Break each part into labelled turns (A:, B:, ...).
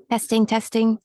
A: Testing, testing.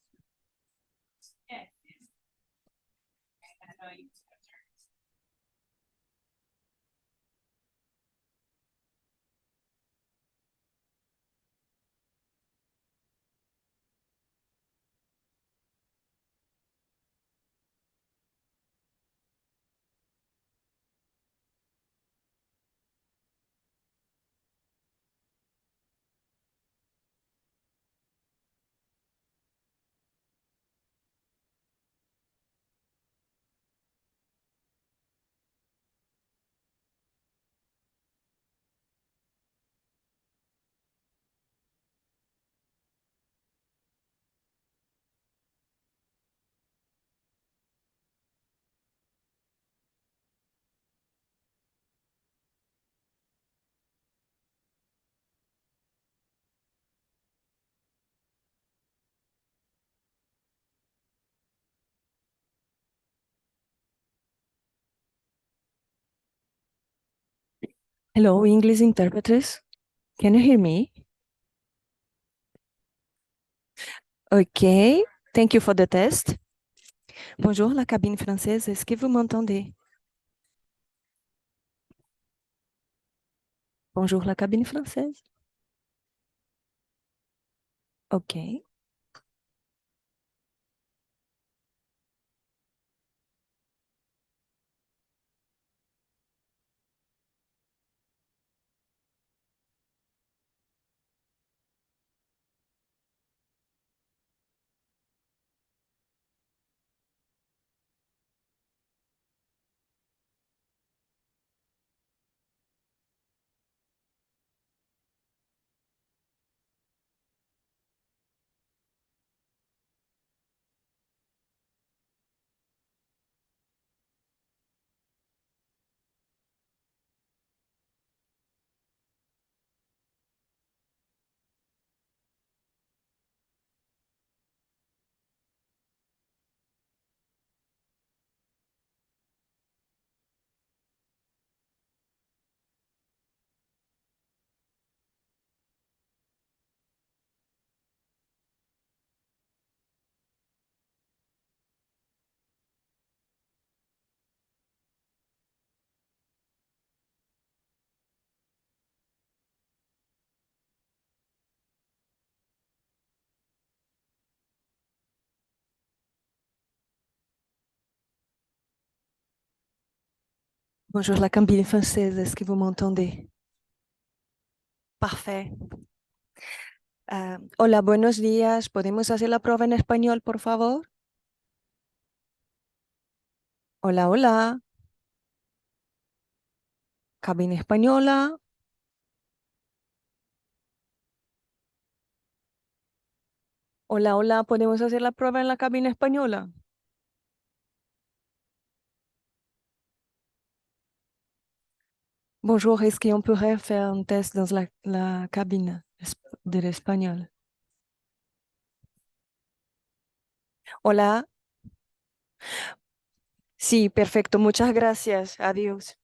A: Hello, English interpreters. Can you hear me? OK. Thank you for the test. Bonjour, la cabine française. Est-ce que vous m'entendez? Bonjour, la cabine française. OK. Bonjour, la cabine française. Est-ce que vous m'entendez? Parfait. Hola, buenos días. ¿Podemos hacer la prueba en español, por favor? Hola, hola. Cabina española. Hola, hola. ¿Podemos hacer la prueba en la cabina española? Bonjour, est-ce qu'on pourrait faire un test dans la cabine de l'espagnol? Hola. Sí, perfecto. Muchas gracias. Adiós.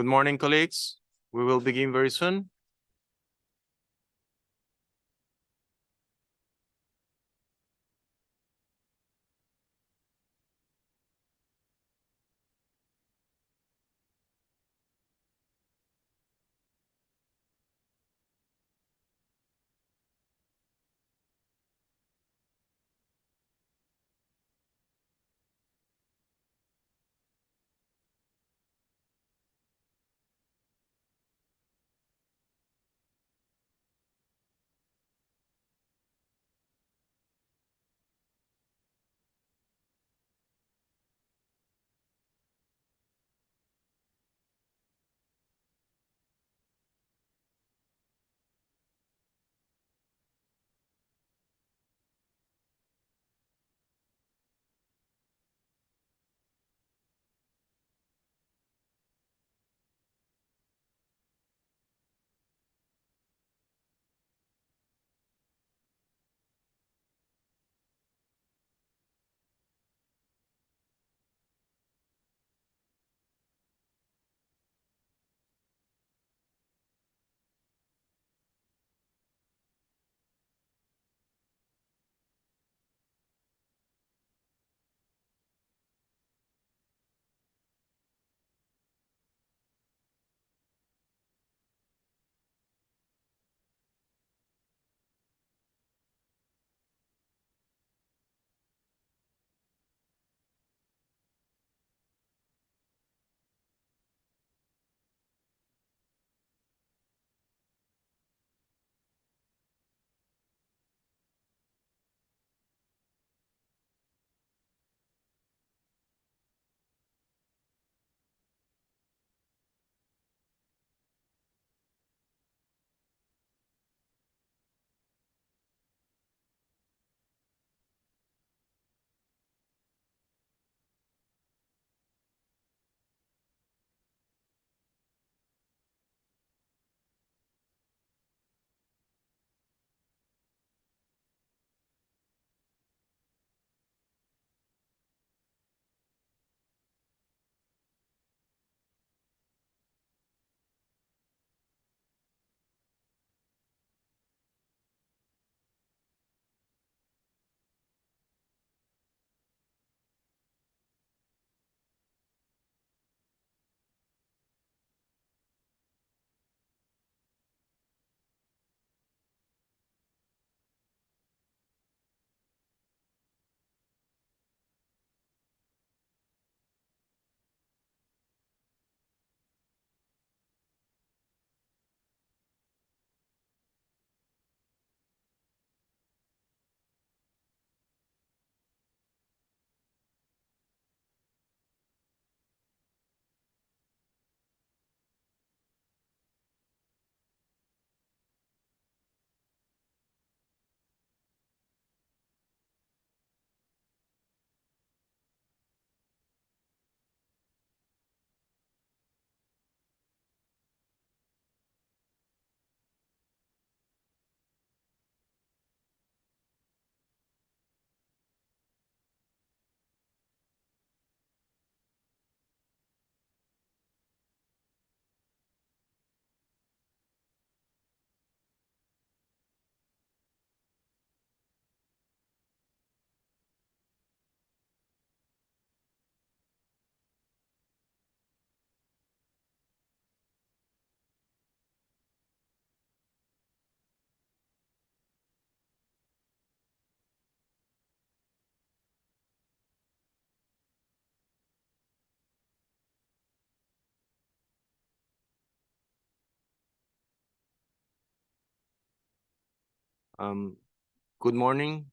B: Good morning, colleagues. We will begin very soon.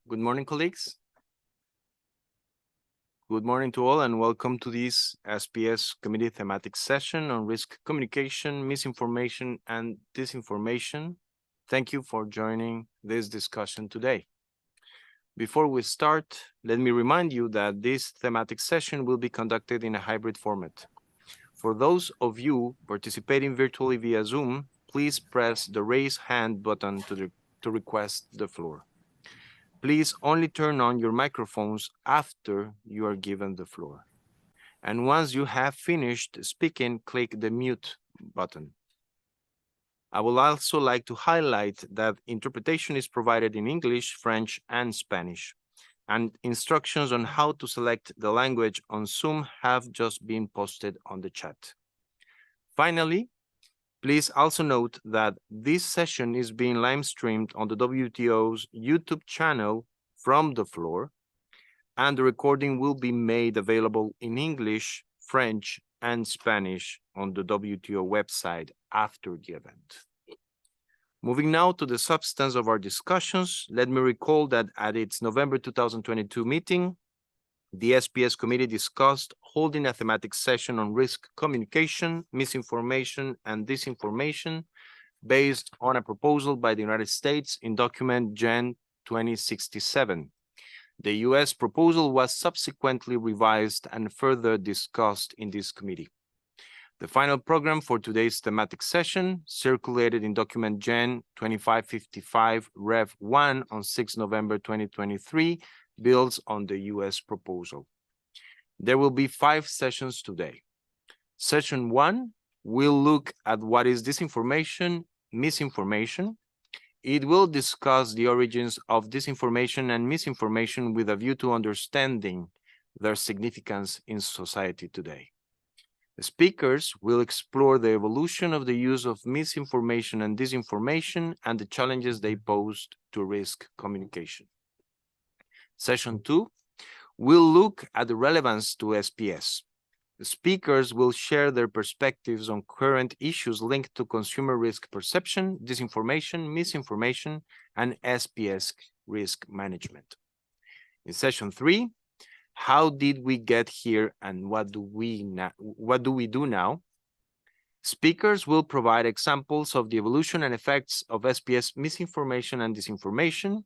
B: Good morning, colleagues. Good morning to all and welcome to this SPS Committee Thematic session on risk communication, misinformation, and disinformation. Thank you for joining this discussion today. Before we start, let me remind you that this thematic session will be conducted in a hybrid format. For those of you participating virtually via Zoom, please press the raise hand button to request the floor. Please only turn on your microphones after you are given the floor. And once you have finished speaking, click the mute button. I would also like to highlight that interpretation is provided in English, French, and Spanish, and instructions on how to select the language on Zoom have just been posted on the chat. Finally, please also note that this session is being live streamed on the WTO's YouTube channel from the floor, and the recording will be made available in English, French, and Spanish on the WTO website after the event. Moving now to the substance of our discussions, let me recall that at its November 2022 meeting, the SPS committee discussed holding a thematic session on risk communication, misinformation, and disinformation based on a proposal by the United States in document Gen 2067. The US proposal was subsequently revised and further discussed in this committee. The final program for today's thematic session, circulated in document Gen 2555 Rev 1 on 6 November 2023, builds on the US proposal. There will be 5 sessions today. Session 1 will look at what is disinformation, misinformation. It will discuss the origins of disinformation and misinformation with a view to understanding their significance in society today. The speakers will explore the evolution of the use of misinformation and disinformation and the challenges they pose to risk communication. Session 2 will look at the relevance to SPS. The speakers will share their perspectives on current issues linked to consumer risk perception, disinformation, misinformation, and SPS risk management. In session 3, how did we get here and what do we do now? Speakers will provide examples of the evolution and effects of SPS misinformation and disinformation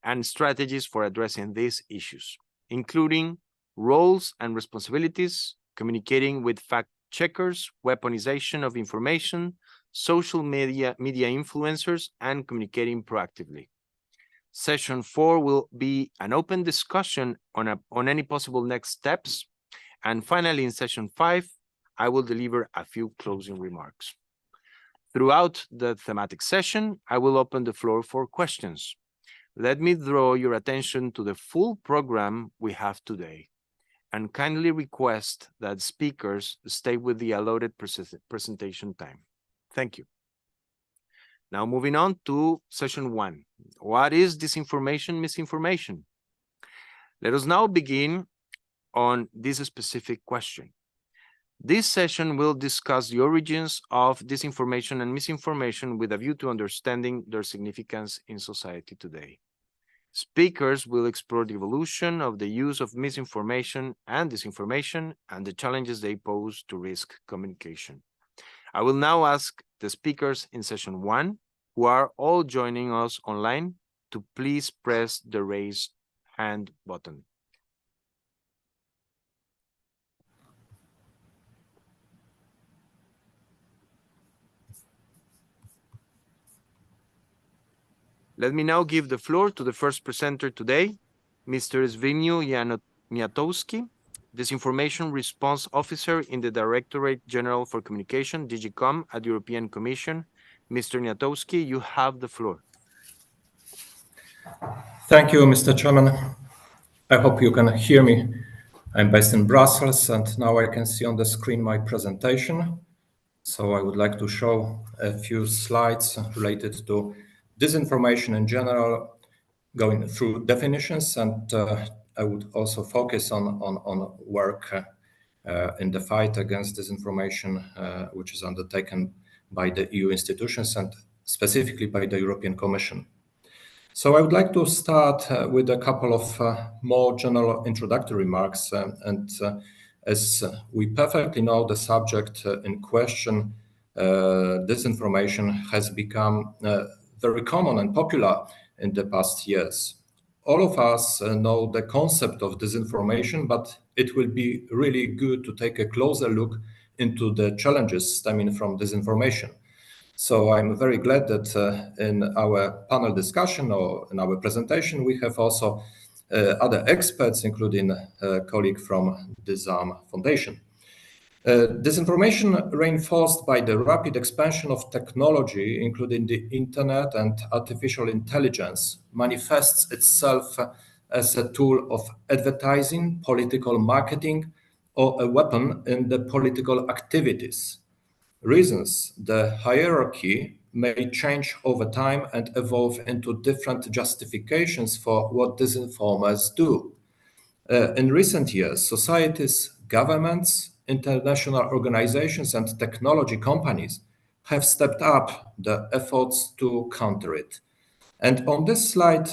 B: and strategies for addressing these issues, including roles and responsibilities, communicating with fact-checkers, weaponization of information, social media influencers, and communicating proactively. Session 4 will be an open discussion on any possible next steps. And finally, in session 5, I will deliver a few closing remarks. Throughout the thematic session, I will open the floor for questions. Let me draw your attention to the full program we have today, and kindly request that speakers stay with the allotted presentation time. Thank you. Now moving on to session 1. What is disinformation, misinformation? Let us now begin on this specific question. This session will discuss the origins of disinformation and misinformation with a view to understanding their significance in society today. Speakers will explore the evolution of the use of misinformation and disinformation and the challenges they pose to risk communication. I will now ask the speakers in session 1, who are all joining us online, to please press the raise hand button. Let me now give the floor to the first presenter today, Mr. Zbigniew Niatowski, Disinformation Response Officer in the Directorate General for Communication, DG COM, at European Commission. Mr. Niatowski, you have the floor.
C: Thank you, Mr. Chairman. I hope you can hear me. I'm based in Brussels, and now I can see on the screen my presentation. So I would like to show a few slides related to disinformation in general, going through definitions, and I would also focus on work in the fight against disinformation, which is undertaken by the EU institutions and specifically by the European Commission. So I would like to start with a couple of more general introductory remarks. As we perfectly know, the subject in question, disinformation, has become very common and popular in the past years. All of us know the concept of disinformation, but it will be really good to take a closer look into the challenges stemming from disinformation. So I'm very glad that in our panel discussion or in our presentation, we have also other experts, including a colleague from the ZAM Foundation. Disinformation reinforced by the rapid expansion of technology, including the internet and artificial intelligence, manifests itself as a tool of advertising, political marketing, or a weapon in the political activities. Reasons: the hierarchy may change over time and evolve into different justifications for what disinformers do. In recent years, societies, governments, international organizations, and technology companies have stepped up the efforts to counter it. And on this slide,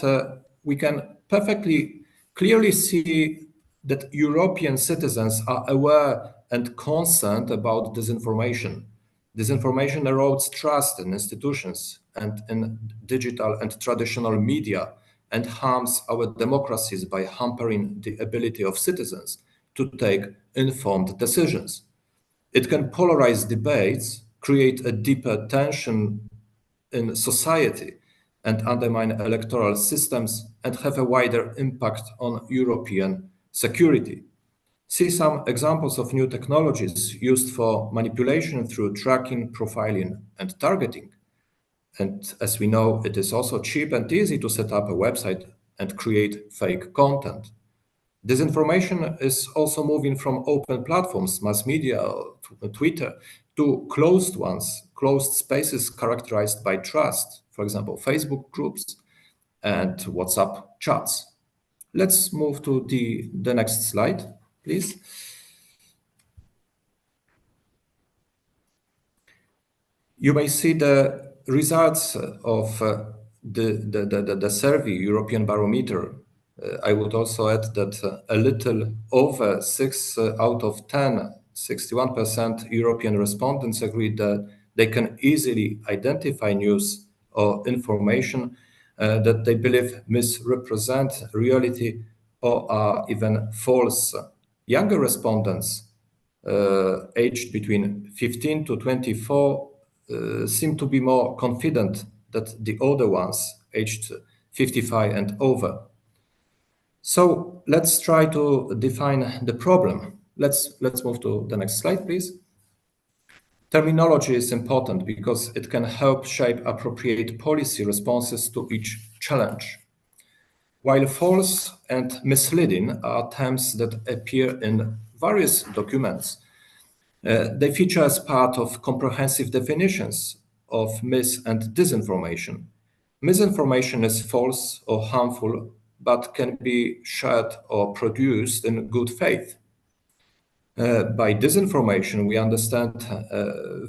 C: we can perfectly clearly see that European citizens are aware and concerned about disinformation. Disinformation erodes trust in institutions and in digital and traditional media and harms our democracies by hampering the ability of citizens to take informed decisions. It can polarize debates, create a deeper tension in society, and undermine electoral systems and have a wider impact on European security. See some examples of new technologies used for manipulation through tracking, profiling, and targeting. And as we know, it is also cheap and easy to set up a website and create fake content. Disinformation is also moving from open platforms, mass media, Twitter, to closed ones, closed spaces characterized by trust, for example, Facebook groups and WhatsApp chats. Let's move to the next slide, please. You may see the results of the survey, European Barometer. I would also add that a little over 6 out of 10, 61% European respondents agreed that they can easily identify news or information that they believe misrepresent reality or are even false. Younger respondents aged between 15 to 24 seem to be more confident than the older ones, aged 55 and over. So let's try to define the problem. Let's move to the next slide, please. Terminology is important because it can help shape appropriate policy responses to each challenge. While false and misleading are terms that appear in various documents, they feature as part of comprehensive definitions of mis and disinformation. Misinformation is false or harmful, but can be shared or produced in good faith. By disinformation, we understand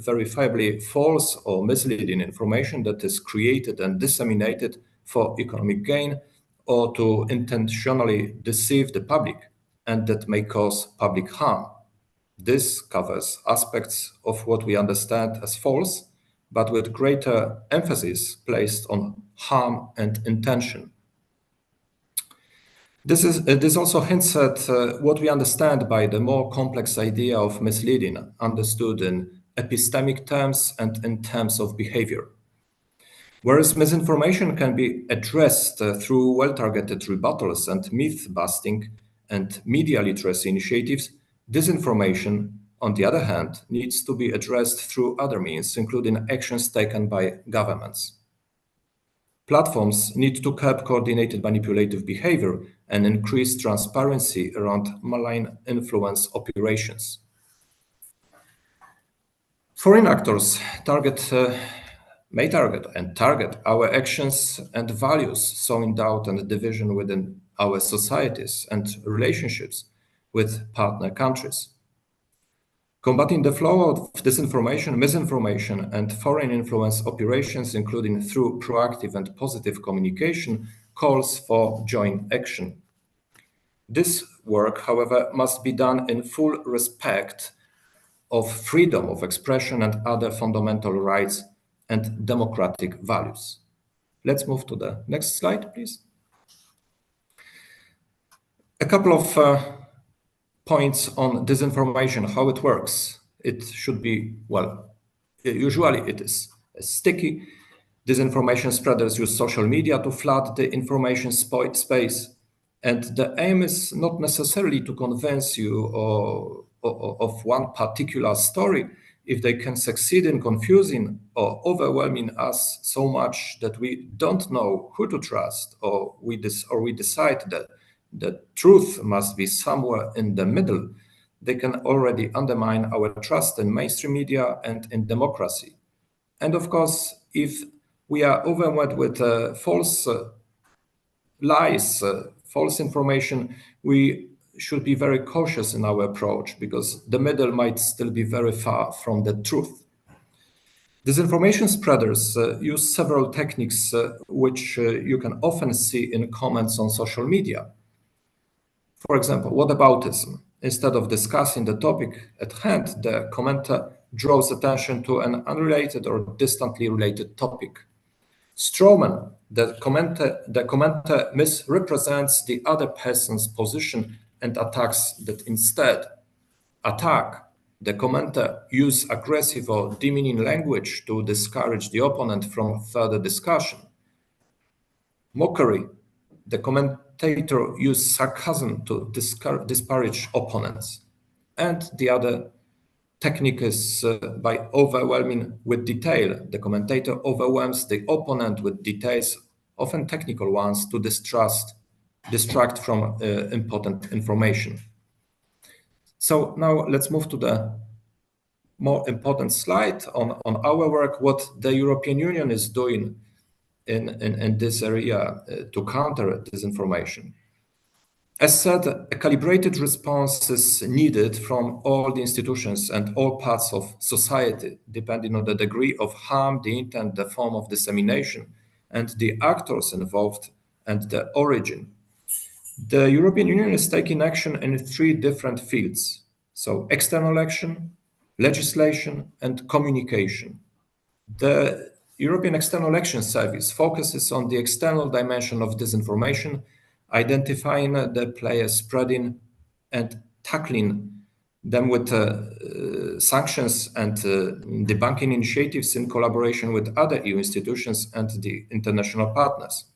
C: verifiably false or misleading information that is created and disseminated for economic gain or to intentionally deceive the public and that may cause public harm. This covers aspects of what we understand as false, but with greater emphasis placed on harm and intention. This also hints at what we understand by the more complex idea of misleading, understood in epistemic terms and in terms of behavior. Whereas misinformation can be addressed through well-targeted rebuttals and myth-busting and media literacy initiatives, disinformation, on the other hand, needs to be addressed through other means, including actions taken by governments. Platforms need to curb coordinated manipulative behavior and increase transparency around malign influence operations. Foreign actors may target our actions and values, sowing doubt and division within our societies and relationships with partner countries. Combating the flow of disinformation, misinformation, and foreign influence operations, including through proactive and positive communication, calls for joint action. This work, however, must be done in full respect of freedom of expression and other fundamental rights and democratic values. Let's move to the next slide, please. A couple of points on disinformation, how it works. It should be, well, usually it is sticky. Disinformation spreaders use social media to flood the information space. And the aim is not necessarily to convince you of one particular story, if they can succeed in confusing or overwhelming us so much that we don't know who to trust, or we decide that the truth must be somewhere in the middle, they can already undermine our trust in mainstream media and in democracy. And of course, if we are overwhelmed with false lies, false information, we should be very cautious in our approach, because the middle might still be very far from the truth. Disinformation spreaders use several techniques which you can often see in comments on social media. For example, whataboutism. Instead of discussing the topic at hand, the commenter draws attention to an unrelated or distantly related topic. Strawman, the commenter misrepresents the other person's position and attacks that instead. Attack, the commenter uses aggressive or demeaning language to discourage the opponent from further discussion. Mockery, the commentator uses sarcasm to disparage opponents. And the other technique is by overwhelming with detail. The commentator overwhelms the opponent with details, often technical ones, to distract from important information. So now let's move to the more important slide on our work, what the European Union is doing in this area to counter disinformation. As said, a calibrated response is needed from all the institutions and all parts of society, depending on the degree of harm, the intent, the form of dissemination, and the actors involved and the origin. The European Union is taking action in 3 different fields. So external action, legislation, and communication. The European External Action Service focuses on the external dimension of disinformation, identifying the players spreading and tackling them with sanctions and debunking initiatives in collaboration with other EU institutions and the international partners.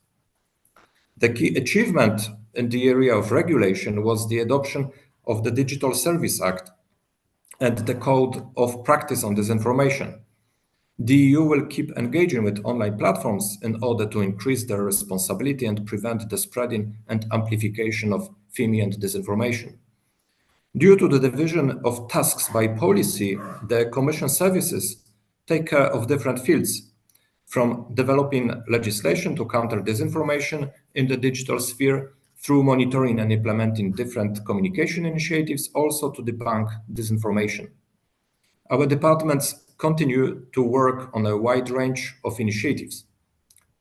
C: The key achievement in the area of regulation was the adoption of the Digital Service Act and the Code of Practice on Disinformation. The EU will keep engaging with online platforms in order to increase their responsibility and prevent the spreading and amplification of FIMI and disinformation. Due to the division of tasks by policy, the Commission services take care of different fields, from developing legislation to counter disinformation in the digital sphere, through monitoring and implementing different communication initiatives, also to debunk disinformation. Our departments continue to work on a wide range of initiatives.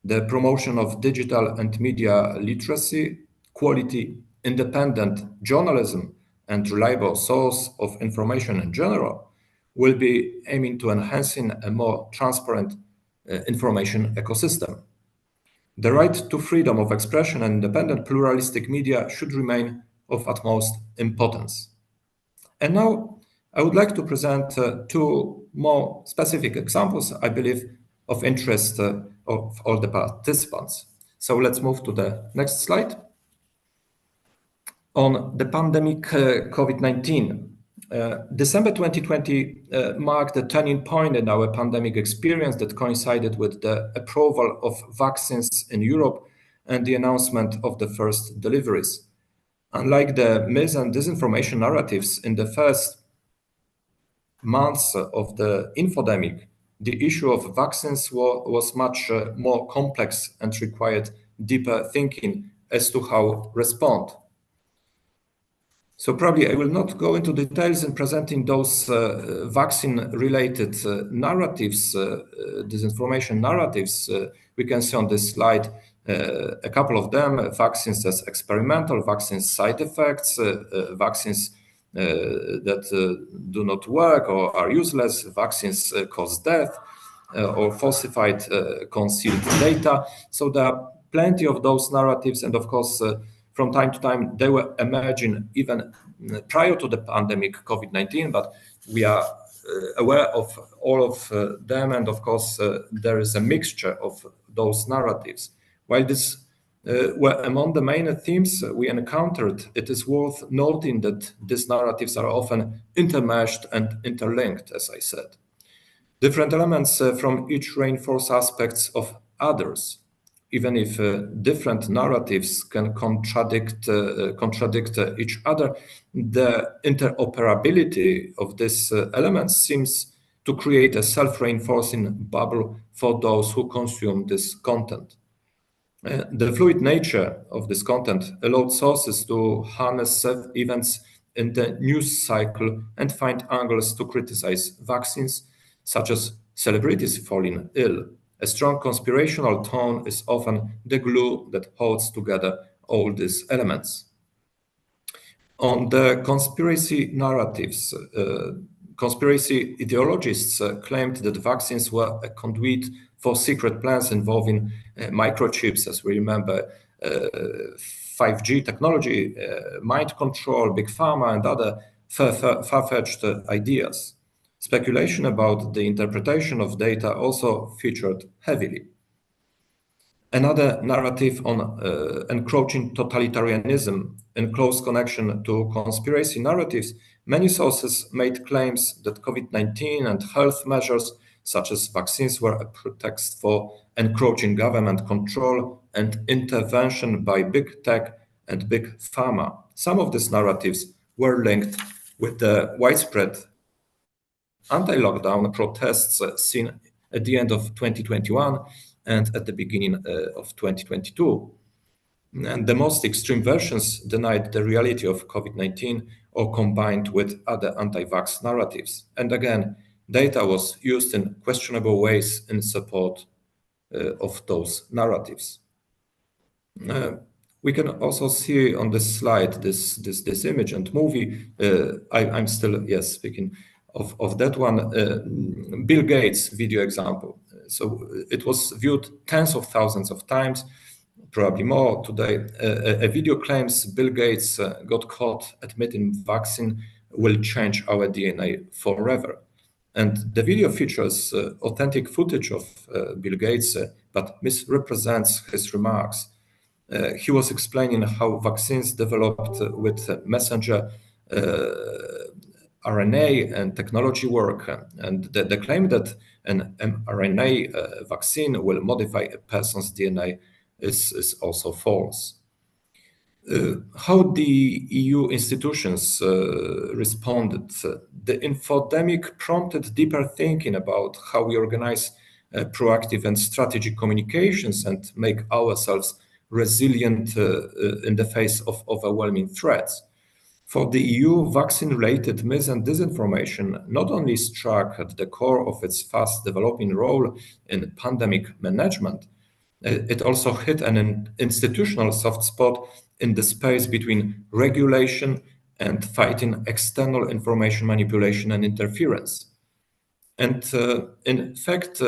C: The promotion of digital and media literacy, quality, independent journalism, and reliable source of information in general will be aiming to enhancing a more transparent information ecosystem. The right to freedom of expression and independent pluralistic media should remain of utmost importance. And now I would like to present 2 more specific examples, I believe, of interest of all the participants. So let's move to the next slide. On the pandemic COVID-19, December 2020 marked a turning point in our pandemic experience that coincided with the approval of vaccines in Europe and the announcement of the first deliveries. Unlike the mis- and disinformation narratives in the first months of the infodemic, the issue of vaccines was much more complex and required deeper thinking as to how respond. So probably I will not go into details in presenting those vaccine-related narratives, disinformation narratives. We can see on this slide a couple of them: vaccines as experimental, vaccines side effects, vaccines that do not work or are useless, vaccines cause death, or falsified concealed data. So there are plenty of those narratives, and of course, from time to time, they were emerging even prior to the pandemic COVID-19, but we are aware of all of them, and of course, there is a mixture of those narratives. While this were among the main themes we encountered. It is worth noting that these narratives are often intermeshed and interlinked, as I said. Different elements from each reinforce aspects of others. Even if different narratives can contradict each other, the interoperability of these elements seems to create a self-reinforcing bubble for those who consume this content. The fluid nature of this content allowed sources to harness events in the news cycle and find angles to criticize vaccines, such as celebrities falling ill. A strong conspiratorial tone is often the glue that holds together all these elements. On the conspiracy narratives, conspiracy ideologists claimed that vaccines were a conduit for secret plans involving microchips, as we remember, 5G technology, mind control, big pharma, and other far-fetched ideas. Speculation about the interpretation of data also featured heavily. Another narrative on encroaching totalitarianism in close connection to conspiracy narratives, many sources made claims that COVID-19 and health measures such as vaccines were a pretext for encroaching government control and intervention by big tech and big pharma. Some of these narratives were linked with the widespread anti-lockdown protests seen at the end of 2021 and at the beginning of 2022. And the most extreme versions denied the reality of COVID-19 or combined with other anti-vax narratives. And again, data was used in questionable ways in support of those narratives. We can also see on this slide this image and movie. I'm still speaking of that one. Bill Gates video example. So it was viewed tens of thousands of times, probably more today. A video claims Bill Gates got caught admitting vaccine will change our DNA forever. And the video features authentic footage of Bill Gates, but misrepresents his remarks. He was explaining how vaccines developed with messenger RNA and technology work, and the claim that an mRNA vaccine will modify a person's DNA is also false. How the EU institutions responded. The infodemic prompted deeper thinking about how we organize proactive and strategic communications and make ourselves resilient in the face of overwhelming threats. For the EU, vaccine-related mis- and disinformation not only struck at the core of its fast-developing role in pandemic management, it also hit an institutional soft spot in the space between regulation and fighting external information manipulation and interference. And in fact,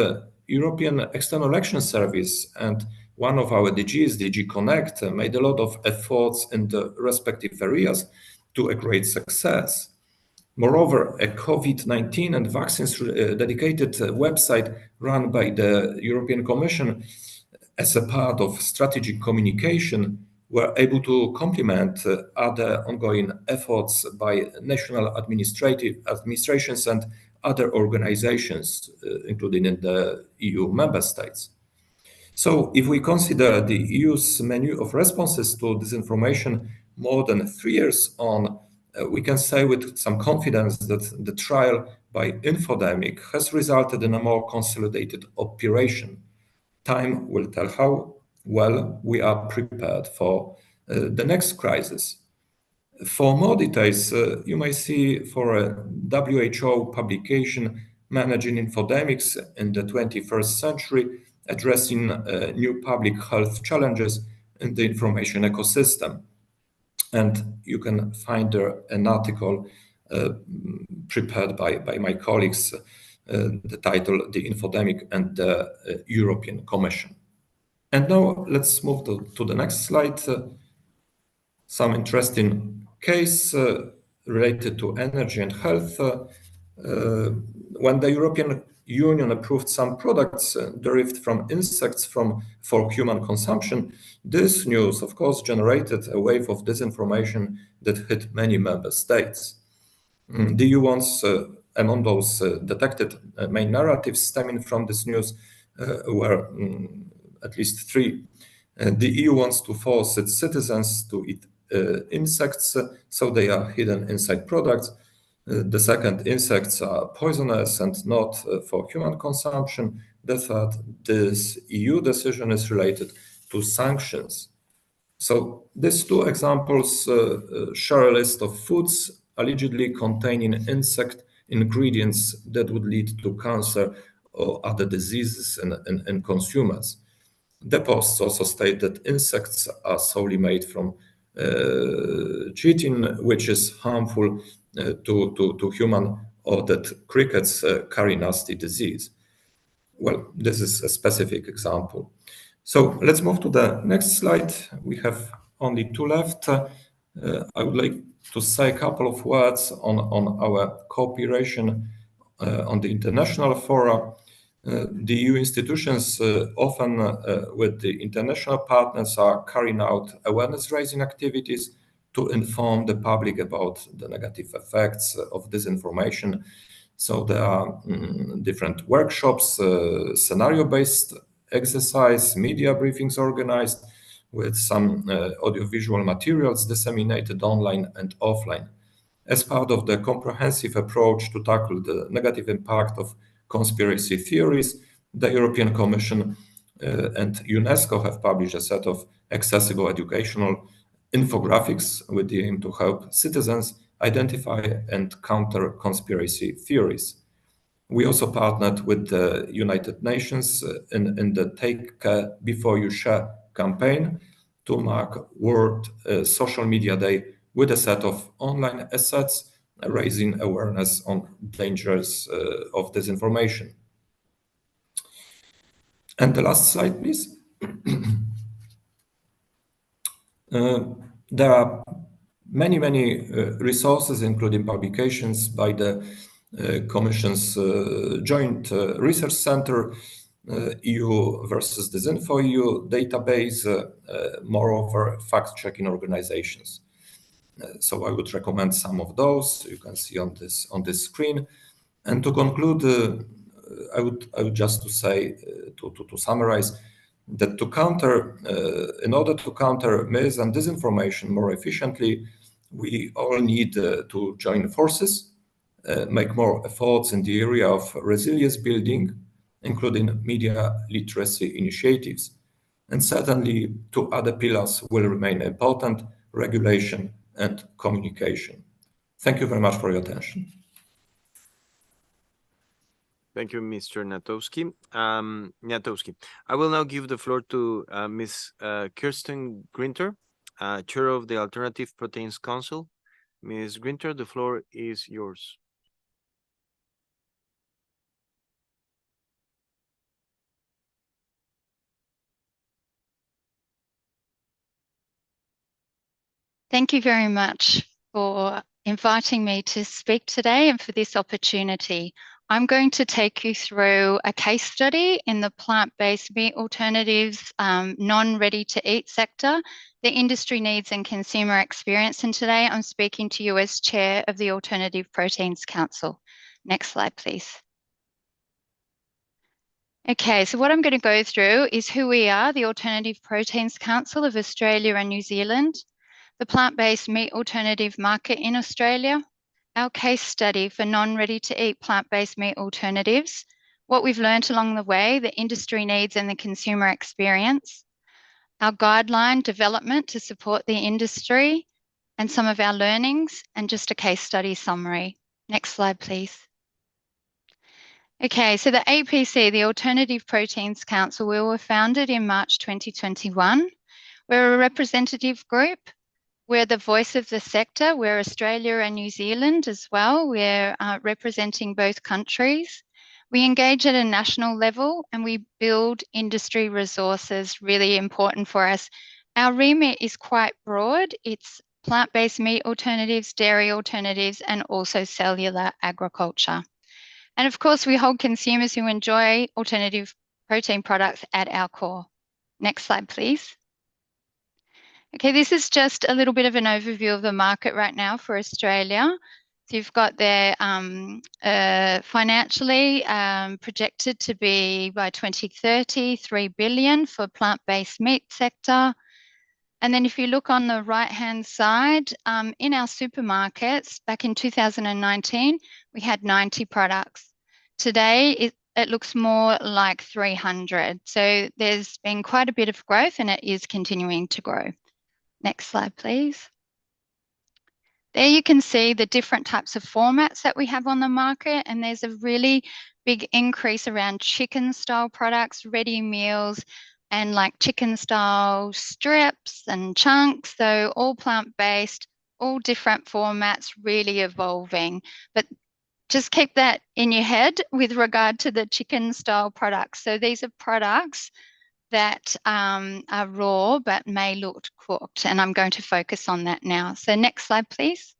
C: European External Action Service and one of our DGs, DG Connect, made a lot of efforts in the respective areas to a great success. Moreover, a COVID-19 and vaccines dedicated website run by the European Commission as a part of strategic communication were able to complement other ongoing efforts by national administrations and other organizations, including in the EU member states. So if we consider the EU's menu of responses to disinformation more than 3 years on, we can say with some confidence that the trial by Infodemic has resulted in a more consolidated operation. Time will tell how well we are prepared for the next crisis. For more details, you may see for a WHO publication, Managing Infodemics in the 21st Century, addressing new public health challenges in the information ecosystem. And you can find there an article prepared by my colleagues, the title, The Infodemic and the European Commission. And now let's move to the next slide. Some interesting case related to energy and health. When the European Union approved some products derived from insects for human consumption, this news, of course, generated a wave of disinformation that hit many member states. The EU wants, among those detected main narratives stemming from this news, were at least three. The EU wants to force its citizens to eat insects, so they are hidden inside products. The second, insects are poisonous and not for human consumption. The third, this EU decision is related to sanctions. So these two examples share a list of foods allegedly containing insect ingredients that would lead to cancer or other diseases in consumers. The posts also state that insects are solely made from chitin, which is harmful to human, or that crickets carry nasty disease. Well, this is a specific example. So let's move to the next slide. We have only two left. I would like to say a couple of words on our cooperation on the international fora. The EU institutions often with the international partners are carrying out awareness-raising activities to inform the public about the negative effects of disinformation. So there are different workshops, scenario-based exercise, media briefings organized with some audiovisual materials disseminated online and offline. As part of the comprehensive approach to tackle the negative impact of conspiracy theories, the European Commission and UNESCO have published a set of accessible educational infographics with the aim to help citizens identify and counter conspiracy theories. We also partnered with the United Nations in the Take Care Before You Share campaign to mark World Social Media Day with a set of online assets raising awareness on dangers of disinformation. And the last slide, please. There are many resources, including publications by the Commission's Joint Research Center, EU versus Disinfo.EU database, moreover, fact-checking organizations. So I would recommend some of those. You can see on this screen. And to conclude, I would just to say to summarize that in order to counter mis and disinformation more efficiently, we all need to join forces, make more efforts in the area of resilience building, including media literacy initiatives. And certainly, two other pillars will remain important: regulation and communication. Thank you very much for your attention.
B: Thank you, Mr. Niatowski. I will now give the floor to Ms. Kirsten Grinter, Chair of the Alternative Proteins Council. Ms. Grinter, the floor is yours.
D: Thank you very much for inviting me to speak today and for this opportunity. I'm going to take you through a case study in the plant-based meat alternatives, non-ready-to-eat sector, the industry needs and consumer experience. And today I'm speaking to you as Chair of the Alternative Proteins Council. Next slide, please. Okay, so what I'm going to go through is who we are, the Alternative Proteins Council of Australia and New Zealand, the plant-based meat alternative market in Australia, our case study for non-ready-to-eat plant-based meat alternatives, what we've learned along the way, the industry needs and the consumer experience, our guideline development to support the industry, and some of our learnings, and just a case study summary. Next slide, please. Okay, so the APC, the Alternative Proteins Council, we were founded in March 2021. We're a representative group. We're the voice of the sector. We're Australia and New Zealand as well. We're representing both countries. We engage at a national level and we build industry resources, really important for us. Our remit is quite broad. It's plant-based meat alternatives, dairy alternatives, and also cellular agriculture. And of course, we hold consumers who enjoy alternative protein products at our core. Next slide, please. Okay, this is just a little bit of an overview of the market right now for Australia. So you've got there financially projected to be by 2030, 3 billion for plant-based meat sector. And then if you look on the right-hand side, in our supermarkets, back in 2019, we had 90 products. Today, it looks more like 300. So there's been quite a bit of growth and it is continuing to grow. Next slide, please. There you can see the different types of formats that we have on the market, and there's a really big increase around chicken style products, ready meals, and like chicken style strips and chunks. So all plant-based, all different formats, really evolving. But just keep that in your head with regard to the chicken style products. So these are products that are raw but may look cooked, and I'm going to focus on that now. So next slide, please.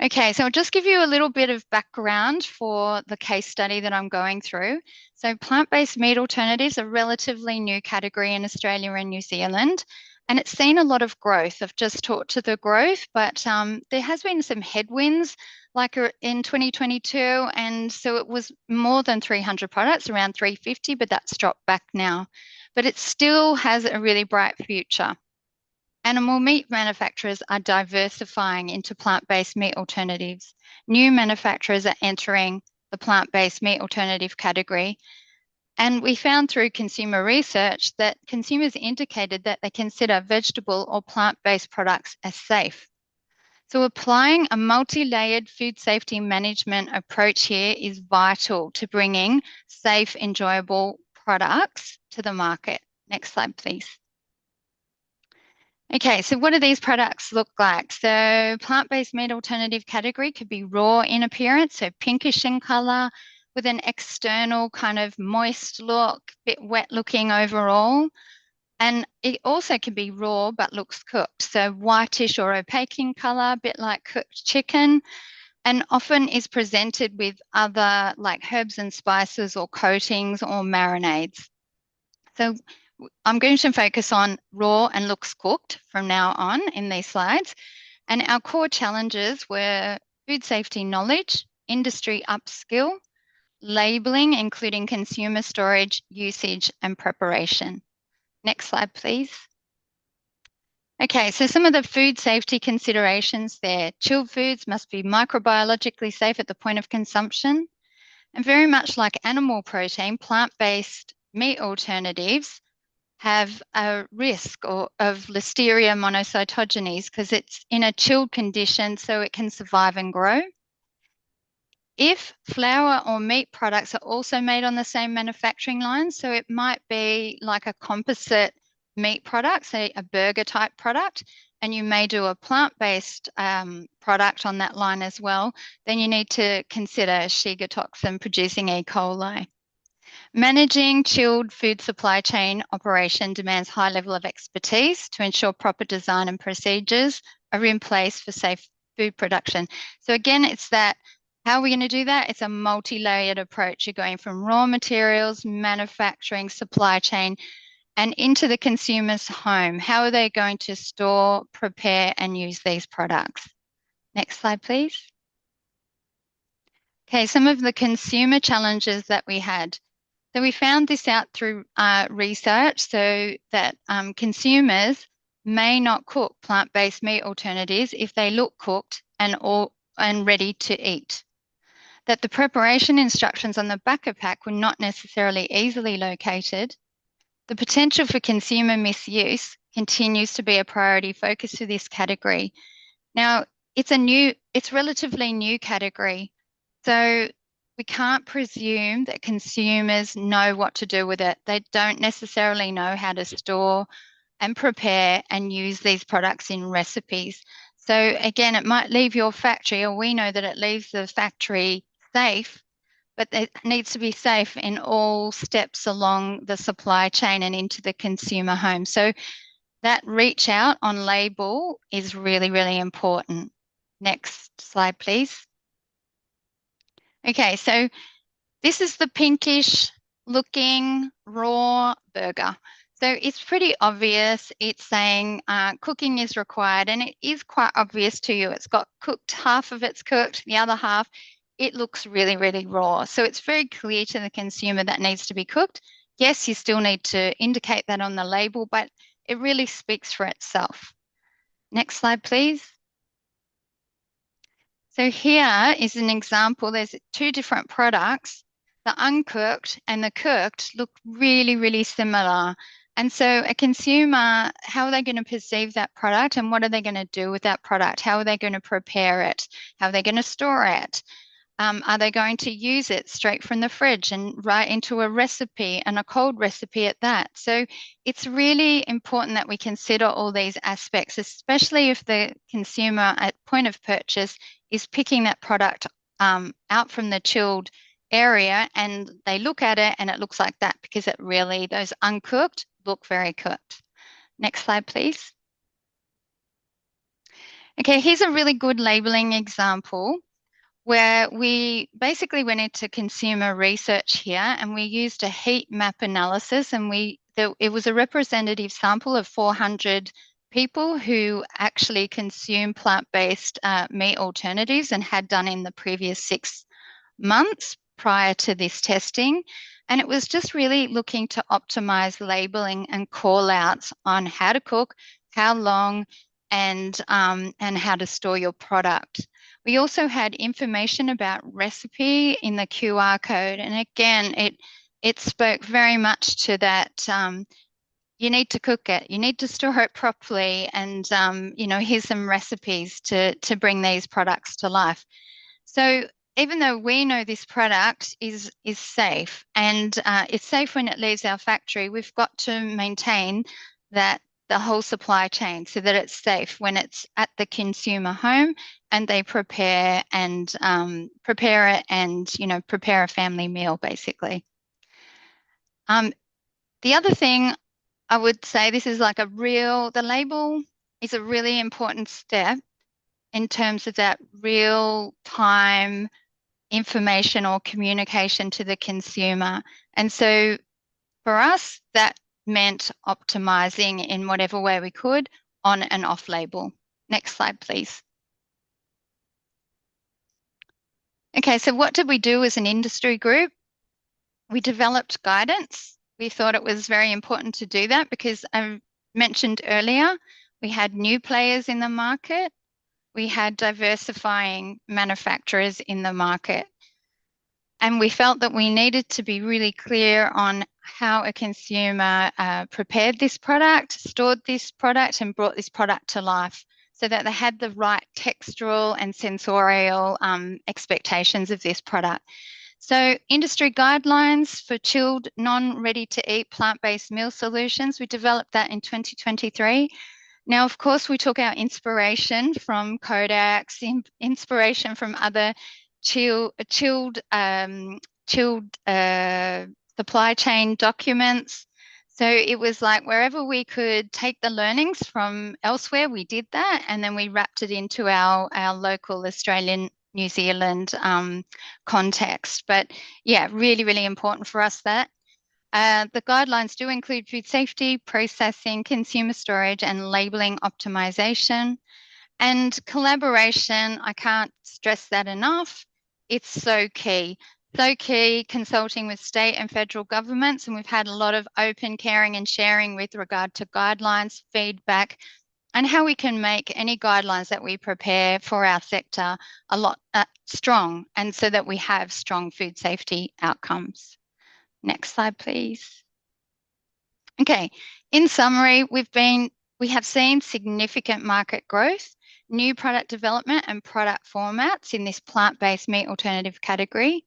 D: Okay, so I'll just give you a little bit of background for the case study that I'm going through. So plant-based meat alternatives are a relatively new category in Australia and New Zealand, and it's seen a lot of growth. I've just talked to the growth, but there has been some headwinds like in 2022, and so it was more than 300 products, around 350, but that's dropped back now. But it still has a really bright future. Animal meat manufacturers are diversifying into plant-based meat alternatives. New manufacturers are entering the plant-based meat alternative category. And we found through consumer research that consumers indicated that they consider vegetable or plant-based products as safe. So applying a multi-layered food safety management approach here is vital to bringing safe, enjoyable products to the market. Next slide, please. Okay, so what do these products look like? So plant-based meat alternative category could be raw in appearance, so pinkish in color, with an external kind of moist look, bit wet looking overall. And it also can be raw but looks cooked, so whitish or opaque in color, a bit like cooked chicken, and often is presented with other like herbs and spices or coatings or marinades. So I'm going to focus on raw and looks cooked from now on in these slides. And our core challenges were food safety knowledge, industry upskill, labeling, including consumer storage, usage, and preparation. Next slide, please. Okay, so some of the food safety considerations there. Chilled foods must be microbiologically safe at the point of consumption. And very much like animal protein, plant-based meat alternatives have a risk of Listeria monocytogenes because it's in a chilled condition so it can survive and grow. If flour or meat products are also made on the same manufacturing line, so it might be like a composite meat product, say a burger type product, and you may do a plant-based product on that line as well, then you need to consider Shiga toxin producing E. coli. Managing chilled food supply chain operation demands high level of expertise to ensure proper design and procedures are in place for safe food production. So again, it's that, how are we going to do that? It's a multi-layered approach. You're going from raw materials, manufacturing, supply chain, and into the consumer's home. How are they going to store, prepare, and use these products? Next slide, please. Okay, some of the consumer challenges that we had. So we found this out through research, so that consumers may not cook plant-based meat alternatives if they look cooked and ready to eat. That the preparation instructions on the back of pack were not necessarily easily located. The potential for consumer misuse continues to be a priority focus for this category. Now, it's relatively new category, so we can't presume that consumers know what to do with it. They don't necessarily know how to store and prepare and use these products in recipes. So again, it might leave your factory, or we know that it leaves the factory safe, but it needs to be safe in all steps along the supply chain and into the consumer home. So that reach out on label is really, really important. Next slide, please. Okay, so this is the pinkish looking raw burger. So it's pretty obvious. It's saying cooking is required, and it is quite obvious to you. It's got cooked, half of it's cooked, the other half, it looks really, really raw. So it's very clear to the consumer that needs to be cooked. Yes, you still need to indicate that on the label, but it really speaks for itself. Next slide, please. So here is an example. There's two different products. The uncooked and the cooked look really, really similar. And so a consumer, how are they going to perceive that product and what are they going to do with that product? How are they going to prepare it? How are they going to store it? Are they going to use it straight from the fridge and right into a recipe, and a cold recipe at that? So it's really important that we consider all these aspects, especially if the consumer at point of purchase is picking that product out from the chilled area and they look at it and it looks like that, because it really, those uncooked look very cooked. Next slide, please. Okay, here's a really good labeling example where we basically went into consumer research here and we used a heat map analysis, and it was a representative sample of 400 people who actually consume plant-based meat alternatives and had done in the previous 6 months prior to this testing. And it was just really looking to optimize labeling and call outs on how to cook, how long, and how to store your product. We also had information about recipe in the QR code. And again, it spoke very much to that. You need to cook it, you need to store it properly. And, here's some recipes to bring these products to life. So even though we know this product is safe, and it's safe when it leaves our factory, we've got to maintain that the whole supply chain so that it's safe when it's at the consumer home and they prepare it and prepare a family meal, basically. The other thing I would say, this is like the label is a really important step in terms of that real time information or communication to the consumer. And so for us, that meant optimizing in whatever way we could on and off label. Next slide, please. Okay, so what did we do as an industry group? We developed guidance. We thought it was very important to do that because I mentioned earlier, we had new players in the market. We had diversifying manufacturers in the market. And we felt that we needed to be really clear on how a consumer prepared this product, stored this product, and brought this product to life so that they had the right textural and sensorial expectations of this product. So industry guidelines for chilled, non-ready-to-eat plant-based meal solutions, we developed that in 2023. Now, of course, we took our inspiration from Kodak's, inspiration from other chilled supply chain documents. So it was like wherever we could take the learnings from elsewhere, we did that, and then we wrapped it into our local Australian, New Zealand context. But yeah, really, really important for us that. The guidelines do include food safety, processing, consumer storage, and labeling optimization. And collaboration, I can't stress that enough. It's so key. So key, consulting with state and federal governments. And we've had a lot of open caring and sharing with regard to guidelines, feedback, and how we can make any guidelines that we prepare for our sector a lot strong, and so that we have strong food safety outcomes. Next slide, please. Okay, in summary, we have seen significant market growth, new product development and product formats in this plant-based meat alternative category.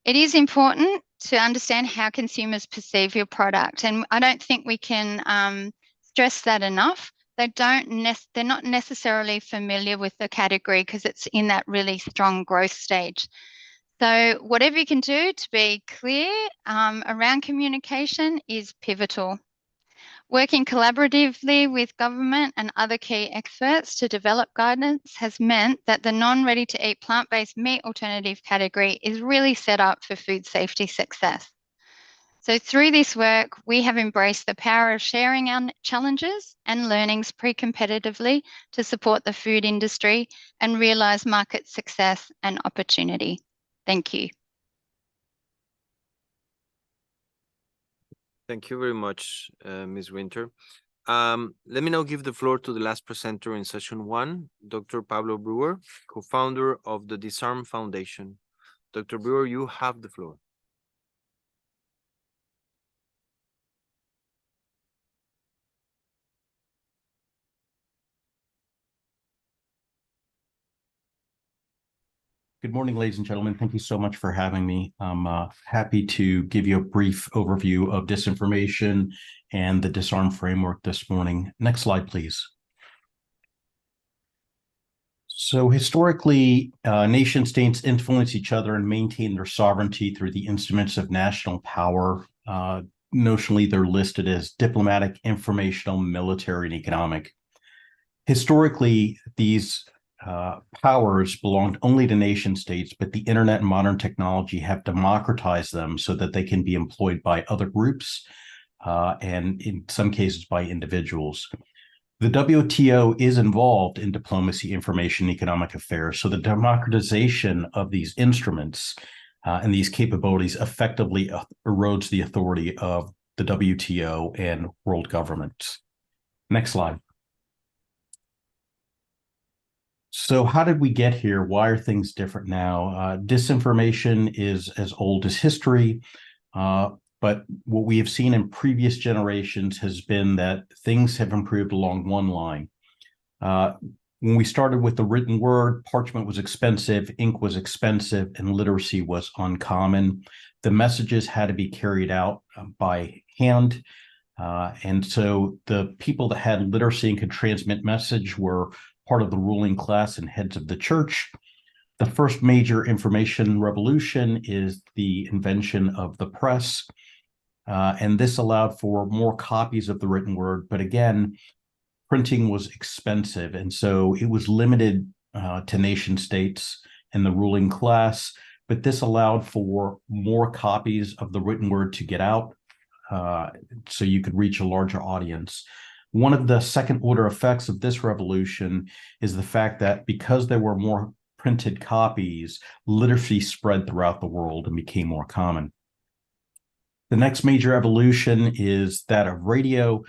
D: It is important to understand how consumers perceive your product, and I don't think we can stress that enough. They're not necessarily familiar with the category because it's in that really strong growth stage. So whatever you can do to be clear around communication is pivotal. Working collaboratively with government and other key experts to develop guidance has meant that the non-ready-to-eat plant-based meat alternative category is really set up for food safety success. So through this work, we have embraced the power of sharing our challenges and learnings pre-competitively to support the food industry and realise market success and opportunity. Thank you.
B: Thank you very much, Ms. Winter. Let me now give the floor to the last presenter in session 1, Dr. Pablo Brewer, co-founder of the Disarm Foundation. Dr. Brewer, you have the floor.
E: Good morning, ladies and gentlemen. Thank you so much for having me. I'm happy to give you a brief overview of disinformation and the Disarm framework this morning. Next slide, please. So historically, nation states influence each other and maintain their sovereignty through the instruments of national power. Notionally, they're listed as diplomatic, informational, military, and economic. Historically, these powers belonged only to nation states, but the internet and modern technology have democratized them so that they can be employed by other groups and in some cases by individuals. The WTO is involved in diplomacy, information, economic affairs, so the democratization of these instruments and these capabilities effectively erodes the authority of the WTO and world governments. Next slide. So how did we get here? Why are things different now? Disinformation is as old as history, but what we have seen in previous generations has been that things have improved along one line. When we started with the written word, parchment was expensive, ink was expensive, and literacy was uncommon. The messages had to be carried out by hand. And so the people that had literacy and could transmit message were part of the ruling class and heads of the church. The first major information revolution is the invention of the press. And this allowed for more copies of the written word. But again, printing was expensive. And so it was limited to nation states and the ruling class. But this allowed for more copies of the written word to get out so you could reach a larger audience. One of the second order effects of this revolution is the fact that because there were more printed copies, literacy spread throughout the world and became more common. The next major evolution is that of radio.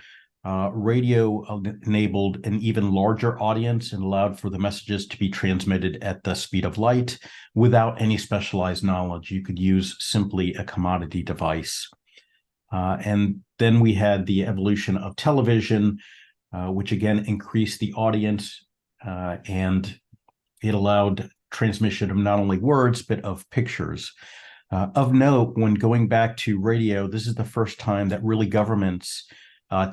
E: Radio enabled an even larger audience and allowed for the messages to be transmitted at the speed of light without any specialized knowledge. You could use simply a commodity device. And then we had the evolution of television, which again increased the audience and it allowed transmission of not only words, but of pictures. Of note, when going back to radio, this is the first time that really governments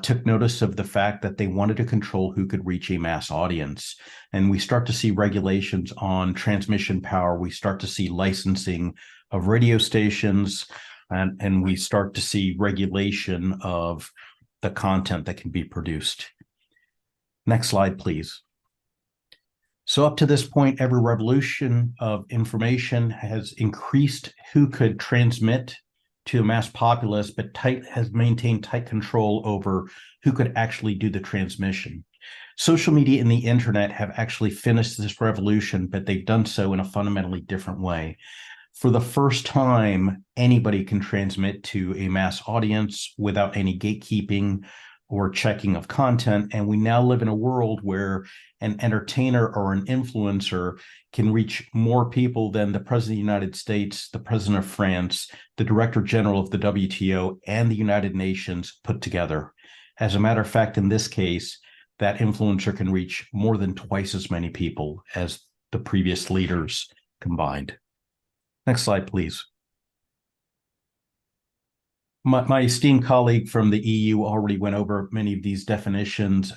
E: took notice of the fact that they wanted to control who could reach a mass audience. And we start to see regulations on transmission power. We start to see licensing of radio stations. And we start to see regulation of the content that can be produced. Next slide, please. So up to this point, every revolution of information has increased who could transmit to a mass populace, but has maintained tight control over who could actually do the transmission. Social media and the internet have actually finished this revolution, but they've done so in a fundamentally different way. For the first time, anybody can transmit to a mass audience without any gatekeeping or checking of content. And we now live in a world where an entertainer or an influencer can reach more people than the President of the United States, the President of France, the Director General of the WTO, and the United Nations put together. As a matter of fact, in this case, that influencer can reach more than twice as many people as the previous leaders combined. Next slide, please. My esteemed colleague from the EU already went over many of these definitions.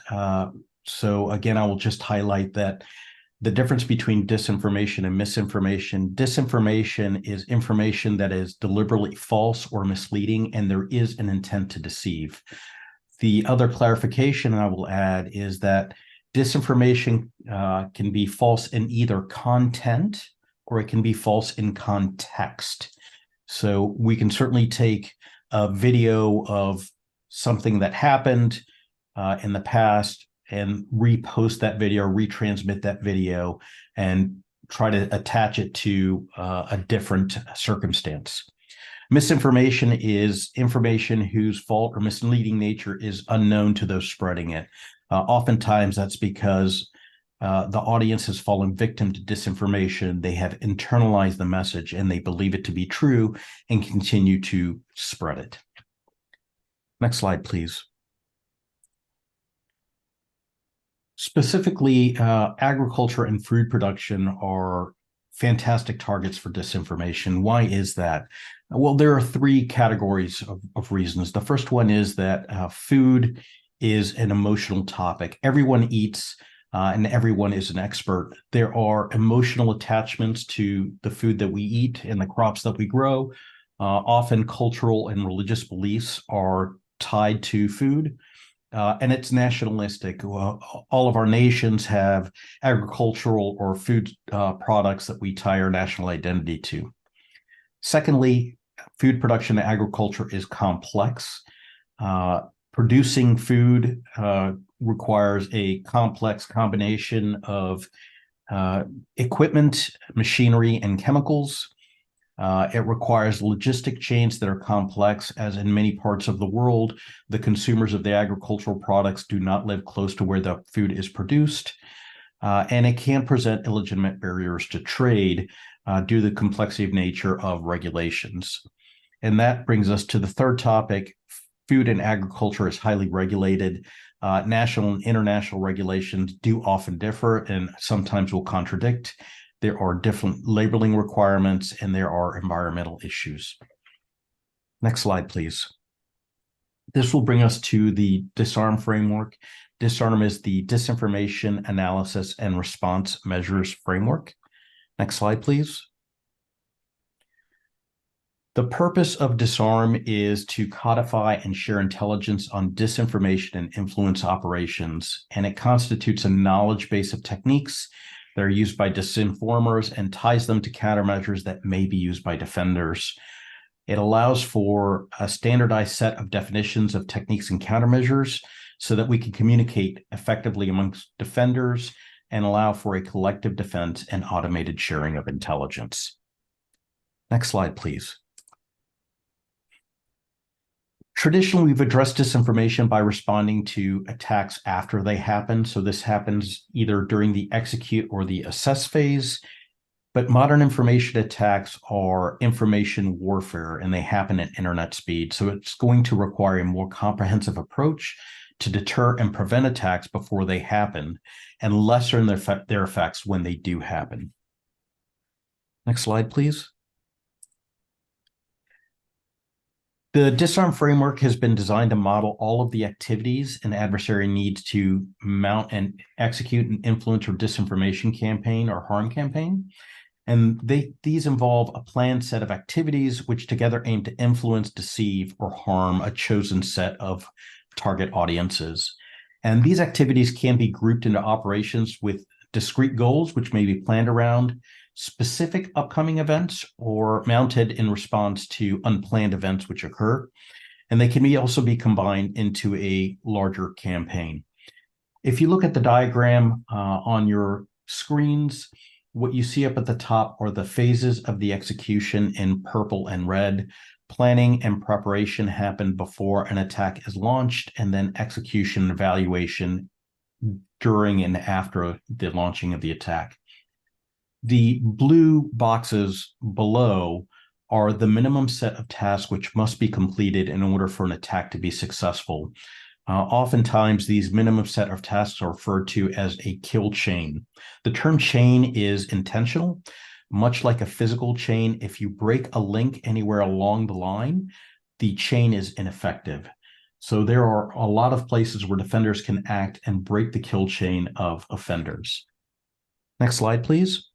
E: So again, I will just highlight that the difference between disinformation and misinformation. Disinformation is information that is deliberately false or misleading, and there is an intent to deceive. The other clarification I will add is that disinformation can be false in either content or it can be false in context. So we can certainly take a video of something that happened in the past and repost that video, retransmit that video, and try to attach it to a different circumstance. Misinformation is information whose fault or misleading nature is unknown to those spreading it. Oftentimes that's because the audience has fallen victim to disinformation. They have internalized the message and they believe it to be true and continue to spread it. Next slide, please. Specifically, agriculture and food production are fantastic targets for disinformation. Why is that? Well, there are three categories of reasons. The first one is that food is an emotional topic. Everyone eats and everyone is an expert. There are emotional attachments to the food that we eat and the crops that we grow. Often cultural and religious beliefs are tied to food. And it's nationalistic. All of our nations have agricultural or food products that we tie our national identity to. Secondly, food production and agriculture is complex. Producing food requires a complex combination of equipment, machinery, and chemicals. It requires logistic chains that are complex, as in many parts of the world, the consumers of the agricultural products do not live close to where the food is produced. And it can present illegitimate barriers to trade due to the complexity of nature of regulations. And that brings us to the third topic. Food and agriculture is highly regulated. National and international regulations do often differ and sometimes will contradict. There are different labeling requirements and there are environmental issues. Next slide, please. This will bring us to the DISARM framework. DISARM is the Disinformation Analysis and Response Measures framework. Next slide, please. The purpose of DISARM is to codify and share intelligence on disinformation and influence operations, and it constitutes a knowledge base of techniques that are used by disinformers and ties them to countermeasures that may be used by defenders. It allows for a standardized set of definitions of techniques and countermeasures so that we can communicate effectively amongst defenders and allow for a collective defense and automated sharing of intelligence. Next slide, please. Traditionally, we've addressed disinformation by responding to attacks after they happen. So this happens either during the execute or the assess phase. But modern information attacks are information warfare, and they happen at internet speed. So it's going to require a more comprehensive approach to deter and prevent attacks before they happen and lessen their effects when they do happen. Next slide, please. The DISARM framework has been designed to model all of the activities an adversary needs to mount and execute an influence or disinformation campaign or harm campaign. And these involve a planned set of activities which together aim to influence, deceive, or harm a chosen set of target audiences. And these activities can be grouped into operations with discrete goals, which may be planned around specific upcoming events or mounted in response to unplanned events which occur. And they can also be combined into a larger campaign. If you look at the diagram on your screens, what you see up at the top are the phases of the execution in purple and red. Planning and preparation happen before an attack is launched, and then execution and evaluation during and after the launching of the attack. The blue boxes below are the minimum set of tasks which must be completed in order for an attack to be successful. Oftentimes, these minimum set of tasks are referred to as a kill chain. The term chain is intentional. Much like a physical chain, if you break a link anywhere along the line, the chain is ineffective. So there are a lot of places where defenders can act and break the kill chain of offenders. Next slide, please.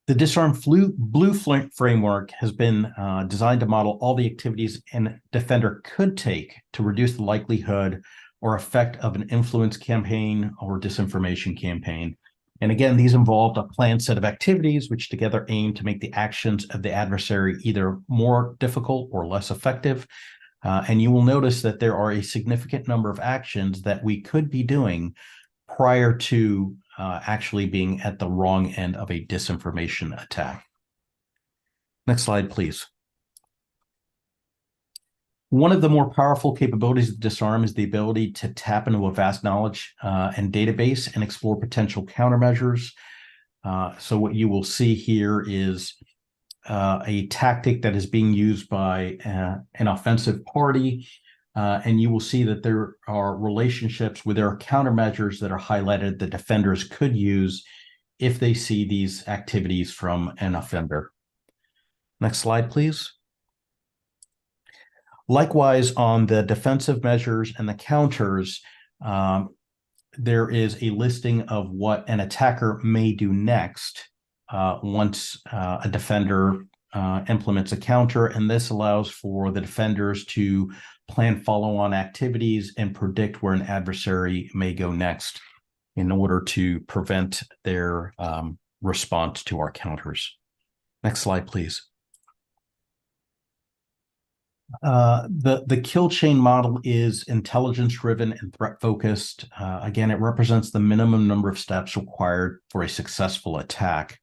E: The Disarm Blue framework has been designed to model all the activities an defender could take to reduce the likelihood or effect of an influence campaign or disinformation campaign. And again, these involved a planned set of activities which together aim to make the actions of the adversary either more difficult or less effective. And you will notice that there are a significant number of actions that we could be doing prior to actually being at the wrong end of a disinformation attack. Next slide, please. One of the more powerful capabilities of Disarm is the ability to tap into a vast knowledge and database and explore potential countermeasures. So what you will see here is a tactic that is being used by an offensive party. And you will see that there are relationships where there are countermeasures that are highlighted that defenders could use if they see these activities from an offender. Next slide, please. Likewise, on the defensive measures and the counters, there is a listing of what an attacker may do next once a defender implements a counter, and this allows for the defenders to plan follow-on activities and predict where an adversary may go next in order to prevent their response to our counters. Next slide, please. The kill chain model is intelligence-driven and threat-focused. Again, it represents the minimum number of steps required for a successful attack.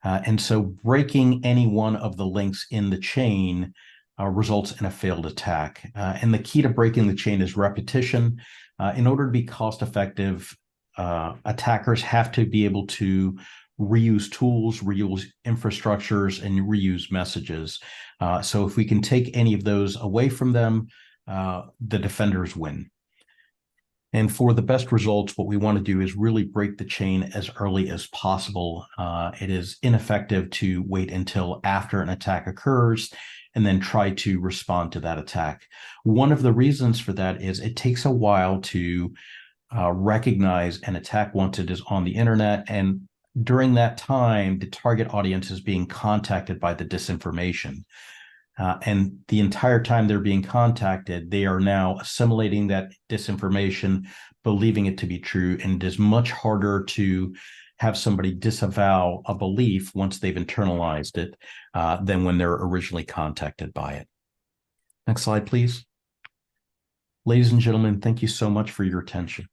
E: And so breaking any one of the links in the chain results in a failed attack. And the key to breaking the chain is repetition. In order to be cost-effective, attackers have to be able to reuse tools, reuse infrastructures, and reuse messages. So if we can take any of those away from them, the defenders win. And for the best results, what we want to do is really break the chain as early as possible. It is ineffective to wait until after an attack occurs and then try to respond to that attack. One of the reasons for that is it takes a while to recognize an attack once it is on the internet, and during that time, the target audience is being contacted by the disinformation. And the entire time they're being contacted, they are now assimilating that disinformation, believing it to be true, and it is much harder to have somebody disavow a belief once they've internalized it than when they're originally contacted by it. Next slide, please. Ladies and gentlemen, thank you so much for your attention.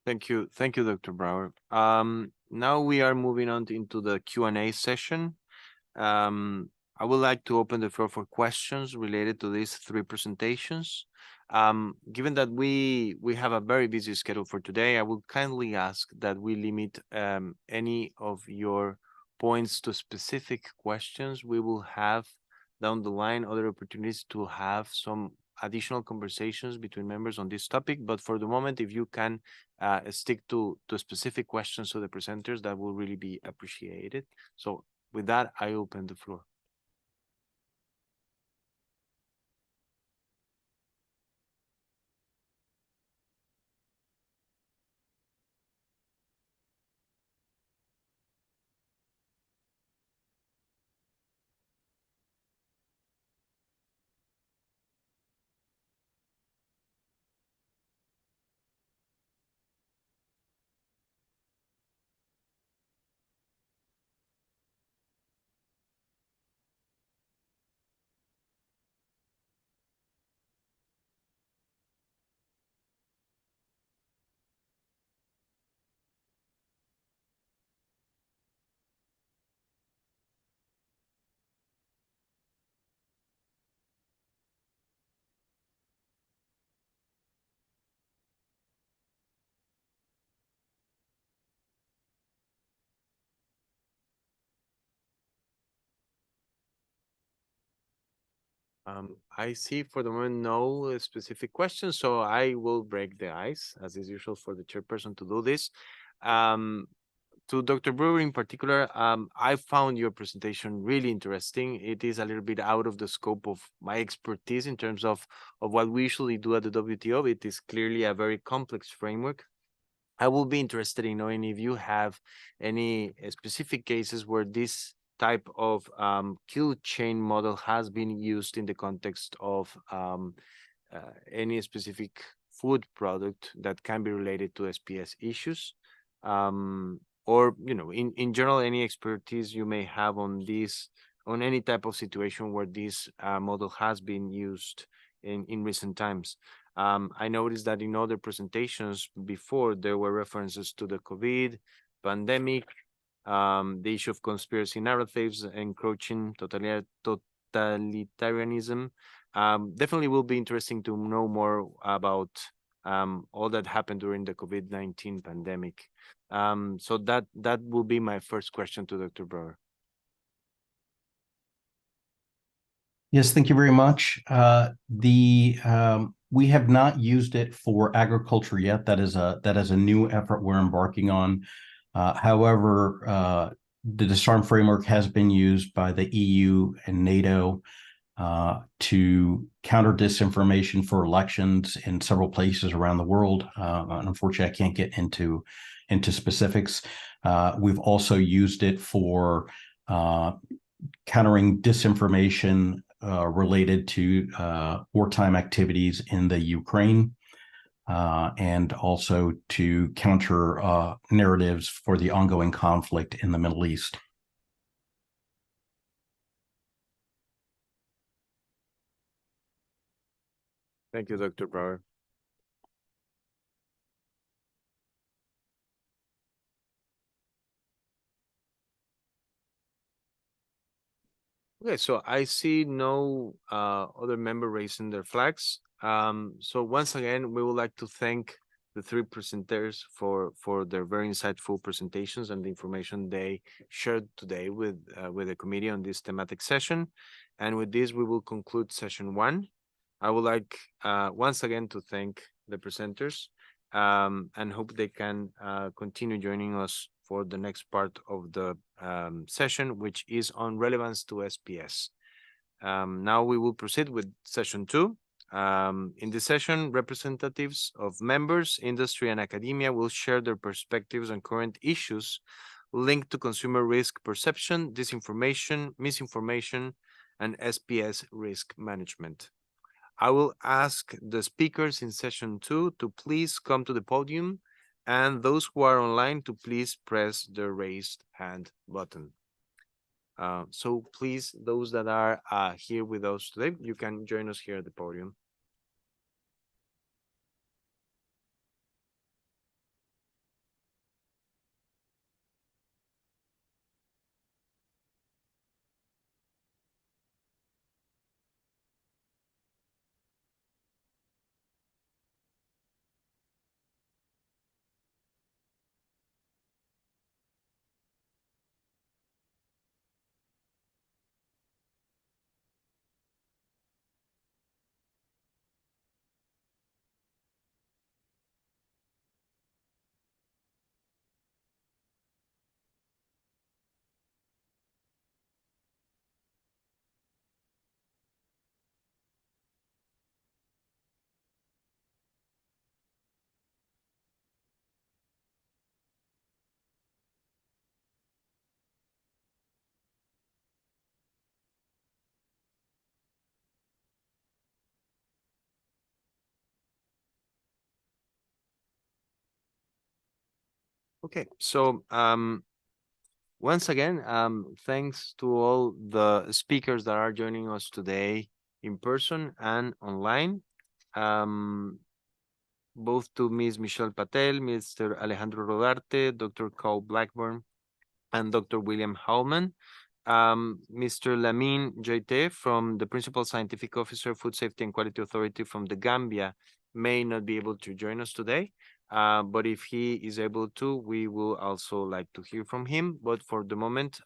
B: Thank you, Dr. Brower. Now we are moving on into the Q&A session. I would like to open the floor for questions related to these three presentations. Given that we have a very busy schedule for today, I will kindly ask that we limit any of your points to specific questions. We will have down the line other opportunities to have some additional conversations between members on this topic, but for the moment, if you can stick to specific questions to the presenters, that will really be appreciated. So with that, I open the floor. I see for the moment no specific questions, so I will break the ice, as is usual for the chairperson to do this. to Dr. Brewer in particular, I found your presentation really interesting. It is a little bit out of the scope of my expertise in terms of what we usually do at the WTO. It is clearly a very complex framework. I will be interested in knowing if you have any specific cases where this type of kill chain model has been used in the context of any specific food product that can be related to SPS issues, or in general, any expertise you may have on this, on any type of situation where this model has been used in recent times. I noticed that in other presentations before, there were references to the COVID pandemic, the issue of conspiracy narratives, encroaching totalitarianism. Definitely will be interesting to know more about all that happened during the COVID-19 pandemic. So that will be my first question to Dr. Brower.
E: Yes, thank you very much. We have not used it for agriculture yet. That is a new effort we're embarking on. However, the disarm framework has been used by the EU and NATO to counter disinformation for elections in several places around the world. And unfortunately, I can't get into specifics. We've also used it for countering disinformation related to wartime activities in the Ukraine, and also to counter narratives for the ongoing conflict in the Middle East.
B: Thank you, Dr. Brower. Okay, so I see no other member raising their flags. So once again, we would like to thank the three presenters for their very insightful presentations and the information they shared today with the committee on this thematic session. And with this, we will conclude session 1. I would like once again to thank the presenters and hope they can continue joining us for the next part of the session, which is on relevance to SPS. Now we will proceed with session 2. In this session, representatives of members, industry, and academia will share their perspectives on current issues linked to consumer risk perception, disinformation, misinformation, and SPS risk management. I will ask the speakers in session 2 to please come to the podium, and those who are online to please press the raised hand button. So please, those that are here with us today, you can join us here at the podium. Okay, so once again, thanks to all the speakers that are joining us today in person and online. Both to Ms. Michelle Patel, Mr. Alejandro Rodarte, Dr. Carl Blackburn, and Dr. William Howman. Mr. Lamine Jaite from the Principal Scientific Officer, Food Safety and Quality Authority from the Gambia may not be able to join us today. But if he is able to, we will also like to hear from him. But for the moment,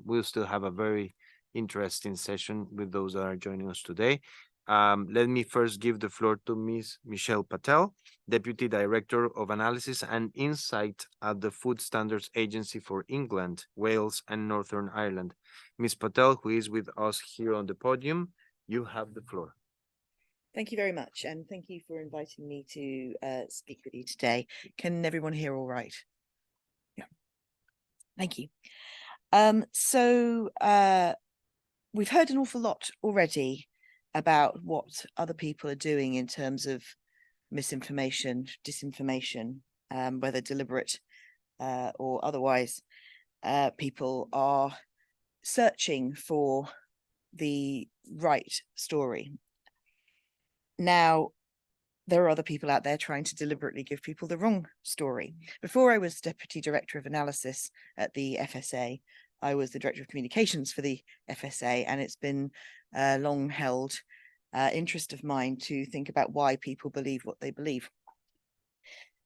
B: we'll still have a very interesting session with those that are joining us today. Let me first give the floor to Ms. Michelle Patel, Deputy Director of Analysis and Insight at the Food Standards Agency for England, Wales, and Northern Ireland. Ms. Patel, who is with us here on the podium, you have the floor.
F: Thank you very much, and thank you for inviting me to speak with you today. Can everyone hear all right? Yeah. Thank you. We've heard an awful lot already about what other people are doing in terms of misinformation, disinformation, whether deliberate or otherwise. People are searching for the right story. Now, there are other people out there trying to deliberately give people the wrong story. Before I was Deputy Director of Analysis at the FSA, I was the Director of Communications for the FSA, and it's been a long held interest of mine to think about why people believe what they believe.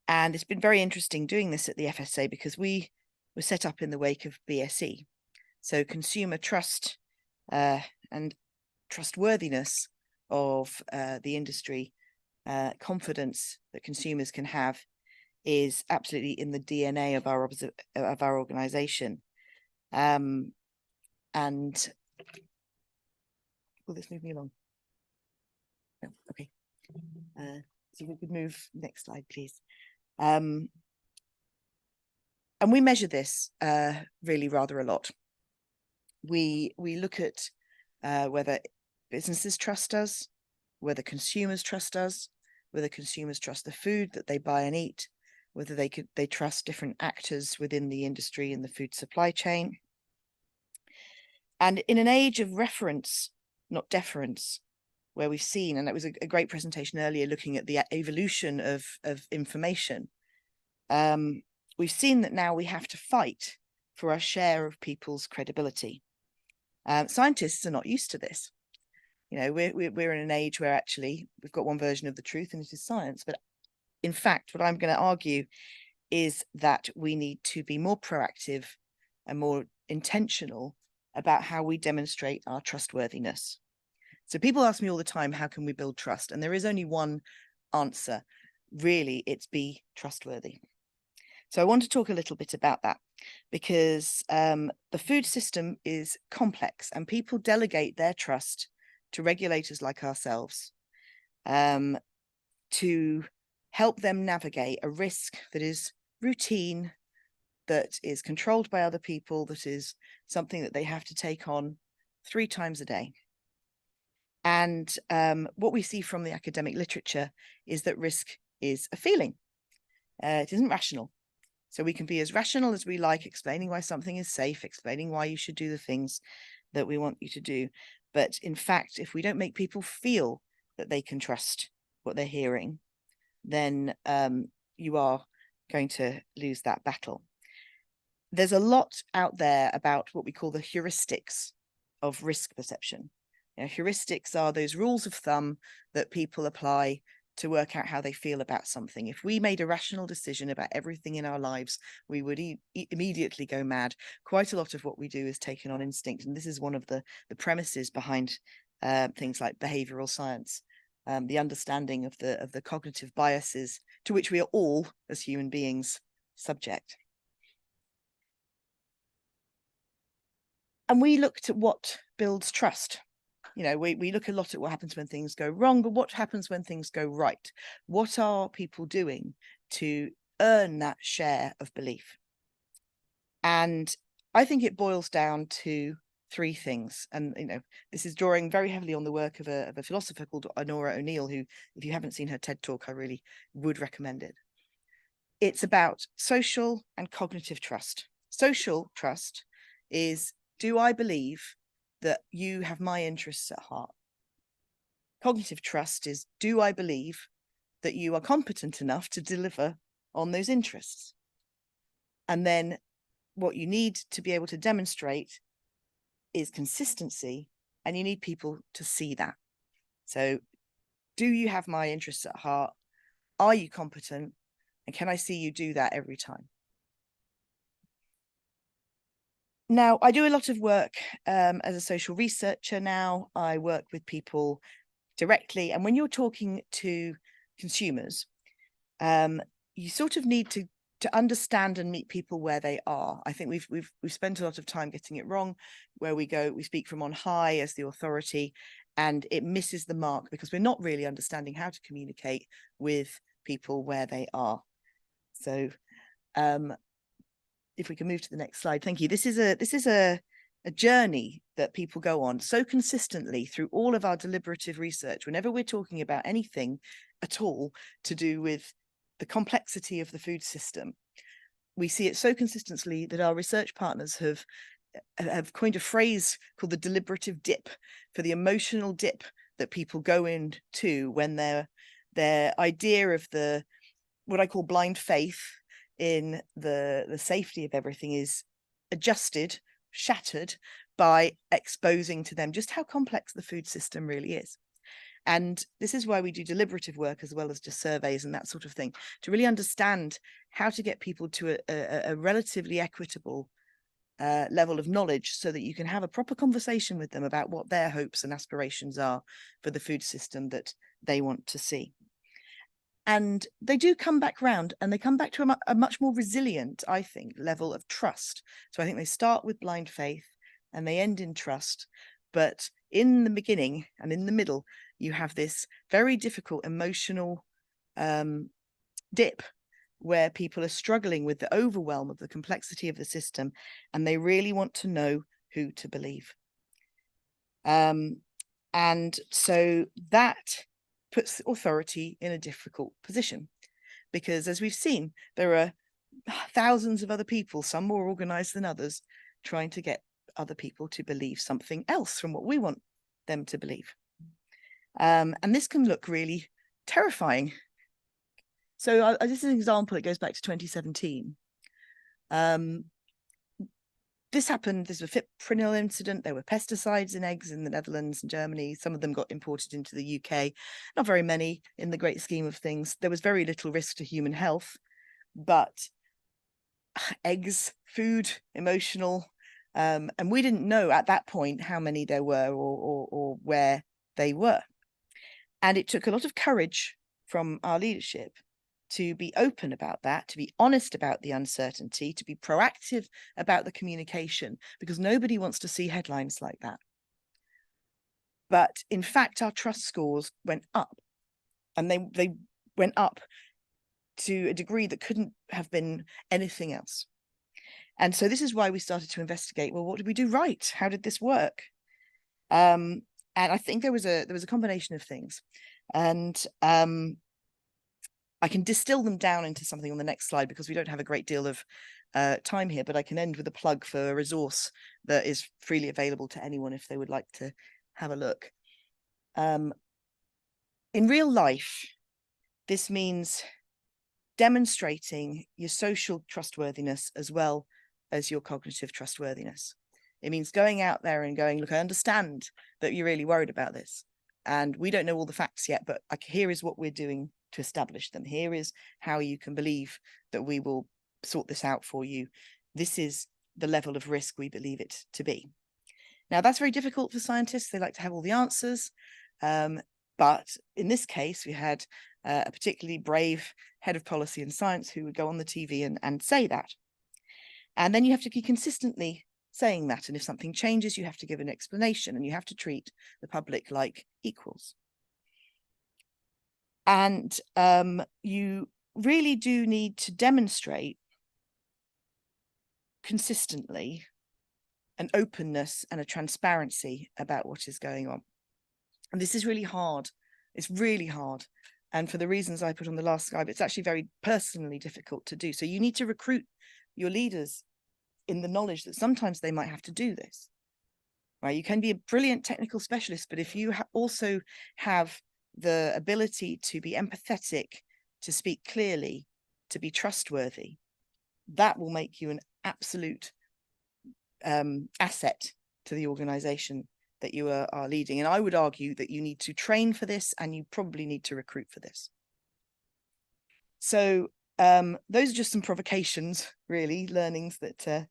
F: And it's been very interesting doing this at the FSA because we were set up in the wake of BSE. So consumer trust and trustworthiness of the industry, confidence that consumers can have, is absolutely in the DNA of our organization. And will this move me along? No, okay. So we could move next slide, please. And we measure this really rather a lot. We look at whether businesses trust us, whether consumers trust us, whether consumers trust the food that they buy and eat, whether they trust different actors within the industry and the food supply chain. And in an age of reference, not deference, where we've seen, and it was a great presentation earlier looking at the evolution of information, we've seen that now we have to fight for our share of people's credibility. Scientists are not used to this. You know, we're in an age where actually we've got one version of the truth and it is science. But in fact, what I'm going to argue is that we need to be more proactive and more intentional about how we demonstrate our trustworthiness. So people ask me all the time, how can we build trust? And there is only one answer. Really, it's be trustworthy. So I want to talk a little bit about that because the food system is complex and people delegate their trust to regulators like ourselves to help them navigate a risk that is routine, that is controlled by other people, that is something that they have to take on 3 times a day. And what we see from the academic literature is that risk is a feeling. It isn't rational. So we can be as rational as we like, explaining why something is safe, explaining why you should do the things that we want you to do. But in fact, if we don't make people feel that they can trust what they're hearing, then you are going to lose that battle. There's a lot out there about what we call the heuristics of risk perception. You know, heuristics are those rules of thumb that people apply to work out how they feel about something. If we made a rational decision about everything in our lives, we would immediately go mad. Quite a lot of what we do is taken on instinct. And this is one of the premises behind things like behavioral science, the understanding of the cognitive biases to which we are all, as human beings, subject. And we looked at what builds trust. You know, we look a lot at what happens when things go wrong, but what happens when things go right? What are people doing to earn that share of belief? And I think it boils down to 3 things. And, you know, this is drawing very heavily on the work of a philosopher called Honora O'Neill, who, if you haven't seen her TED talk, I really would recommend it. It's about social and cognitive trust. Social trust is, do I believe that you have my interests at heart? Cognitive trust is, do I believe that you are competent enough to deliver on those interests? And then what you need to be able to demonstrate is consistency, and you need people to see that. So do you have my interests at heart? Are you competent? And can I see you do that every time? Now, I do a lot of work as a social researcher now. I work with people directly. And when you're talking to consumers, you sort of need to understand and meet people where they are. I think we've spent a lot of time getting it wrong, where we speak from on high as the authority, and it misses the mark because we're not really understanding how to communicate with people where they are. So if we can move to the next slide. Thank you. This is a journey that people go on so consistently through all of our deliberative research. Whenever we're talking about anything at all to do with the complexity of the food system, we see it so consistently that our research partners have coined a phrase called the deliberative dip, for the emotional dip that people go into when their idea of what I call blind faith in the safety of everything is adjusted, shattered by exposing to them just how complex the food system really is. And this is why we do deliberative work as well as just surveys and that sort of thing, to really understand how to get people to a relatively equitable level of knowledge so that you can have a proper conversation with them about what their hopes and aspirations are for the food system that they want to see. And they do come back round, and they come back to a much more resilient, I think, level of trust. So I think they start with blind faith and they end in trust. But in the beginning and in the middle, you have this very difficult emotional dip where people are struggling with the overwhelm of the complexity of the system, and they really want to know who to believe. And so that puts authority in a difficult position, because as we've seen, there are thousands of other people, some more organized than others, trying to get other people to believe something else from what we want them to believe. And this can look really terrifying. So this is an example. It goes back to 2017. This happened, this was a fipronil incident. There were pesticides in eggs in the Netherlands and Germany. Some of them got imported into the UK. Not very many in the great scheme of things. There was very little risk to human health, but eggs, food, emotional. And we didn't know at that point how many there were or where they were. And it took a lot of courage from our leadership to be open about that, to be honest about the uncertainty, to be proactive about the communication, because nobody wants to see headlines like that. But in fact, our trust scores went up, and they went up to a degree that couldn't have been anything else. And so this is why we started to investigate, well, what did we do right? How did this work? And I think there was a combination of things. And I can distill them down into something on the next slide because we don't have a great deal of time here, but I can end with a plug for a resource that is freely available to anyone if they would like to have a look. In real life, this means demonstrating your social trustworthiness as well as your cognitive trustworthiness. It means going out there and going, look, I understand that you're really worried about this, and we don't know all the facts yet, but here is what we're doing to establish them. Here is how you can believe that we will sort this out for you. This is the level of risk we believe it to be. Now, that's very difficult for scientists. They like to have all the answers. But in this case, we had a particularly brave head of policy and science who would go on the TV and say that. And then you have to keep consistently saying that. And if something changes, you have to give an explanation, and you have to treat the public like equals. And you really do need to demonstrate consistently an openness and a transparency about what is going on. And this is really hard. It's really hard. And for the reasons I put on the last slide, it's actually very personally difficult to do. So you need to recruit your leaders in the knowledge that sometimes they might have to do this. Right? You can be a brilliant technical specialist, but if you also have the ability to be empathetic, to speak clearly, to be trustworthy, that will make you an absolute asset to the organization that you are leading. And I would argue that you need to train for this, and you probably need to recruit for this. So those are just some provocations, really, learnings that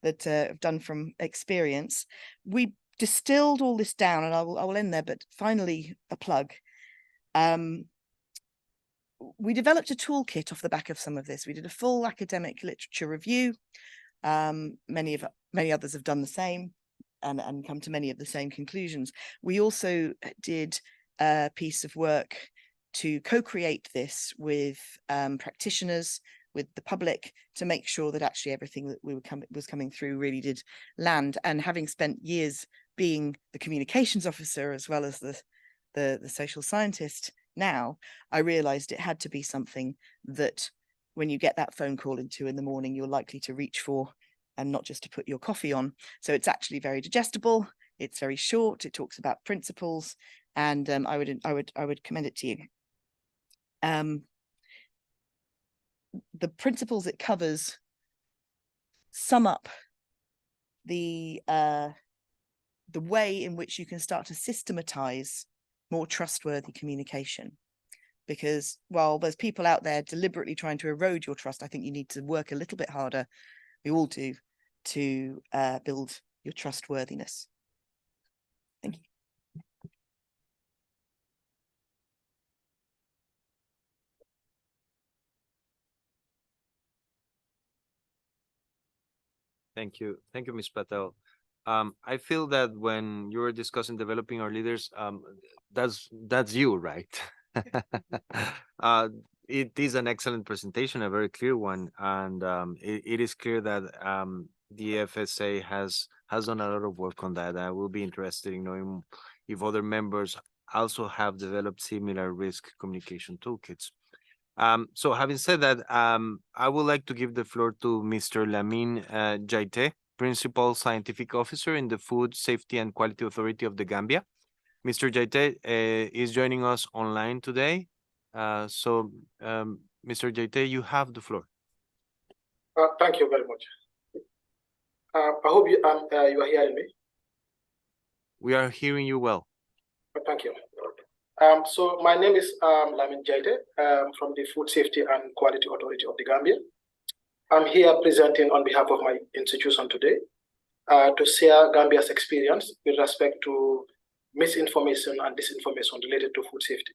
F: I've done from experience. We distilled all this down, and I will end there, but finally a plug. We developed a toolkit off the back of some of this. We did a full academic literature review. Many others have done the same and come to many of the same conclusions. We also did a piece of work to co-create this with practitioners, with the public, to make sure that actually everything that was coming through really did land. And having spent years being the communications officer as well as the social scientist now, I realized it had to be something that when you get that phone call in the morning, you're likely to reach for, and not just to put your coffee on. So it's actually very digestible. It's very short. It talks about principles, and I would commend it to you. The principles it covers sum up the way in which you can start to systematize more trustworthy communication. Because while there's people out there deliberately trying to erode your trust, I think you need to work a little bit harder, we all do, to build your trustworthiness. Thank you.
B: Thank you, Ms. Patel. I feel that when you were discussing developing our leaders, that's you, right? It is an excellent presentation, a very clear one, and it is clear that the FSA has done a lot of work on that. I will be interested in knowing if other members also have developed similar risk communication toolkits. So having said that, I would like to give the floor to Mr. Lamine Jaite, Principal Scientific Officer in the Food Safety and Quality Authority of the Gambia. Mr. Jaite is joining us online today. Mr. Jaite, you have the floor.
G: Thank you very much. I hope you are hearing me.
B: We are hearing you well.
G: Thank you. So my name is Lamine Jaite from the Food Safety and Quality Authority of the Gambia. I'm here presenting on behalf of my institution today to share Gambia's experience with respect to misinformation and disinformation related to food safety.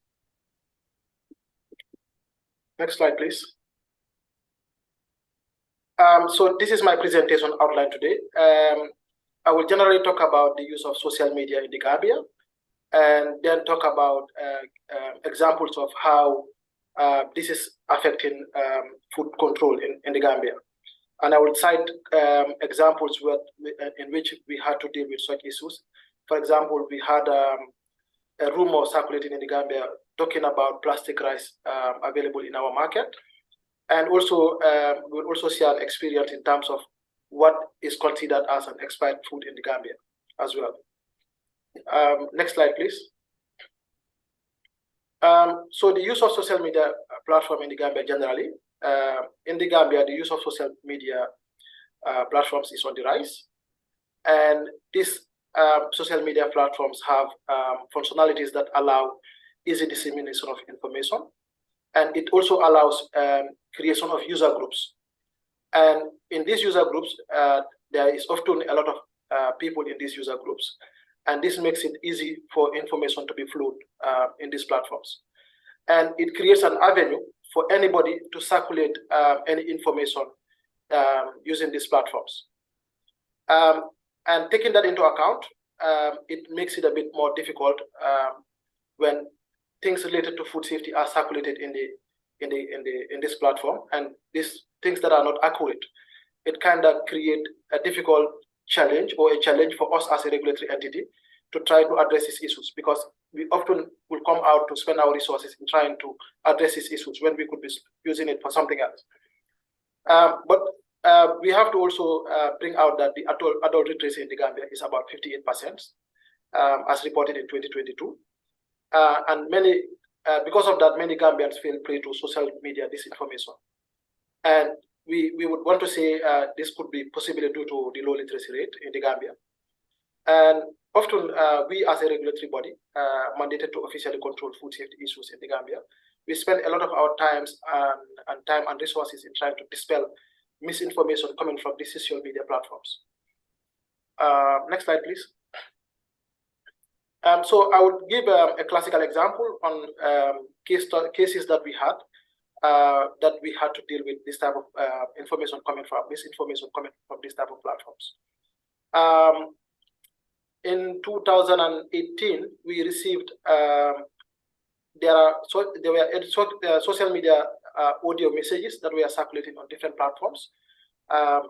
G: Next slide, please. So this is my presentation outline today. I will generally talk about the use of social media in the Gambia, and then talk about examples of how this is affecting food control in the Gambia. And I will cite examples in which we had to deal with such issues. For example, we had a rumor circulating in the Gambia talking about plastic rice available in our market. And also, we'll also share an experience in terms of what is considered as an expired food in the Gambia as well. Next slide, please. So the use of social media platform in the Gambia generally. In the Gambia, the use of social media platforms is on the rise. And these social media platforms have functionalities that allow easy dissemination of information. And it also allows creation of user groups. And in these user groups, there is often a lot of people in these user groups. And this makes it easy for information to be flowed in these platforms. And it creates an avenue for anybody to circulate any information using these platforms. And taking that into account, it makes it a bit more difficult when things related to food safety are circulated in this platform, and these things that are not accurate. It kind of create a difficult challenge, or a challenge for us as a regulatory entity to try to address these issues, because we often will come out to spend our resources in trying to address these issues when we could be using it for something else. But we have to also bring out that the adult literacy in the Gambia is about 58%, as reported in 2022. And because of that, many Gambians feel prey to social media disinformation. And we would want to say this could be possibly due to the low literacy rate in the Gambia. And often we as a regulatory body mandated to officially control food safety issues in the Gambia, we spend a lot of our time and resources in trying to dispel misinformation coming from these social media platforms. Next slide, please. So I would give a classical example on cases that we had to deal with this type of misinformation coming from this type of platforms. In 2018, we received there were social media audio messages that were circulating on different platforms,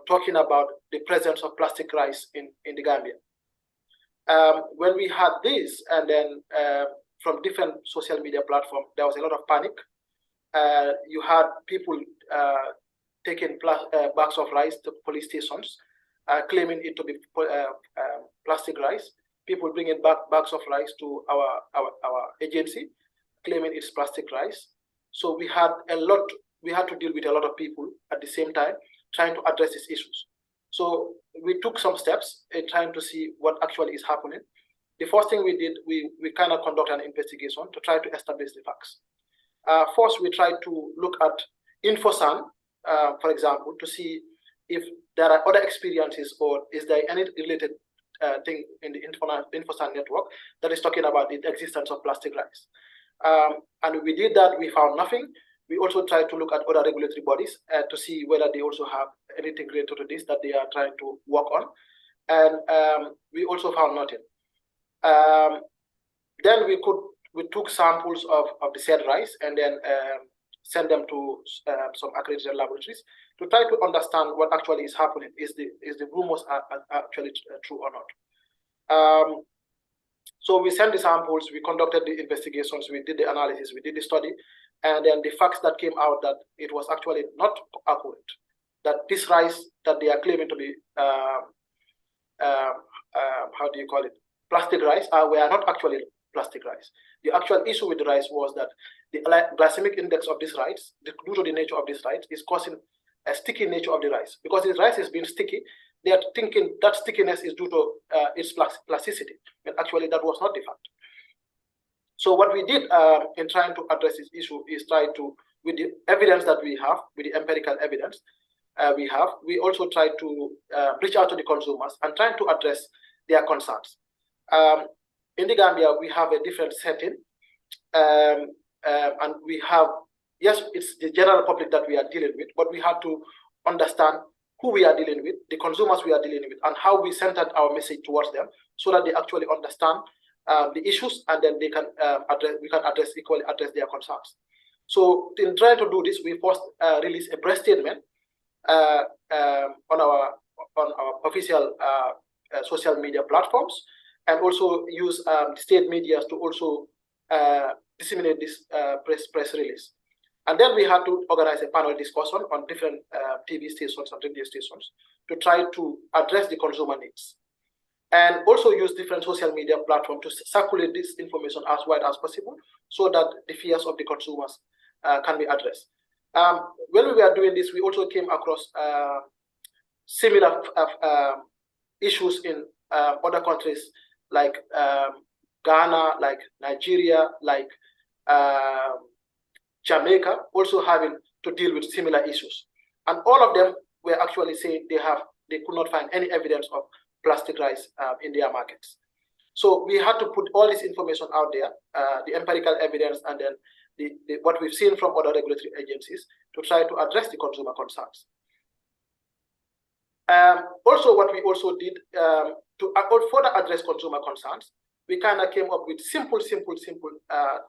G: talking about the presence of plastic rice in the Gambia. When we had this, and then from different social media platforms, there was a lot of panic. You had people taking bags of rice to police stations, claiming it to be plastic rice. People bringing bags of rice to our agency, claiming it's plastic rice. So we had to deal with a lot of people at the same time, trying to address these issues. So we took some steps in trying to see what actually is happening. The first thing we did, we kind of conducted an investigation to try to establish the facts. First, we tried to look at InfoSan, for example, to see if there are other experiences or is there any related thing in the InfoSan network that is talking about the existence of plastic rice. And we did that, we found nothing. We also tried to look at other regulatory bodies to see whether they also have anything related to this that they are trying to work on. And we also found nothing. Then we took samples of the said rice and then send them to some accredited laboratories to try to understand what actually is happening. Is the rumors are actually true or not? So we sent the samples, we conducted the investigations, we did the analysis, we did the study, and then the facts that came out that it was actually not accurate. That this rice that they are claiming to be how do you call it, plastic rice, were not actually plastic rice. The actual issue with the rice was that the glycemic index of this rice, due to the nature of this rice, is causing a sticky nature of the rice. Because the rice is being sticky, they are thinking that stickiness is due to its plasticity, but actually that was not the fact. So what we did in trying to address this issue is try to, with the evidence that we have, with the empirical evidence we also try to reach out to the consumers and try to address their concerns. In the Gambia, we have a different setting, and we have, yes, it's the general public that we are dealing with, but we have to understand who we are dealing with, the consumers we are dealing with, and how we centered our message towards them so that they actually understand the issues, and then they can we can equally address their concerns. So in trying to do this, we first released a press statement on our official social media platforms, and also use state media to also disseminate this press release. And then we had to organize a panel discussion on different TV stations and radio stations to try to address the consumer needs. And also use different social media platforms to circulate this information as wide as possible so that the fears of the consumers can be addressed. When we were doing this, we also came across similar issues in other countries like Ghana, like Nigeria, like Jamaica, also having to deal with similar issues. And all of them were actually saying they could not find any evidence of plastic rice in their markets. So we had to put all this information out there, the empirical evidence, and then what we've seen from other regulatory agencies to try to address the consumer concerns. Also, what we also did to further address consumer concerns, we kind of came up with simple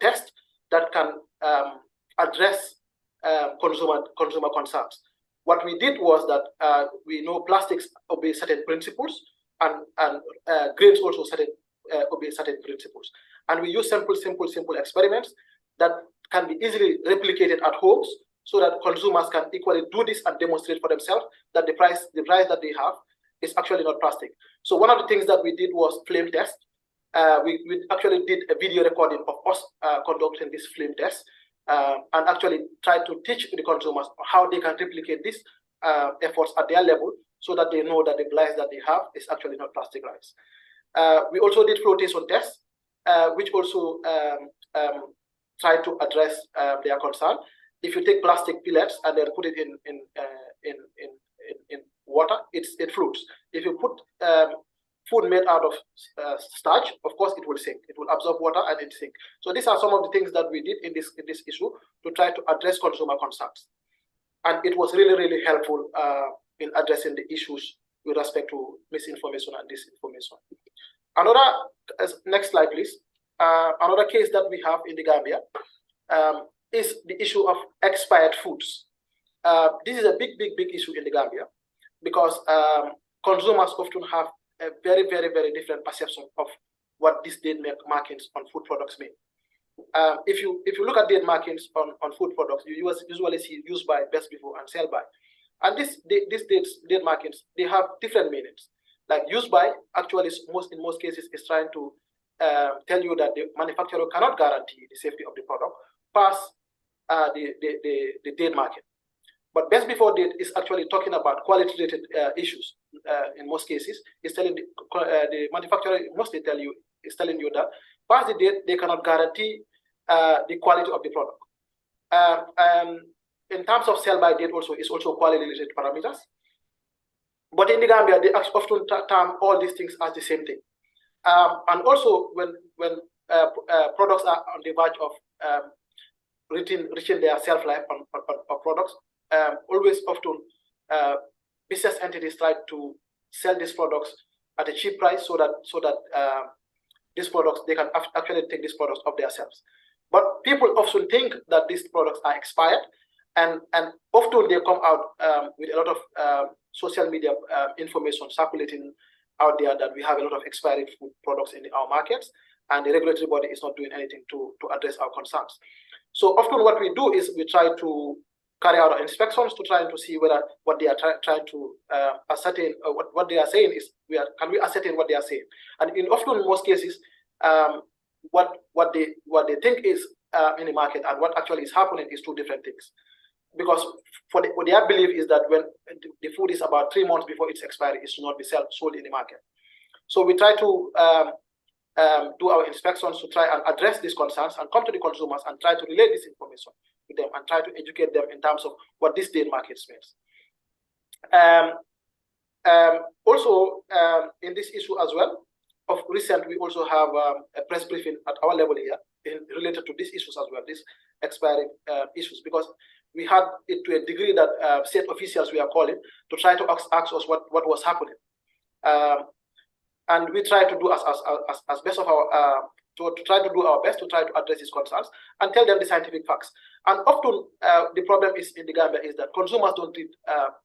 G: tests that can address consumer concerns. What we did was that we know plastics obey certain principles, and grains also obey certain principles. And we use simple experiments that can be easily replicated at homes so that consumers can equally do this and demonstrate for themselves that the price that they have is actually not plastic. So one of the things that we did was flame test. We actually did a video recording of us conducting this flame test and actually tried to teach the consumers how they can replicate these efforts at their level so that they know that the rice that they have is actually not plastic rice. We also did flotation tests, which also try to address their concern. If you take plastic pellets and then put it in water, it floats. If you put food made out of starch, of course, it will sink. It will absorb water and it sink. So these are some of the things that we did in this issue to try to address consumer concerns. And it was really, really helpful in addressing the issues with respect to misinformation and disinformation. Another, next slide, please. Another case that we have in the Gambia is the issue of expired foods. This is a big issue in the Gambia because consumers often have a very different perception of what these date markings on food products mean. If you look at date markings on food products, you usually see use by, best before, and sell by. And these date markings, they have different meanings. Like use by actually in most cases is trying to tell you that the manufacturer cannot guarantee the safety of the product past the date marking. But best before date is actually talking about quality-related issues. In most cases, it's telling the manufacturer mostly is telling you that past the date they cannot guarantee the quality of the product. In terms of sell by date, also is also quality-related parameters. But in the Gambia, they often term all these things as the same thing. And also, when products are on the verge of reaching their shelf life on products, always often business entities try to sell these products at a cheap price so that these products, they can actually take these products off their shelves. But people often think that these products are expired, and often they come out with a lot of social media information circulating out there that we have a lot of expired food products in our markets, and the regulatory body is not doing anything to address our concerns. So often what we do is we try to carry out our inspections to try to see whether what they are trying to ascertain, what they are saying is, can we ascertain what they are saying? And in most cases, what they think is in the market and what actually is happening is two different things. Because what their belief is that when the food is about 3 months before its expiry, it should not be sold in the market. So we try to do our inspections to try and address these concerns and come to the consumers and try to relay this information to them and try to educate them in terms of what this date markets means. Also, in this issue as well, of recent, we also have a press briefing at our level here related to these issues as well, these expiring issues, because we had it to a degree that state officials we are calling to try to ask us what was happening. And we try to do as best of our to try to do our best to try to address these concerns and tell them the scientific facts. And often the problem is in the Gambia is that consumers don't read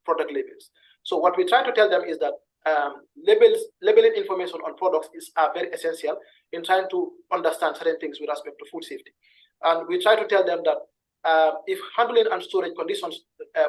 G: product labels. So what we try to tell them is that labeling information on products is very essential in trying to understand certain things with respect to food safety. And we try to tell them that if handling and storage conditions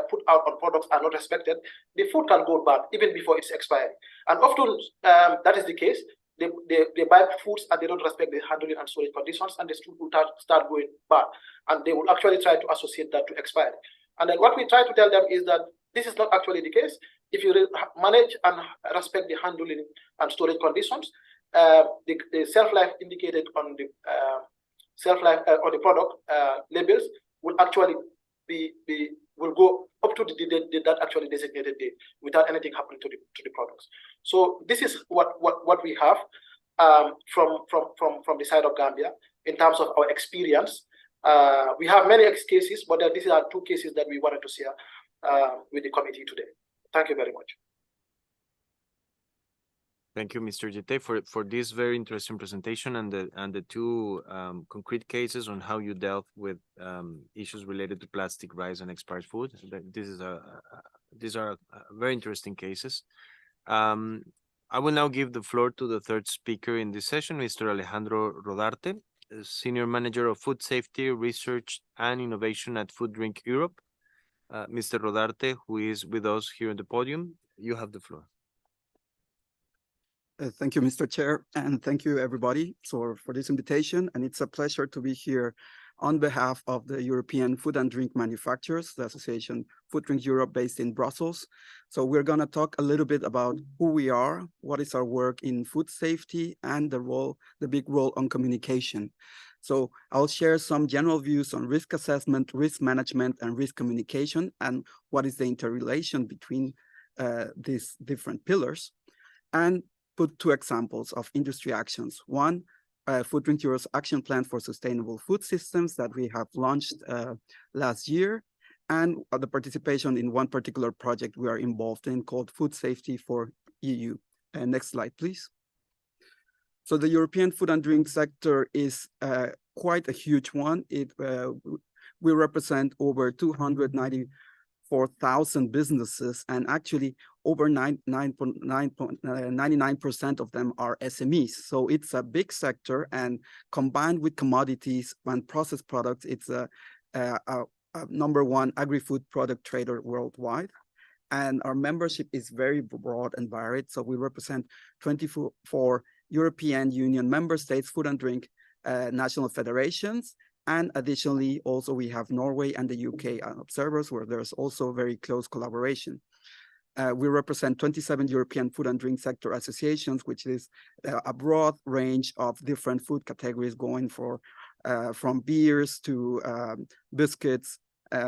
G: put out on products are not respected, the food can go bad even before its expiry. And often that is the case. They buy foods and they don't respect the handling and storage conditions, and the food will start going bad. And they will actually try to associate that to expiry. And then what we try to tell them is that this is not actually the case. If you manage and respect the handling and storage conditions, the shelf life indicated on the on the product labels will actually will go up to the date that actually designated date without anything happening to the products. So this is what we have from the side of Gambia in terms of our experience. We have many cases, but these are 2 cases that we wanted to share with the committee today. Thank you very much.
B: Thank you, Mr. Jete, for this very interesting presentation and the 2 concrete cases on how you dealt with issues related to plastic, rice, and expired food. These are very interesting cases. I will now give the floor to the 3rd speaker in this session, Mr. Alejandro Rodarte, Senior Manager of Food Safety, Research, and Innovation at Food Drink Europe. Mr. Rodarte, who is with us here on the podium, you have the floor.
H: Thank you, Mr. Chair, and thank you, everybody, for this invitation. And it's a pleasure to be here on behalf of the European Food and Drink Manufacturers, the association Food Drink Europe, based in Brussels. So we're going to talk a little bit about who we are, what is our work in food safety, and the big role on communication. So I'll share some general views on risk assessment, risk management, and risk communication, and what is the interrelation between these different pillars. And put two examples of industry actions. One, Food Drink Europe's action plan for sustainable food systems that we have launched last year, and the participation in one particular project we are involved in called Food Safety for EU. Next slide, please. So the European food and drink sector is quite a huge one. We represent over 294,000 businesses, and actually over 99% of them are SMEs. So it's a big sector, and combined with commodities and processed products, it's a #1 agri-food product trader worldwide. And our membership is very broad and varied. So we represent 24 European Union member states, food and drink national federations. And additionally, also we have Norway and the UK observers, where there's also very close collaboration. We represent 27 European food and drink sector associations, which is a broad range of different food categories going from beers to biscuits,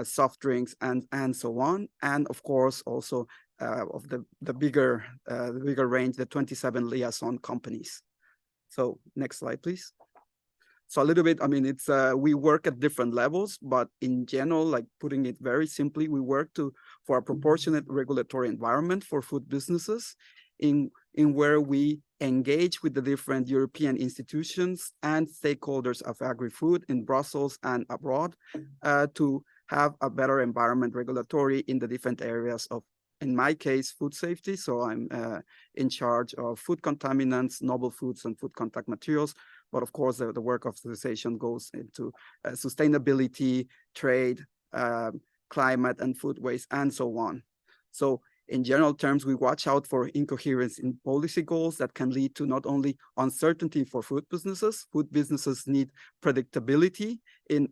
H: soft drinks, and so on. And of course, also of the bigger range, the 27 liaison companies. So next slide, please. So a little bit, I mean, it's we work at different levels, but in general, like putting it very simply, we work for a proportionate regulatory environment for food businesses in where we engage with the different European institutions and stakeholders of agri-food in Brussels and abroad to have a better environment regulatory in the different areas of, in my case, food safety. So I'm in charge of food contaminants, novel foods, and food contact materials. But of course, the work of the association goes into sustainability, trade, climate, and food waste, and so on. So in general terms, we watch out for incoherence in policy goals that can lead to not only uncertainty for food businesses need predictability in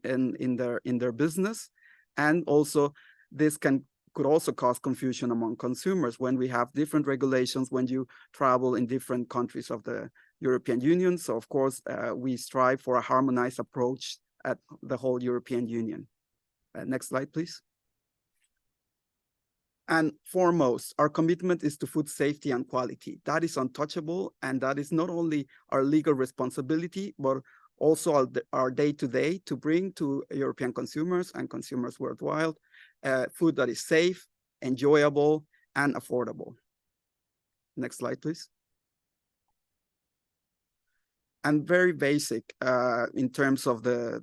H: their business, and also this could also cause confusion among consumers when we have different regulations when you travel in different countries of the European Union. So of course, we strive for a harmonized approach at the whole European Union. Next slide, please. And foremost, our commitment is to food safety and quality. That is untouchable, and that is not only our legal responsibility, but also our day-to-day to bring to European consumers and consumers worldwide food that is safe, enjoyable, and affordable. Next slide, please. And very basic in terms of the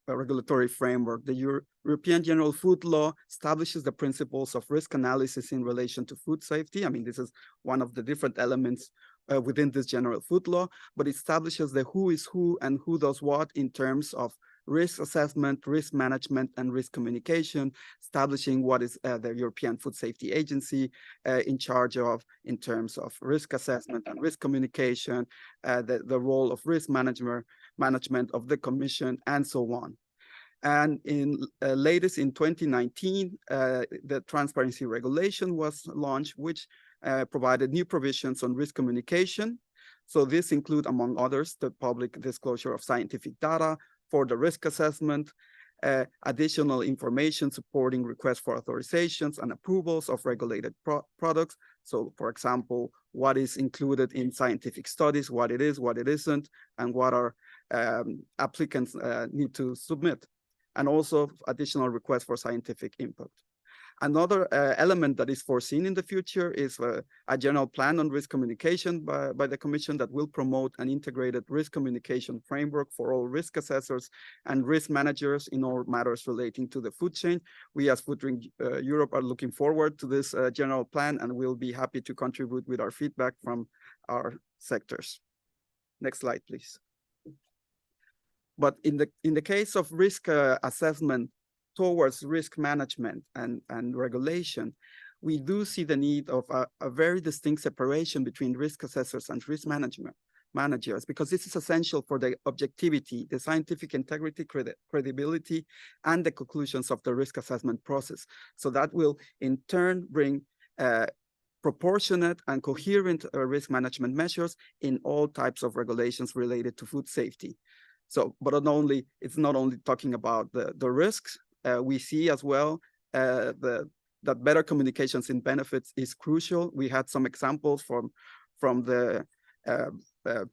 H: regulatory framework. The European General Food Law establishes the principles of risk analysis in relation to food safety. I mean, this is one of the different elements within this General Food Law, but it establishes the who is who and who does what in terms of risk assessment, risk management, and risk communication, establishing what is the European Food Safety Agency in charge of in terms of risk assessment and risk communication, the role of risk management of the Commission, and so on. And latest in 2019, the Transparency Regulation was launched, which provided new provisions on risk communication. So this include, among others, the public disclosure of scientific data for the risk assessment, additional information supporting requests for authorizations and approvals of regulated products. So for example, what is included in scientific studies, what it is, what it isn't, and what our applicants need to submit. And also additional requests for scientific input. Another element that is foreseen in the future is a general plan on risk communication by the Commission that will promote an integrated risk communication framework for all risk assessors and risk managers in all matters relating to the food chain. We as Food Drink Europe are looking forward to this general plan, and we'll be happy to contribute with our feedback from our sectors. Next slide, please. But in the case of risk assessment towards risk management and regulation, we do see the need of a very distinct separation between risk assessors and risk managers, because this is essential for the objectivity, the scientific integrity, credibility, and the conclusions of the risk assessment process. So that will in turn bring proportionate and coherent risk management measures in all types of regulations related to food safety. So, but it's not only talking about the risks. We see as well that better communications in benefits is crucial. We had some examples from the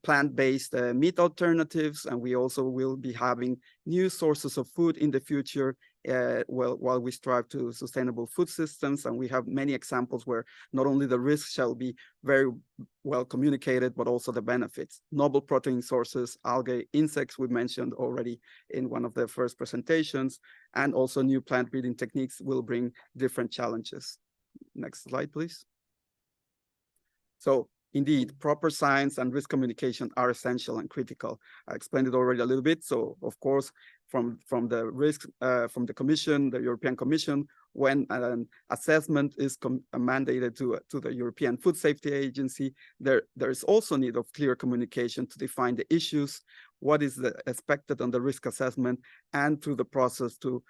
H: plant-based meat alternatives, and we also will be having new sources of food in the future while we strive to sustainable food systems. And we have many examples where not only the risks shall be very well communicated, but also the benefits. Novel protein sources, algae, insects we mentioned already in one of the first presentations, and also new plant breeding techniques will bring different challenges. Next slide, please. So indeed, proper science and risk communication are essential and critical. I explained it already a little bit. So of course, from the risk, from the Commission, the European Commission, when an assessment is mandated to the European Food Safety Agency, there is also need of clear communication to define the issues, what is expected on the risk assessment, and through the process to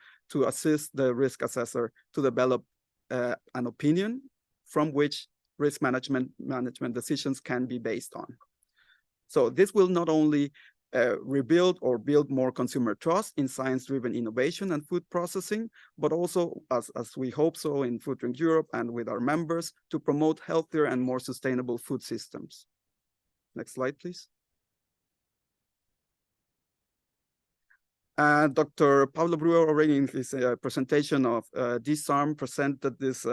H: assist the risk assessor to develop an opinion from which risk management decisions can be based on. So this will not only rebuild or build more consumer trust in science-driven innovation and food processing, but also, as we hope so in Food Drink Europe and with our members, to promote healthier and more sustainable food systems. Next slide, please. Dr. Pablo Brewer already in his presentation of Disarm presented this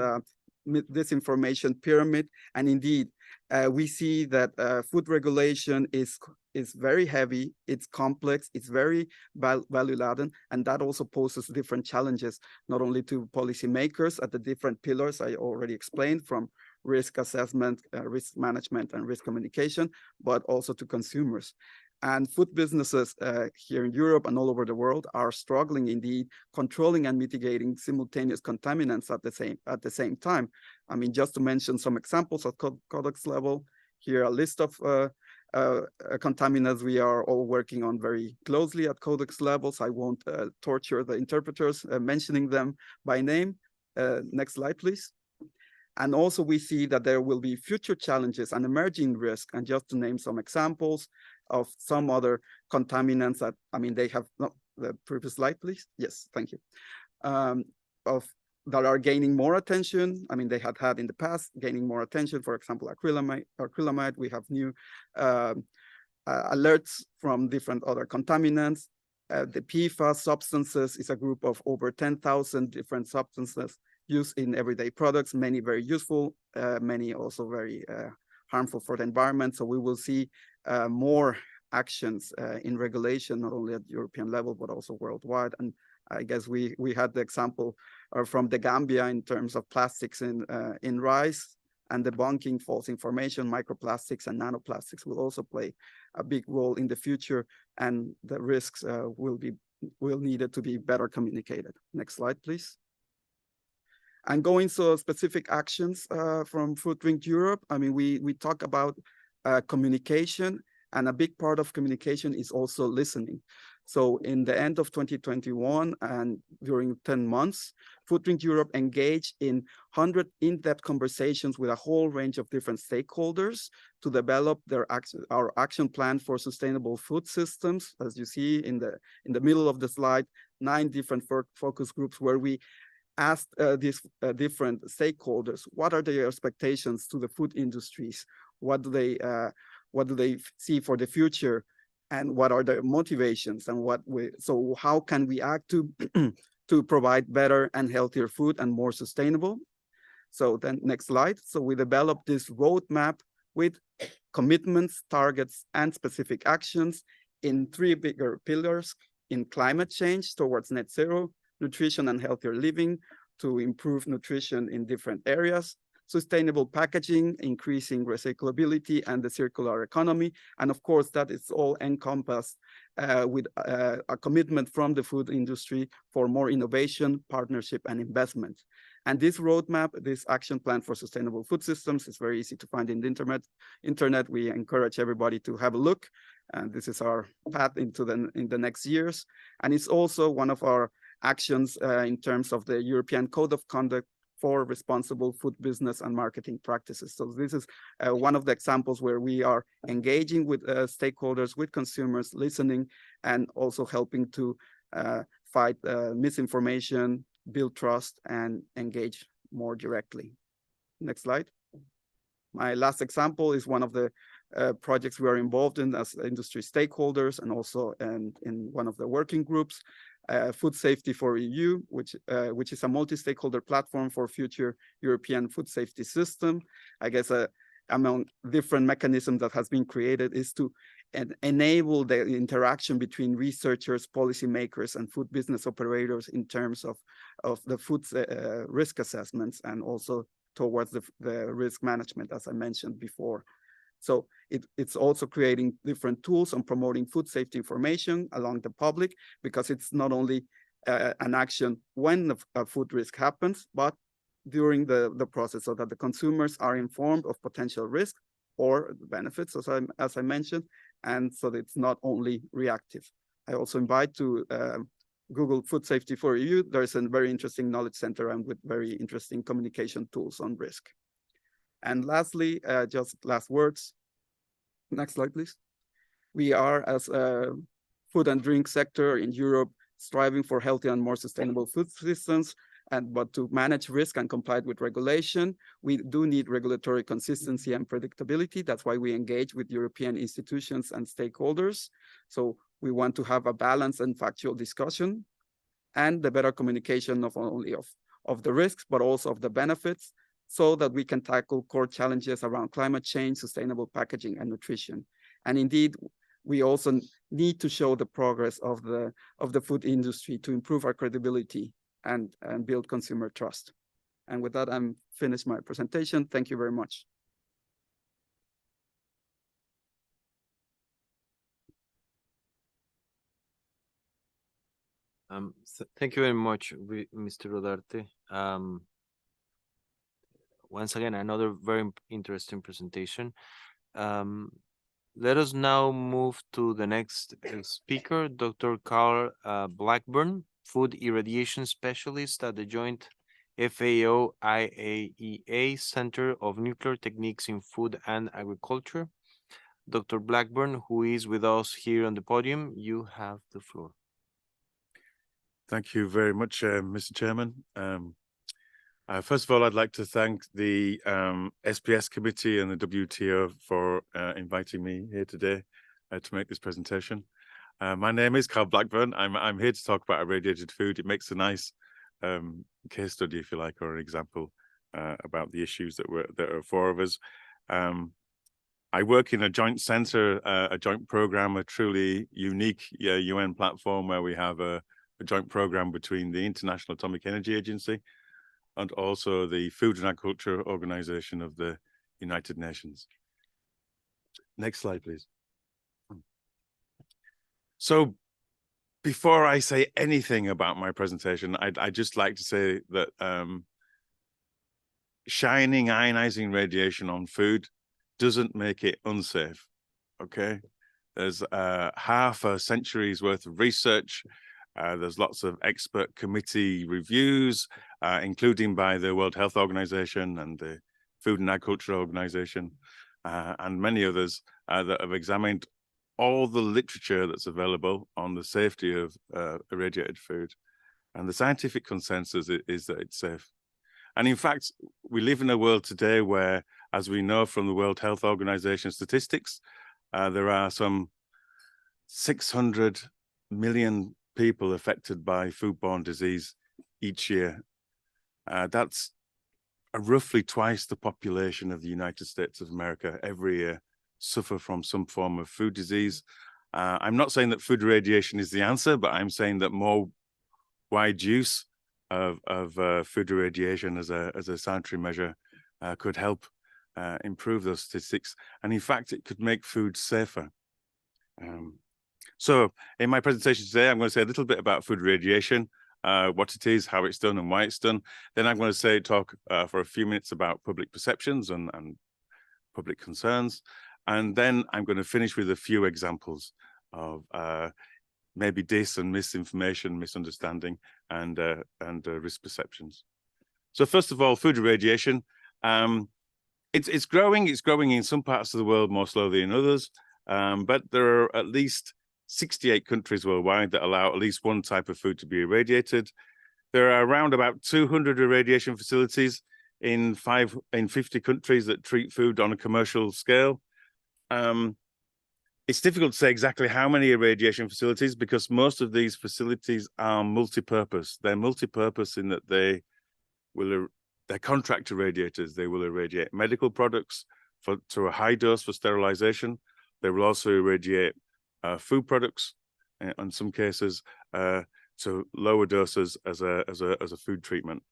H: disinformation pyramid, and indeed we see that food regulation is very heavy, it's complex, it's very value laden, and that also poses different challenges not only to policymakers at the different pillars I already explained, from risk assessment, risk management, and risk communication, but also to consumers. And food businesses here in Europe and all over the world are struggling indeed, controlling and mitigating simultaneous contaminants at the same time. I mean, just to mention some examples at Codex level, here a list of contaminants we are all working on very closely at Codex levels. I won't torture the interpreters mentioning them by name. Next slide, please. And also we see that there will be future challenges and emerging risk. And just to name some examples of some other contaminants that, I mean, they have, no, the previous slide, please. Yes, thank you. That are gaining more attention. I mean, they had in the past gaining more attention. For example, acrylamide, we have new alerts from different other contaminants. The PFAS substances is a group of over 10,000 different substances used in everyday products, many very useful, many also very harmful for the environment. So we will see more actions in regulation, not only at European level, but also worldwide. And I guess we had the example from the Gambia in terms of plastics in rice, and debunking false information. Microplastics and nanoplastics will also play a big role in the future, and the risks will need to be better communicated. Next slide, please. And going to specific actions from Food Drink Europe, I mean, we talk about communication, and a big part of communication is also listening. So in the end of 2021 and during 10 months, Food Drink Europe engaged in 100 in-depth conversations with a whole range of different stakeholders to develop our action plan for sustainable food systems. As you see in the middle of the slide, 9 different focus groups where we asked these different stakeholders, what are their expectations to the food industries? What do they see for the future? And what are their motivations? And so how can we act to provide better and healthier food and more sustainable? So then next slide. So we developed this roadmap with commitments, targets, and specific actions in 3 bigger pillars: in climate change towards net zero, nutrition and healthier living to improve nutrition in different areas, sustainable packaging, increasing recyclability and the circular economy. And of course, that is all encompassed with a commitment from the food industry for more innovation, partnership, and investment. And this roadmap, this action plan for sustainable food systems, is very easy to find in the internet. We encourage everybody to have a look. And this is our path into in the next years. And it's also one of our actions in terms of the European Code of Conduct for responsible food business and marketing practices. So this is one of the examples where we are engaging with stakeholders, with consumers, listening, and also helping to fight misinformation, build trust, and engage more directly. Next slide. My last example is one of the projects we are involved in as industry stakeholders and also in one of the working groups, Food Safety for EU, which is a multi-stakeholder platform for future European food safety system. I guess among different mechanisms that has been created is to enable the interaction between researchers, policymakers, and food business operators in terms of the food risk assessments and also towards the risk management, as I mentioned before. So it's also creating different tools on promoting food safety information along the public, because it's not only an action when a food risk happens, but during the process, so that the consumers are informed of potential risk or benefits, as I mentioned, and so that it's not only reactive. I also invite to Google Food Safety for EU. There's a very interesting knowledge center and with very interesting communication tools on risk. And lastly, just last words. Next slide, please. We are, as a food and drink sector in Europe, striving for healthy and more sustainable food systems. But to manage risk and comply with regulation, we do need regulatory consistency and predictability. That's why we engage with European institutions and stakeholders. So we want to have a balanced and factual discussion and the better communication not only of the risks, but also of the benefits, so that we can tackle core challenges around climate change, sustainable packaging, and nutrition. And indeed, we also need to show the progress of the food industry to improve our credibility and build consumer trust. And with that, I'm finished my presentation. Thank you very much.
B: Thank you very much, Mr. Rodarte. Once again, another very interesting presentation. Let us now move to the next speaker, Dr. Carl Blackburn, Food Irradiation Specialist at the Joint FAO-IAEA Center of Nuclear Techniques in Food and Agriculture. Dr. Blackburn, who is with us here on the podium, you have the floor.
I: Thank you very much, Mr. Chairman. First of all, I'd like to thank the SPS committee and the WTO for inviting me here today to make this presentation. My name is Carl Blackburn. I'm here to talk about irradiated food. It makes a nice case study, if you like, or an example about the issues that are four of us. I work in a joint center, a joint program, a truly unique UN platform where we have a joint program between the International Atomic Energy Agency and also the Food and Agriculture Organization of the United Nations. Next slide, please. So before I say anything about my presentation, I'd just like to say that shining ionizing radiation on food doesn't make it unsafe, okay? There's half a century's worth of research. There's lots of expert committee reviews, including by the World Health Organization and the Food and Agriculture Organization, and many others that have examined all the literature that's available on the safety of irradiated food. And the scientific consensus is that it's safe. And in fact, we live in a world today where, as we know from the World Health Organization statistics, there are some 600 million people affected by foodborne disease each year. That's roughly twice the population of the United States of America every year suffer from some form of food disease. I'm not saying that food irradiation is the answer, but I'm saying that more wide use of food irradiation as a sanitary measure could help improve those statistics. And in fact, it could make food safer. So in my presentation today, I'm going to say a little bit about food irradiation, what it is, how it's done, and why it's done. Then I'm going to talk for a few minutes about public perceptions and public concerns. And then I'm going to finish with a few examples of maybe dis and misinformation, misunderstanding, and risk perceptions. So first of all, food irradiation. It's growing. It's growing in some parts of the world more slowly than others. But there are at least 68 countries worldwide that allow at least one type of food to be irradiated. There are around about 200 irradiation facilities in 50 countries that treat food on a commercial scale. It's difficult to say exactly how many irradiation facilities, because most of these facilities are multi-purpose. They're multi-purpose in that they're contract irradiators. They will irradiate medical products to a high dose for sterilization. They will also irradiate food products, in some cases, to lower doses as a food treatment.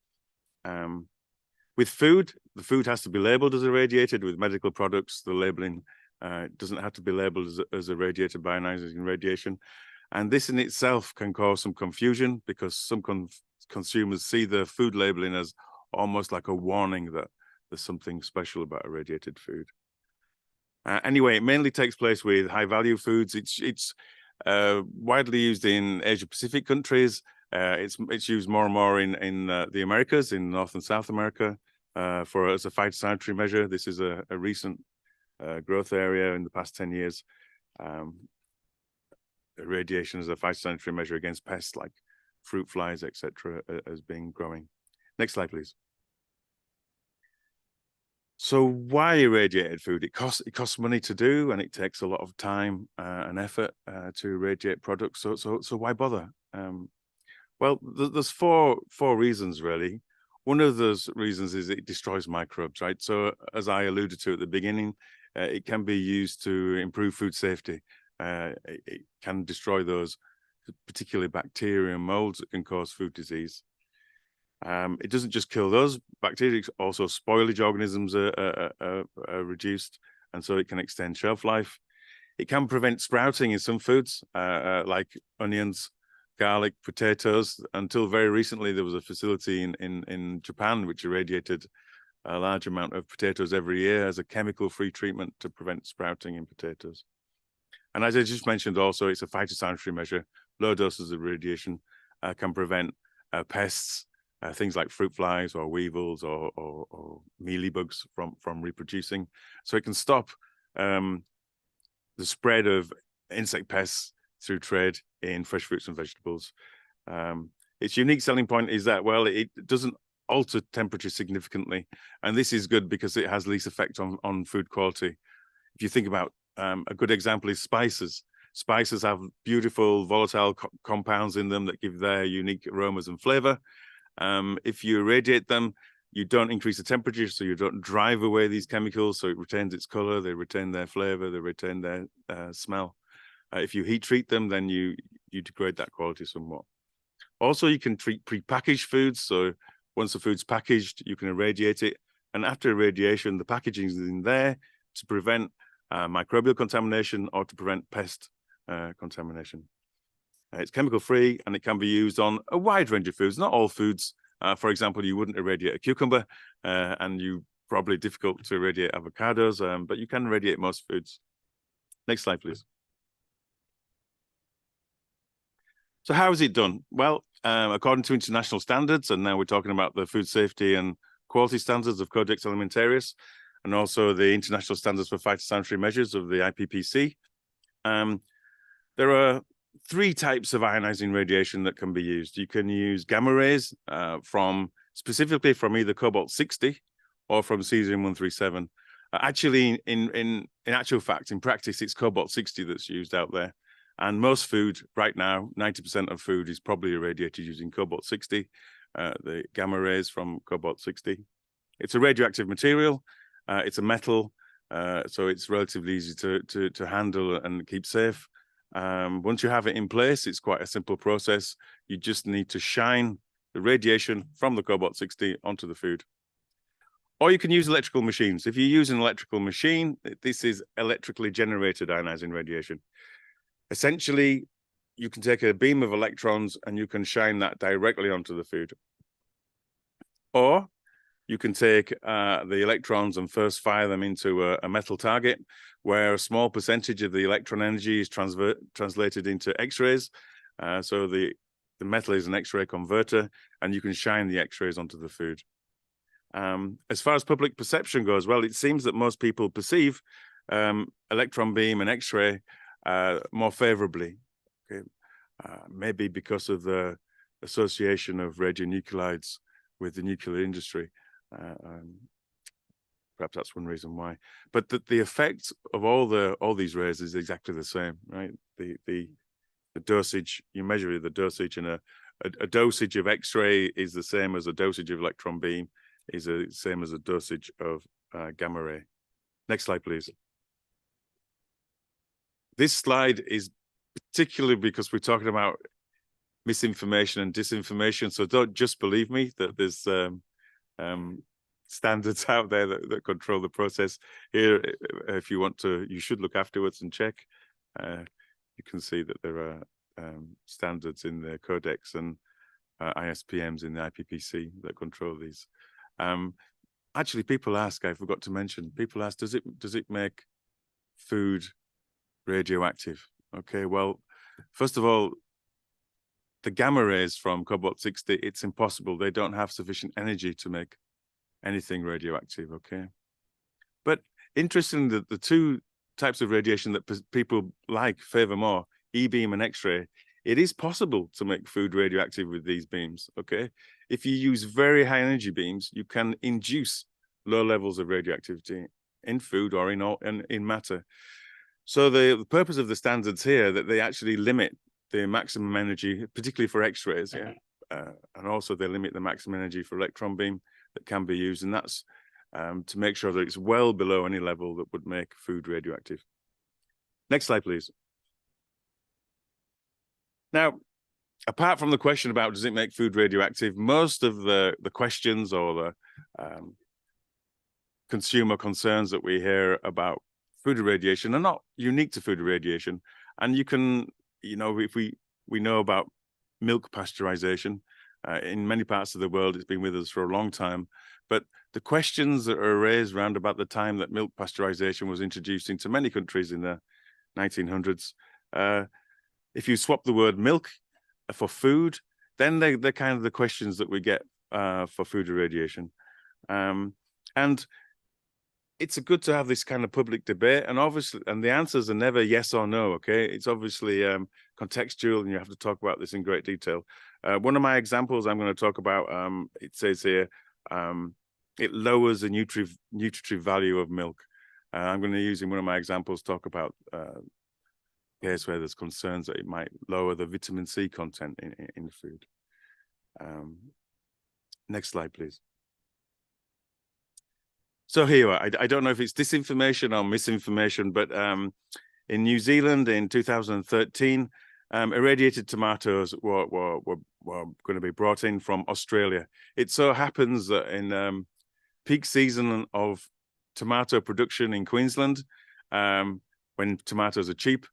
I: With food, the food has to be labeled as irradiated. With medical products, the labeling doesn't have to be labeled as irradiated by ionizing radiation. And this in itself can cause some confusion, because some consumers see the food labeling as almost like a warning that there's something special about irradiated food. Anyway, it mainly takes place with high value foods. It's widely used in Asia Pacific countries. It's used more and more in the Americas, in North and South America, as a phytosanitary measure. This is a recent growth area in the past 10 years. Irradiation as a phytosanitary measure against pests like fruit flies, etc., has been growing. Next slide, please. So why irradiated food? It costs money to do, and it takes a lot of time and effort to irradiate products. So why bother? Well, there's four reasons really. One of those reasons is it destroys microbes, right? So as I alluded to at the beginning, it can be used to improve food safety. It can destroy those, particularly bacteria and molds that can cause food disease. It doesn't just kill those bacteria, also spoilage organisms are reduced, and so it can extend shelf life. It can prevent sprouting in some foods, like onions, garlic, potatoes. Until very recently, there was a facility in Japan which irradiated a large amount of potatoes every year as a chemical-free treatment to prevent sprouting in potatoes. And as I just mentioned, also, it's a phytosanitary measure. Low doses of radiation can prevent pests, things like fruit flies or weevils or mealybugs from reproducing. So it can stop the spread of insect pests through trade in fresh fruits and vegetables. Its unique selling point is that, well, it doesn't alter temperature significantly. And this is good because it has least effect on food quality. If you think about a good example is spices. Spices have beautiful volatile compounds in them that give their unique aromas and flavor. If you irradiate them, you don't increase the temperature, so you don't drive away these chemicals, so it retains its color, they retain their flavor, they retain their smell. If you heat treat them, then you degrade that quality somewhat. Also, you can treat pre-packaged foods. So once the food's packaged, you can irradiate it. And after irradiation, the packaging is in there to prevent microbial contamination or to prevent pest contamination. It's chemical-free, and it can be used on a wide range of foods, not all foods. For example, you wouldn't irradiate a cucumber, and you probably difficult to irradiate avocados, but you can irradiate most foods. Next slide, please. So how is it done? Well, according to international standards, and now we're talking about the food safety and quality standards of Codex Alimentarius, and also the international standards for phytosanitary measures of the IPPC. There are 3 types of ionizing radiation that can be used. You can use gamma rays specifically from either cobalt-60 or from cesium-137. Actually, in actual fact, in practice, it's cobalt-60 that's used out there. And most food right now, 90% of food is probably irradiated using cobalt-60, the gamma rays from cobalt-60. It's a radioactive material. It's a metal, so it's relatively easy to handle and keep safe. Once you have it in place, it's quite a simple process. You just need to shine the radiation from the cobalt-60 onto the food. Or you can use electrical machines. If you use an electrical machine, this is electrically generated ionizing radiation. Essentially, you can take a beam of electrons and you can shine that directly onto the food. Or you can take the electrons and first fire them into a metal target, where a small percentage of the electron energy is translated into X-rays. So the metal is an X-ray converter, and you can shine the X-rays onto the food. As far as public perception goes, well, it seems that most people perceive electron beam and X-ray more favorably. Okay? Maybe because of the association of radionuclides with the nuclear industry. Perhaps that's one reason why. But the effect of all these rays is exactly the same, right? The dosage, you measure the dosage, and a dosage of X-ray is the same as a dosage of electron beam, is the same as a dosage of gamma ray. Next slide, please. This slide is particularly because we're talking about misinformation and disinformation. So don't just believe me that there's standards out there that control the process. Here, if you want to, you should look afterwards and check. You can see that there are standards in the codex and ISPMs in the IPPC that control these. Actually, people ask, I forgot to mention, people ask, does it make food radioactive? Okay, well, first of all, the gamma rays from cobalt-60, it's impossible. They don't have sufficient energy to make anything radioactive, okay? But interestingly, the two types of radiation that people favor more, E-beam and X-ray, it is possible to make food radioactive with these beams, okay? If you use very high energy beams, you can induce low levels of radioactivity in food or in matter. So the purpose of the standards here, that they actually limit the maximum energy, particularly for X-rays, yeah, and also they limit the maximum energy for electron beam that can be used, and that's to make sure that it's well below any level that would make food radioactive. Next slide, please. Now, apart from the question about does it make food radioactive, most of the questions or the consumer concerns that we hear about food irradiation are not unique to food irradiation. And you can, if we know about milk pasteurization, in many parts of the world, it's been with us for a long time. But the questions that are raised around about the time that milk pasteurization was introduced into many countries in the 1900s, if you swap the word milk for food, then they're kind of the questions that we get for food irradiation. And it's good to have this kind of public debate, and obviously, and the answers are never yes or no, okay? It's obviously contextual, and you have to talk about this in great detail. One of my examples I'm going to talk about, it says here, it lowers the nutritive value of milk. I'm going to use in one of my examples, talk about case where there's concerns that it might lower the vitamin C content in food. Next slide, please. So here, I don't know if it's disinformation or misinformation, but in New Zealand in 2013, irradiated tomatoes were going to be brought in from Australia. It so happens that in peak season of tomato production in Queensland, when tomatoes are cheap,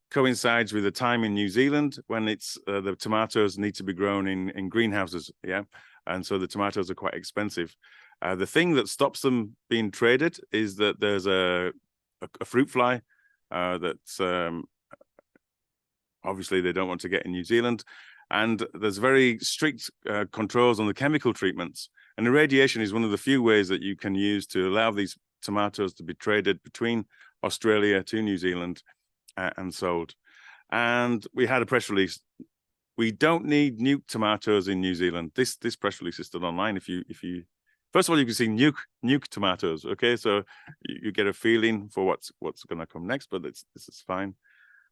I: coincides with the time in New Zealand when it's the tomatoes need to be grown in greenhouses, yeah, and so the tomatoes are quite expensive. The thing that stops them being traded is that there's a fruit fly that's obviously they don't want to get in New Zealand, and there's very strict controls on the chemical treatments. And irradiation is one of the few ways that you can use to allow these tomatoes to be traded between Australia to New Zealand and sold. And we had a press release. We don't need nuke tomatoes in New Zealand. This press release is still online. If you first of all, you can see nuke tomatoes. Okay, so you get a feeling for what's going to come next, but this is fine.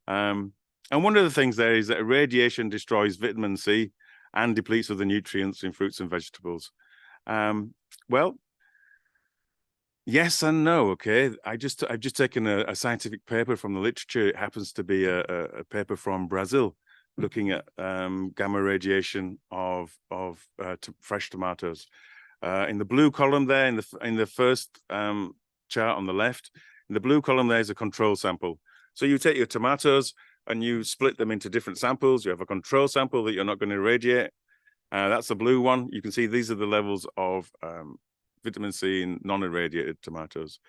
I: And one of the things there is that irradiation destroys vitamin C and depletes other nutrients in fruits and vegetables. Well, yes and no. Okay, I've just taken a scientific paper from the literature. It happens to be a paper from Brazil looking at gamma radiation of fresh tomatoes. In the blue column there, in the first chart on the left, in the blue column there is a control sample. So you take your tomatoes and you split them into different samples. You have a control sample that you're not going to irradiate. That's the blue one. You can see these are the levels of vitamin C in non-irradiated tomatoes.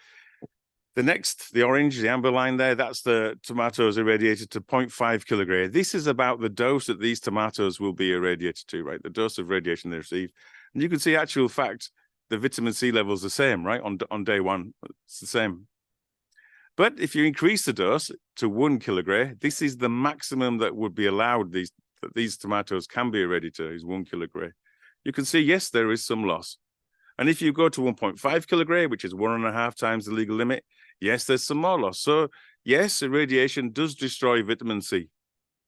I: The next, the orange, the amber line there, that's the tomatoes irradiated to 0.5 kilogray. This is about the dose that these tomatoes will be irradiated to, right? The dose of radiation they receive. And you can see, actual fact, the vitamin C level is the same, right? On day one, it's the same. But if you increase the dose to 1 kilogray, this is the maximum that would be allowed that these tomatoes can be irradiated to, is 1 kilogray. You can see, yes, there is some loss. And if you go to 1.5 kilogray, which is 1.5 times the legal limit, yes, there's some more loss. So yes, irradiation does destroy vitamin C.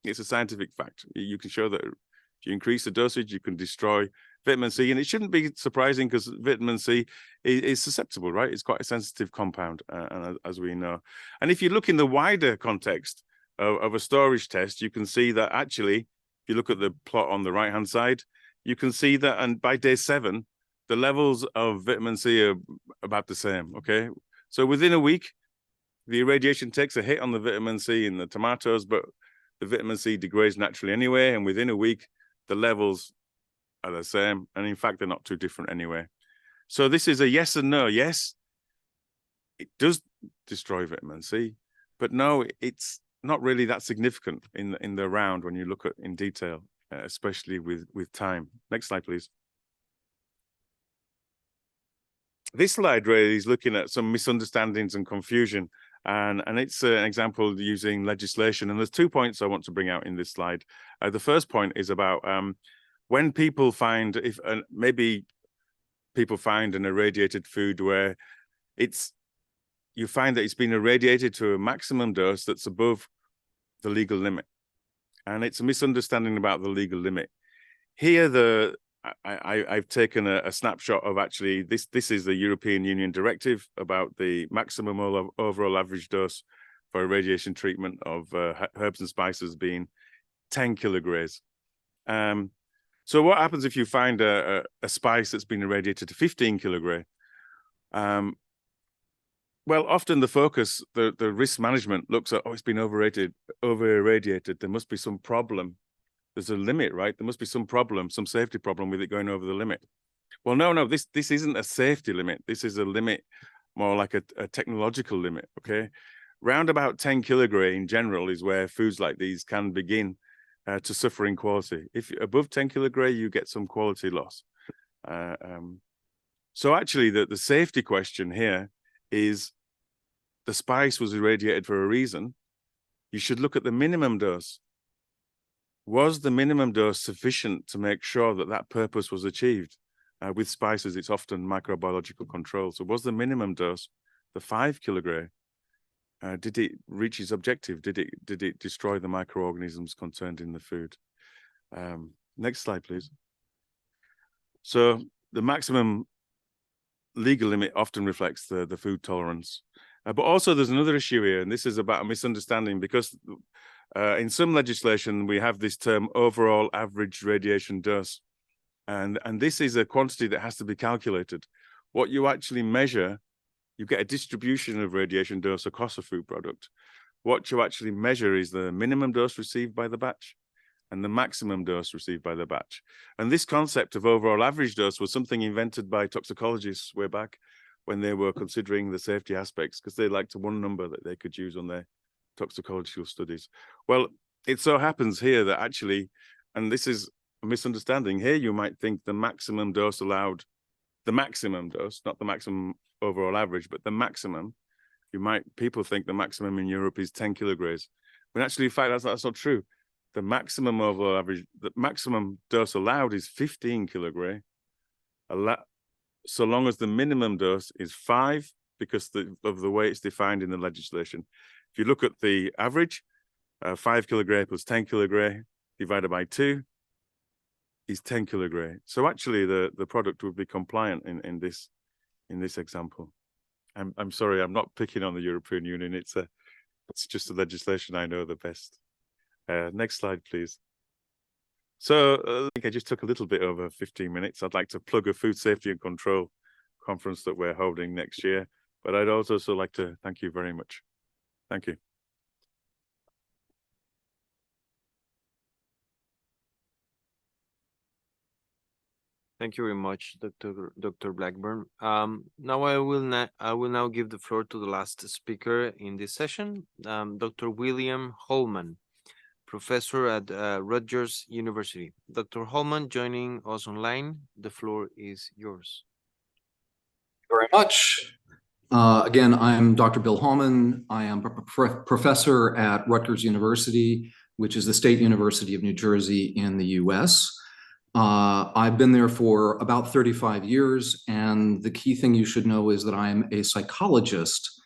I: It's a scientific fact. You can show that if you increase the dosage, you can destroy vitamin C. And it shouldn't be surprising because vitamin C is susceptible, right? It's quite a sensitive compound, as we know. And if you look in the wider context of a storage test, you can see that actually, if you look at the plot on the right-hand side, you can see that, and by day 7, the levels of vitamin C are about the same, okay? So within a week, the irradiation takes a hit on the vitamin C in the tomatoes, but the vitamin C degrades naturally anyway, and within a week, the levels are the same, and in fact, they're not too different anyway. So this is a yes and no. Yes, it does destroy vitamin C, but no, it's not really that significant in the round when you look at in detail, especially with time. Next slide, please. This slide really is looking at some misunderstandings and confusion, and it's an example using legislation. And there's 2 points I want to bring out in this slide. The first point is about when people find, maybe people find an irradiated food where you find that it's been irradiated to a maximum dose that's above the legal limit, and it's a misunderstanding about the legal limit. Here, I've taken a snapshot of actually this is the European Union directive about the maximum overall average dose for irradiation treatment of herbs and spices being 10 kilograys. So what happens if you find a spice that's been irradiated to 15 kilogray? Well, often the focus, the risk management looks at, it's been over-irradiated. There must be some problem. There's a limit, right? There must be some problem, some safety problem with it going over the limit. Well, no, this isn't a safety limit. This is a limit more like a technological limit, okay? Round about 10 kilogray in general is where foods like these can begin to suffer in quality. If above 10 kilogray, you get some quality loss. So actually, the safety question here is the spice was irradiated for a reason. You should look at the minimum dose. Was the minimum dose sufficient to make sure that that purpose was achieved? With spices, it's often microbiological control. So was the minimum dose, the 5 kilogray, did it reach its objective? Did it destroy the microorganisms contained in the food? Next slide, please. So the maximum legal limit often reflects the food tolerance. But also there's another issue here, and this is about a misunderstanding, because in some legislation, we have this term overall average radiation dose. And this is a quantity that has to be calculated. What you actually measure, you get a distribution of radiation dose across a food product. What you actually measure is the minimum dose received by the batch and the maximum dose received by the batch. And this concept of overall average dose was something invented by toxicologists way back when they were considering the safety aspects, because they liked one number that they could use on their toxicological studies. Well, it so happens here that actually, and this is a misunderstanding, here you might think the maximum dose allowed, the maximum dose, not the maximum overall average, but the maximum, people think the maximum in Europe is 10 kilograys. But actually, in fact, that's not true. The maximum overall average, the maximum dose allowed is 15 kilogray, so long as the minimum dose is 5, because of the way it's defined in the legislation. If you look at the average, 5 kilogray plus 10 kilogray divided by 2 is 10 kilogray. So actually, the product would be compliant in this example. I'm sorry, I'm not picking on the European Union. It's just the legislation I know the best. Next slide, please. So I think I just took a little bit over 15 minutes. I'd like to plug a food safety and control conference that we're holding next year, but I'd also like to thank you very much. Thank you.
B: Thank you very much, Dr. Blackburn. Now I will now give the floor to the last speaker in this session, Dr. William Holman, professor at Rutgers University. Dr. Holman joining us online. The floor is yours.
J: Very much. Again, I'm Dr. Bill Holman. I am a professor at Rutgers University, which is the State University of New Jersey in the US. I've been there for about 35 years, and the key thing you should know is that I'm a psychologist,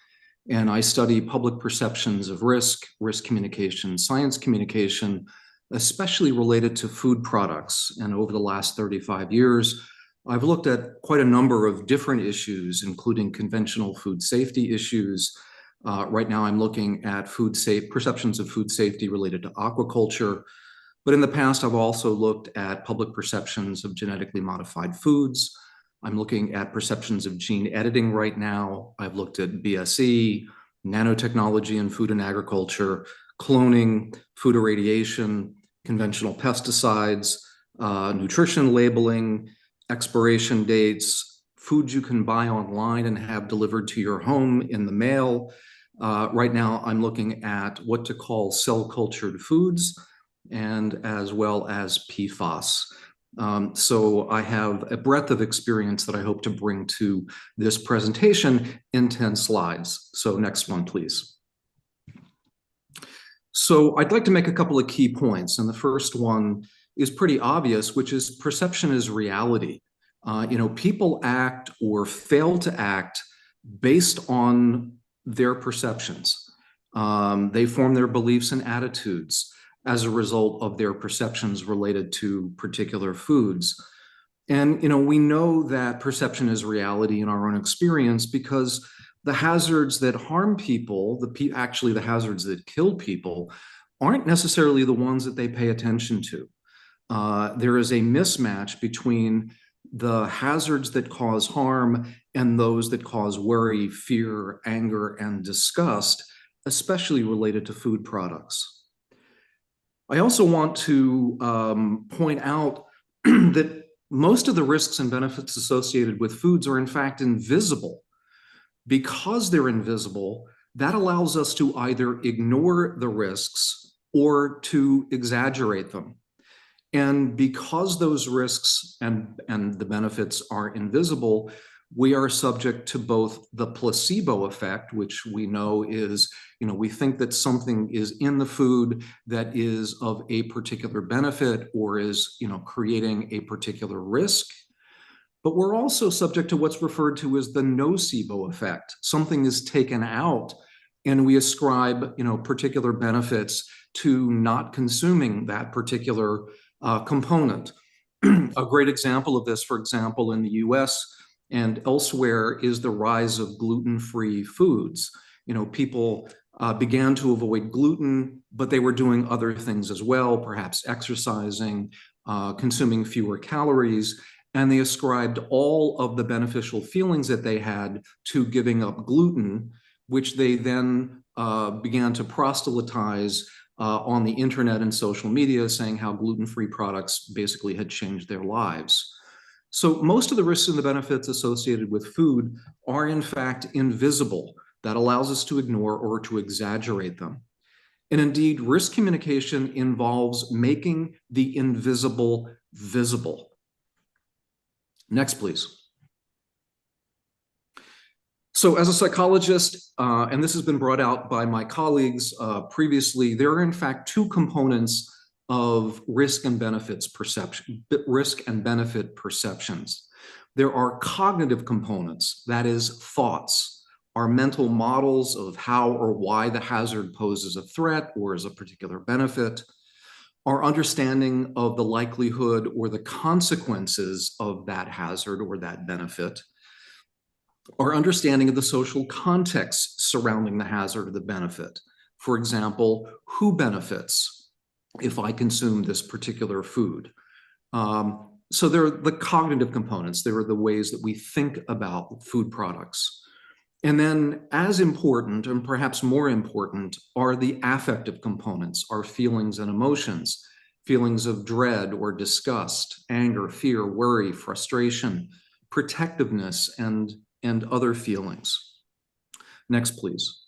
J: and I study public perceptions of risk, risk communication, science communication, especially related to food products. And over the last 35 years, I've looked at quite a number of different issues, including conventional food safety issues. Right now, I'm looking at perceptions of food safety related to aquaculture. But in the past, I've also looked at public perceptions of genetically modified foods. I'm looking at perceptions of gene editing right now. I've looked at BSE, nanotechnology in food and agriculture, cloning, food irradiation, conventional pesticides, nutrition labeling, expiration dates, foods you can buy online and have delivered to your home in the mail. Right now, I'm looking at what to call cell-cultured foods, and as well as PFAS. So I have a breadth of experience that I hope to bring to this presentation in 10 slides. So next one, please. So I'd like to make a couple of key points. And the first one is pretty obvious, which is perception is reality. People act or fail to act based on their perceptions. They form their beliefs and attitudes as a result of their perceptions related to particular foods. And, we know that perception is reality in our own experience because the hazards that harm people, actually the hazards that kill people, aren't necessarily the ones that they pay attention to. There is a mismatch between the hazards that cause harm and those that cause worry, fear, anger, and disgust, especially related to food products. I also want to point out that most of the risks and benefits associated with foods are in fact invisible. Because they're invisible, that allows us to either ignore the risks or to exaggerate them. And because those risks and the benefits are invisible, we are subject to both the placebo effect, which we know is, we think that something is in the food that is of a particular benefit or is, creating a particular risk. But we're also subject to what's referred to as the nocebo effect. Something is taken out and we ascribe, particular benefits to not consuming that particular component. A great example of this, for example, in the US and elsewhere is the rise of gluten-free foods. People began to avoid gluten, but they were doing other things as well, perhaps exercising, consuming fewer calories, and they ascribed all of the beneficial feelings that they had to giving up gluten, which they then began to proselytize on the internet and social media, saying how gluten-free products basically had changed their lives. So most of the risks and the benefits associated with food are in fact invisible. That allows us to ignore or to exaggerate them. And indeed, risk communication involves making the invisible visible. Next, please. So as a psychologist, and this has been brought out by my colleagues previously, there are in fact two components of risk and benefit perceptions. There are cognitive components, that is thoughts, our mental models of how or why the hazard poses a threat or is a particular benefit, our understanding of the likelihood or the consequences of that hazard or that benefit, our understanding of the social context surrounding the hazard or the benefit. For example, who benefits if I consume this particular food? So there are the cognitive components. There are the ways that we think about food products. And then as important, and perhaps more important, are the affective components, our feelings and emotions, feelings of dread or disgust, anger, fear, worry, frustration, protectiveness, and other feelings. Next, please.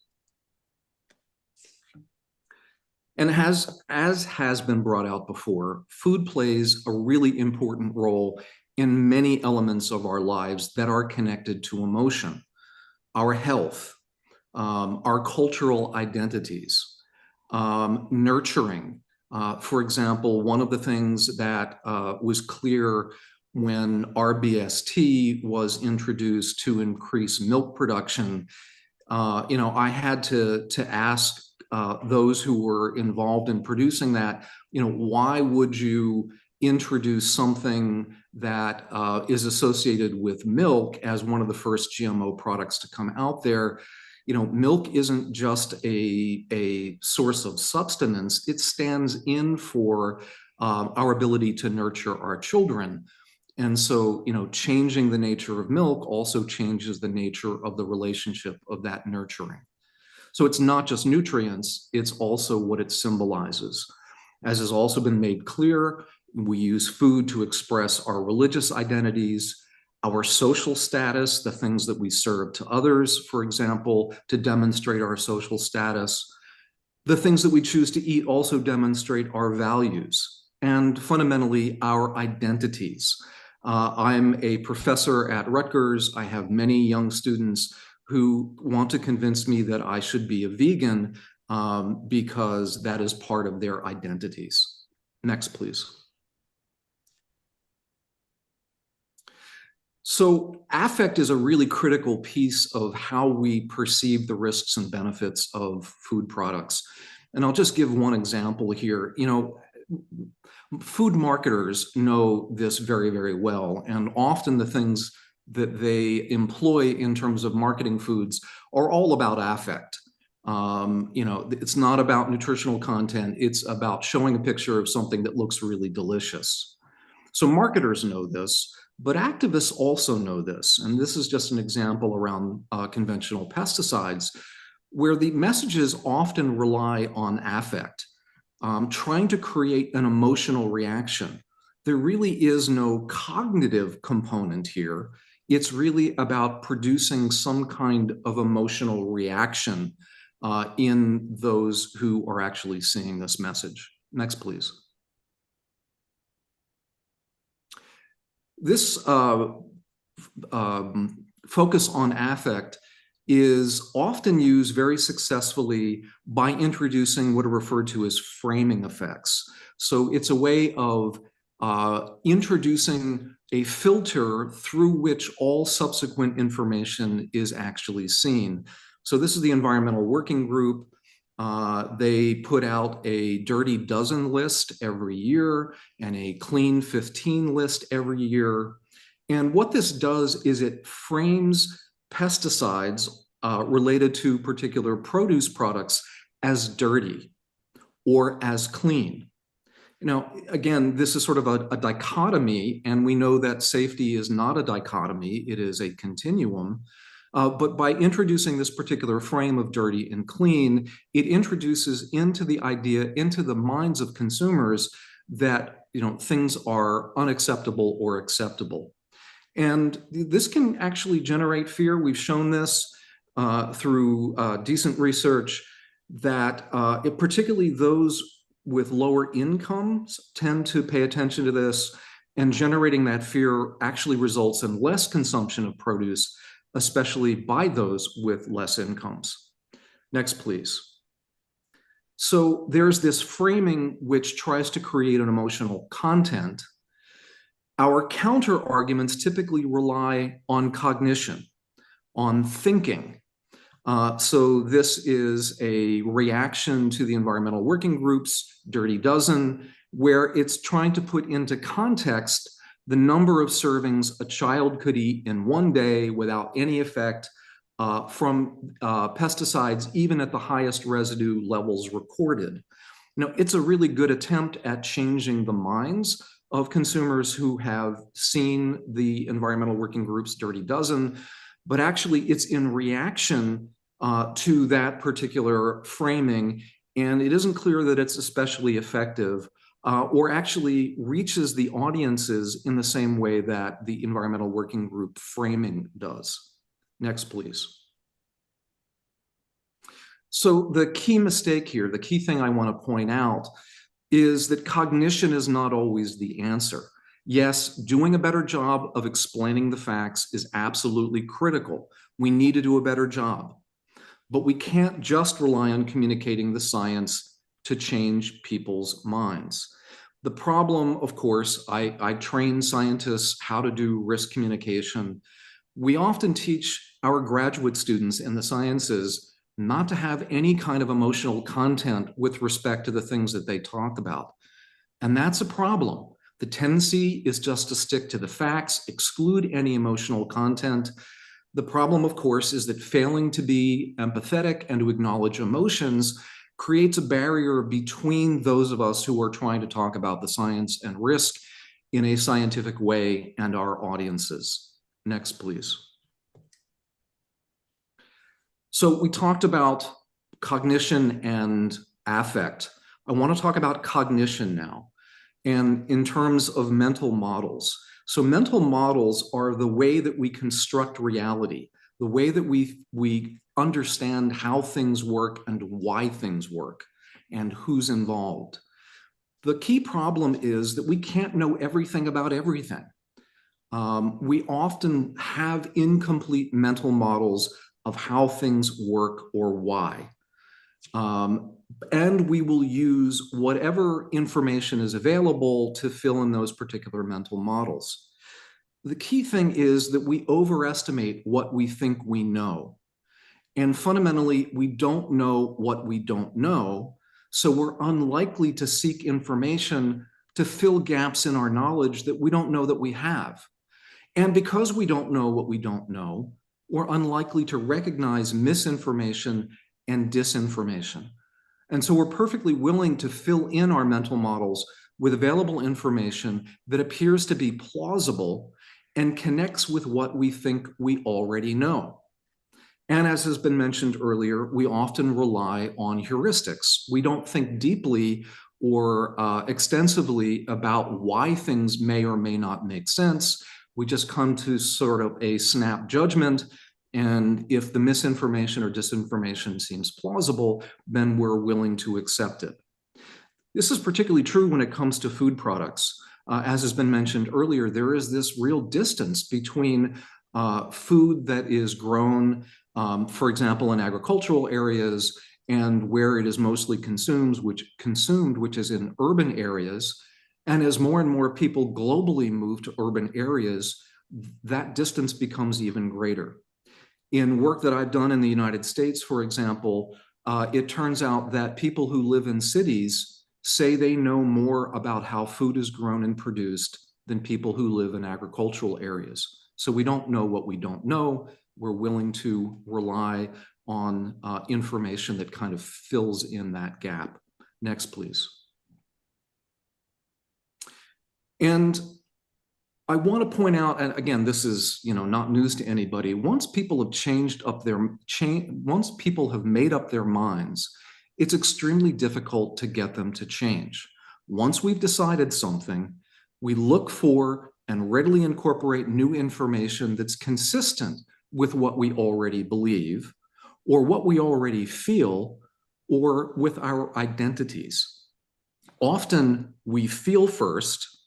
J: And as has been brought out before, food plays a really important role in many elements of our lives that are connected to emotion, our health, our cultural identities, nurturing, For example, one of the things that was clear when RBST was introduced to increase milk production, I had to ask those who were involved in producing that, why would you introduce something that is associated with milk as one of the first GMO products to come out there? Milk isn't just a source of sustenance. It stands in for our ability to nurture our children. And so, changing the nature of milk also changes the nature of the relationship of that nurturing. So it's not just nutrients, it's also what it symbolizes. As has also been made clear, we use food to express our religious identities, our social status, the things that we serve to others, for example, to demonstrate our social status. The things that we choose to eat also demonstrate our values and fundamentally our identities. I'm a professor at Rutgers. I have many young students who want to convince me that I should be a vegan because that is part of their identities. Next, please. So affect is a really critical piece of how we perceive the risks and benefits of food products. And I'll just give one example here. Food marketers know this very, very well, and often the things that they employ in terms of marketing foods are all about affect. It's not about nutritional content, it's about showing a picture of something that looks really delicious. So marketers know this, but activists also know this. And this is just an example around conventional pesticides, where the messages often rely on affect. Trying to create an emotional reaction. There really is no cognitive component here. It's really about producing some kind of emotional reaction in those who are actually seeing this message. Next, please. This focus on affect is often used very successfully by introducing what are referred to as framing effects. So it's a way of introducing a filter through which all subsequent information is actually seen. So this is the Environmental Working Group. They put out a Dirty Dozen list every year and a Clean 15 list every year. And what this does is it frames pesticides related to particular produce products as dirty or as clean. Again, this is sort of a dichotomy, and we know that safety is not a dichotomy, it is a continuum. But by introducing this particular frame of dirty and clean, it introduces into the idea, into the minds of consumers, that things are unacceptable or acceptable. And this can actually generate fear. We've shown this through decent research that particularly those with lower incomes tend to pay attention to this, and generating that fear actually results in less consumption of produce, especially by those with less incomes. Next, please. So there's this framing which tries to create an emotional content. Our counter arguments typically rely on cognition, on thinking. So this is a reaction to the Environmental Working Group's Dirty Dozen, where it's trying to put into context the number of servings a child could eat in one day without any effect from pesticides, even at the highest residue levels recorded. Now, it's a really good attempt at changing the minds of consumers who have seen the Environmental Working Group's Dirty Dozen, but actually it's in reaction to that particular framing, and it isn't clear that it's especially effective or actually reaches the audiences in the same way that the Environmental Working Group framing does. Next, please. So the key mistake here, the key thing I want to point out, is that cognition is not always the answer. Yes, doing a better job of explaining the facts is absolutely critical. We need to do a better job. But we can't just rely on communicating the science to change people's minds. The problem, of course, I train scientists how to do risk communication. We often teach our graduate students in the sciences not to have any kind of emotional content with respect to the things that they talk about. And that's a problem. The tendency is just to stick to the facts, exclude any emotional content. The problem, of course, is that failing to be empathetic and to acknowledge emotions creates a barrier between those of us who are trying to talk about the science and risk in a scientific way and our audiences. Next, please. So we talked about cognition and affect. I want to talk about cognition now, and in terms of mental models. So mental models are the way that we construct reality, the way that we understand how things work and why things work and who's involved. The key problem is that we can't know everything about everything. We often have incomplete mental models of how things work or why. And we will use whatever information is available to fill in those particular mental models. The key thing is that we overestimate what we think we know. And fundamentally, we don't know what we don't know. So we're unlikely to seek information to fill gaps in our knowledge that we don't know that we have. And because we don't know what we don't know, we're unlikely to recognize misinformation and disinformation. And so we're perfectly willing to fill in our mental models with available information that appears to be plausible and connects with what we think we already know. And as has been mentioned earlier, we often rely on heuristics. We don't think deeply or extensively about why things may or may not make sense. We just come to sort of a snap judgment. And if the misinformation or disinformation seems plausible, then we're willing to accept it. This is particularly true when it comes to food products. As has been mentioned earlier, there is this real distance between food that is grown, for example, in agricultural areas, and where it is mostly consumed, which is in urban areas. And as more and more people globally move to urban areas, that distance becomes even greater. In work that I've done in the United States, for example, it turns out that people who live in cities say they know more about how food is grown and produced than people who live in agricultural areas. So we don't know what we don't know. We're willing to rely on information that kind of fills in that gap. Next, please. And I want to point out, and again, this is not news to anybody. Once people have made up their minds, it's extremely difficult to get them to change. Once we've decided something, we look for and readily incorporate new information that's consistent with what we already believe, or what we already feel, or with our identities. Often we feel first,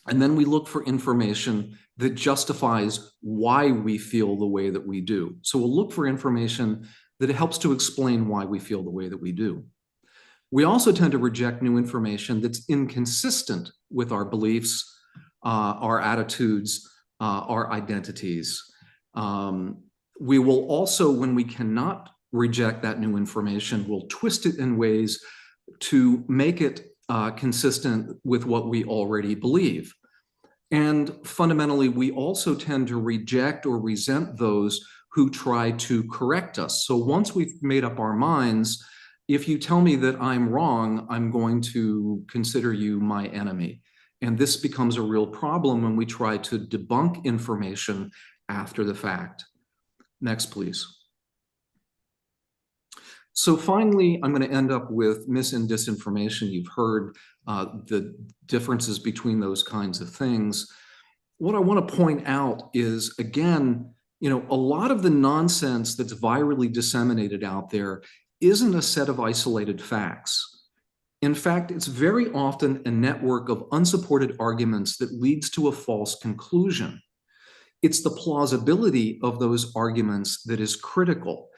J: and then we look for information that justifies why we feel the way that we do. So we'll look for information that helps to explain why we feel the way that we do. We also tend to reject new information that's inconsistent with our beliefs, our attitudes, our identities. We will also, when we cannot reject that new information, we'll twist it in ways to make it consistent with what we already believe. And fundamentally, we also tend to reject or resent those who try to correct us. So once we've made up our minds, if you tell me that I'm wrong, I'm going to consider you my enemy. And this becomes a real problem when we try to debunk information after the fact. Next, please. So finally, I'm going to end up with mis and disinformation. You've heard the differences between those kinds of things. What I want to point out is, again, a lot of the nonsense that's virally disseminated out there isn't a set of isolated facts. In fact, it's very often a network of unsupported arguments that leads to a false conclusion. It's the plausibility of those arguments that is critical.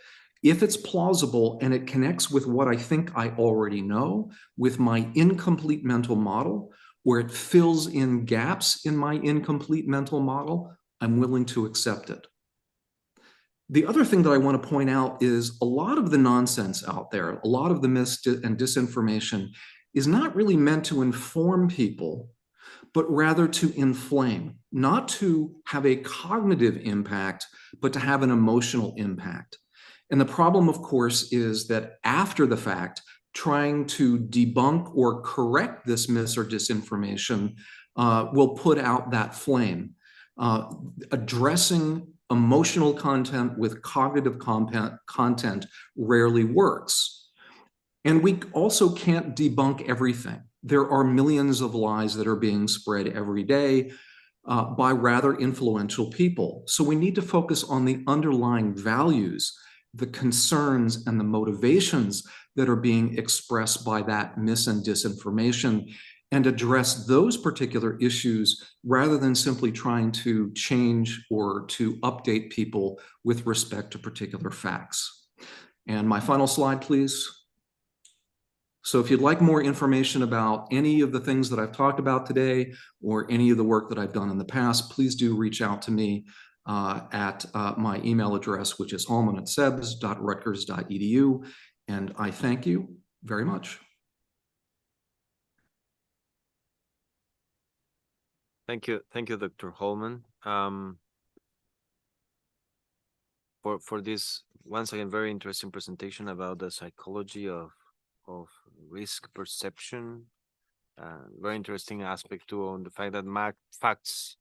J: if it's plausible and it connects with what I think I already know, with my incomplete mental model, where it fills in gaps in my incomplete mental model, I'm willing to accept it. The other thing that I want to point out is a lot of the nonsense out there, a lot of the mis and disinformation is not really meant to inform people, but rather to inflame, not to have a cognitive impact, but to have an emotional impact. And the problem, of course, is that after the fact, trying to debunk or correct this mis or disinformation will put out that flame. Addressing emotional content with cognitive content rarely works. And we also can't debunk everything. There are millions of lies that are being spread every day by rather influential people. So we need to focus on the underlying values, the concerns and the motivations that are being expressed by that mis and disinformation, and address those particular issues rather than simply trying to change or to update people with respect to particular facts. And my final slide, please. So if you'd like more information about any of the things that I've talked about today or any of the work that I've done in the past, please do reach out to me at my email address, which is hallman@sebs.rutgers.edu. And I thank you very much.
B: Thank you, Dr. Holman, for this once again very interesting presentation about the psychology of risk perception. Very interesting aspect too on the fact that facts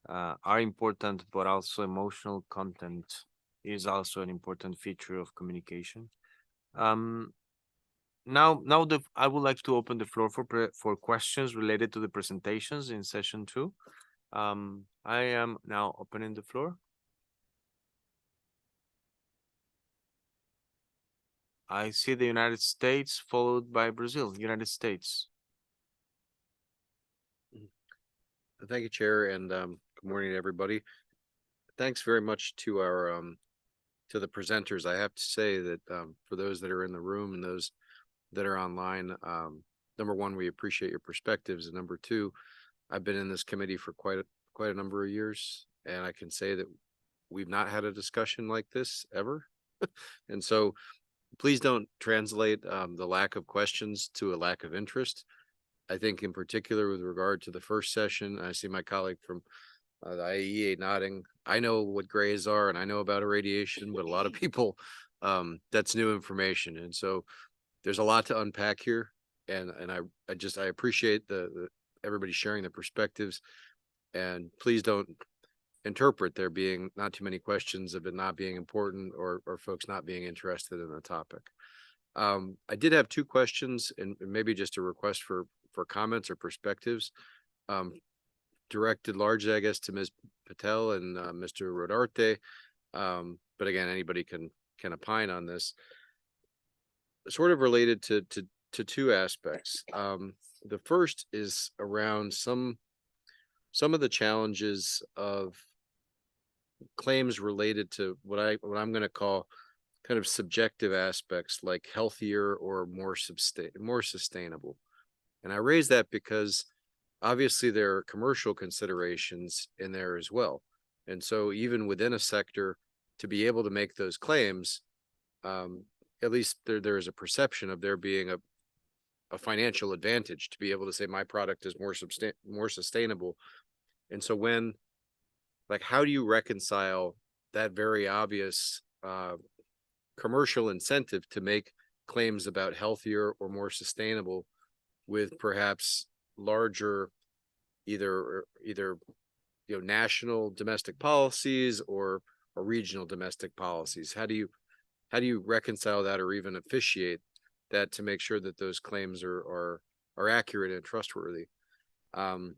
B: are important, but also emotional content is also an important feature of communication. Now I would like to open the floor for questions related to the presentations in session 2. I am now opening the floor. I see the United States followed by Brazil. United States.
K: Thank you, Chair, and good morning, everybody. Thanks very much to our to the presenters. I have to say that for those that are in the room and those that are online, number one, we appreciate your perspectives, and number two, I've been in this committee for quite a number of years, and I can say that we've not had a discussion like this ever, and so please don't translate the lack of questions to a lack of interest. I think in particular with regard to the first session, I see my colleague from the IAEA nodding. I know what grays are and I know about irradiation, but a lot of people, that's new information. And so there's a lot to unpack here. And I appreciate the everybody sharing their perspectives, and please don't interpret there being not too many questions of it not being important or folks not being interested in the topic. I did have 2 questions and maybe just a request for comments or perspectives, directed largely, I guess, to Ms. Patel and Mr. Rodarte. But again, anybody can opine on this. Sort of related to 2 aspects. The first is around some of the challenges of claims related to what I'm going to call kind of subjective aspects like healthier or more sustainable. And I raise that because obviously there are commercial considerations in there as well. And so even within a sector, to be able to make those claims, at least there is a perception of there being a financial advantage to be able to say my product is more sustainable. And so how do you reconcile that very obvious commercial incentive to make claims about healthier or more sustainable with perhaps larger either national domestic policies or regional domestic policies? How do you reconcile that or even officiate that to make sure that those claims are accurate and trustworthy? So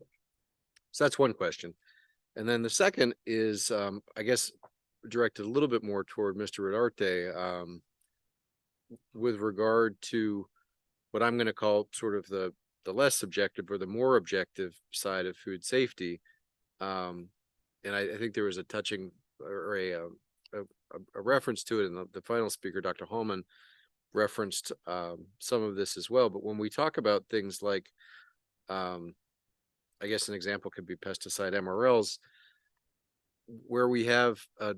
K: that's one question. And then the second is I guess directed a little bit more toward Mr. Rodarte with regard to what I'm going to call sort of the less subjective or the more objective side of food safety. And I think there was a touching or a reference to it, and the final speaker, Dr. Holman, referenced some of this as well. But when we talk about things like, I guess an example could be pesticide MRLs, where we have a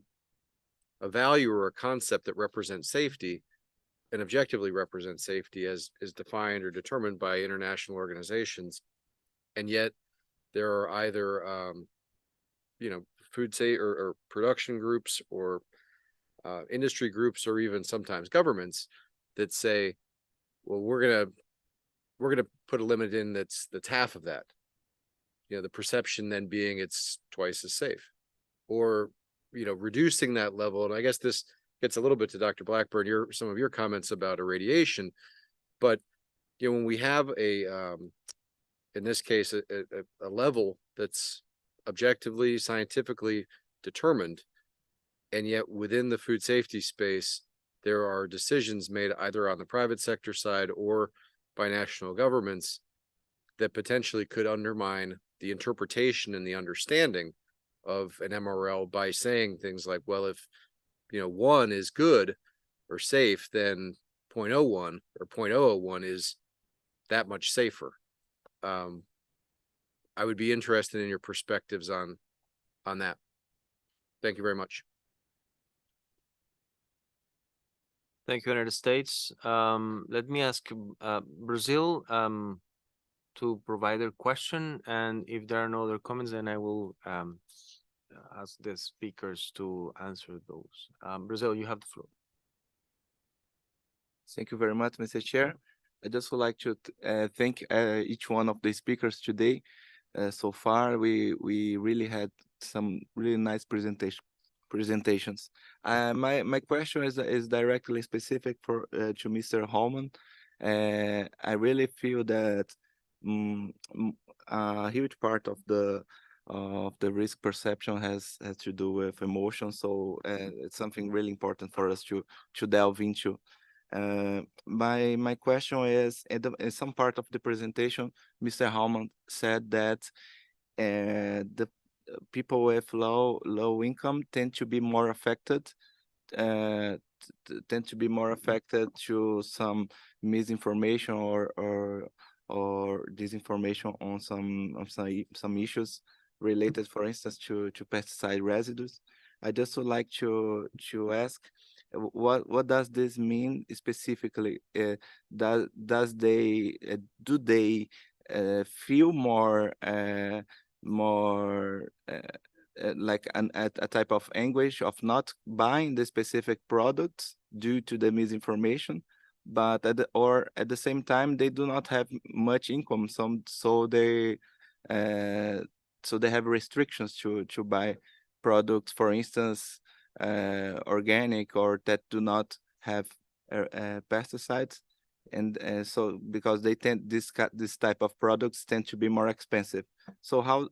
K: value or a concept that represents safety and objectively represents safety as is defined or determined by international organizations. And yet there are either, food safety or production groups or industry groups, or even sometimes governments that say, well, we're gonna put a limit in that's half of that. The perception then being it's twice as safe, or reducing that level. And I guess this gets a little bit to Dr. Blackburn, some of your comments about irradiation. But when we have in this case, a level that's objectively, scientifically determined, and yet within the food safety space, there are decisions made either on the private sector side or by national governments that potentially could undermine the interpretation and the understanding of an MRL by saying things like, well, if 1 is good or safe, then 0.01 or 0.001 is that much safer. I would be interested in your perspectives on that. Thank you very much.
B: Thank you, United States. Let me ask Brazil to provide their question, and if there are no other comments, then I will ask the speakers to answer those. Brazil, you have the floor.
L: Thank you very much, Mr. Chair. I just would like to thank each one of the speakers today. So far, we really had some really nice presentations. My question is directly specific to Mr. Holman. I really feel that a huge part of the risk perception has to do with emotion. So it's something really important for us to delve into. My question is, in some part of the presentation, Mr. Holman said that the people with low income tend to be more affected, to some misinformation or disinformation on some issues related, for instance, to pesticide residues. I just would like to ask, what does this mean specifically? Do they feel more like a type of anguish of not buying the specific products due to the misinformation, but at the same time they do not have much income, so they have restrictions to buy products, for instance, organic or that do not have pesticides, and so because they tend this type of products tend to be more expensive. So how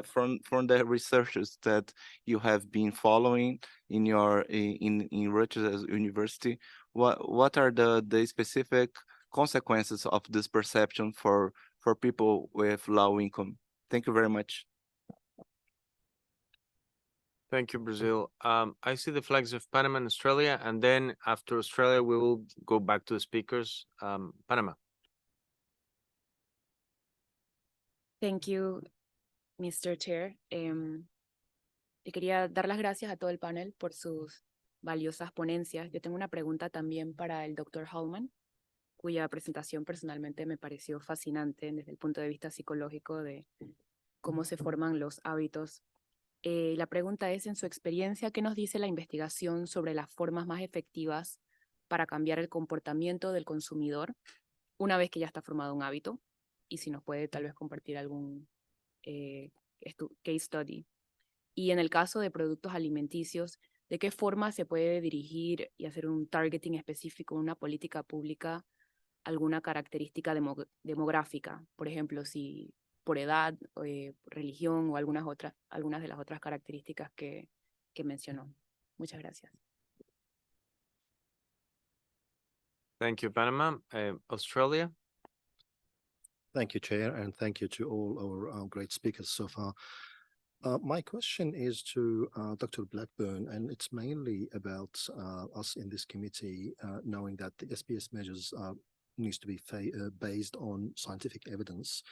L: from the researches that you have been following in your in Rutgers University, what are the specific consequences of this perception for people with low income? Thank you very much.
B: Thank you, Brazil. I see the flags of Panama and Australia, and then after Australia, we will go back to the speakers. Panama.
M: Thank you, Mr. Chair. Le quería dar las gracias a todo el panel por sus valiosas ponencias. Yo tengo una pregunta también para el Dr. Holman, cuya presentación personalmente me pareció fascinante desde el punto de vista psicológico de cómo se forman los hábitos. La pregunta es, en su experiencia, ¿qué nos dice la investigación sobre las formas más efectivas para cambiar el comportamiento del consumidor una vez que ya está formado un hábito? Y si nos puede tal vez compartir algún case study. Y en el caso de productos alimenticios, ¿de qué forma se puede dirigir y hacer un targeting específico, una política pública, alguna característica demográfica? Por ejemplo, si por edad, religión o algunas de las otras características que mencionó. Muchas gracias.
B: Thank you, Panama. Australia.
N: Thank you, Chair, and thank you to all our great speakers so far. My question is to Dr. Blackburn, and it's mainly about us in this committee knowing that the SPS measures needs to be based on scientific evidence.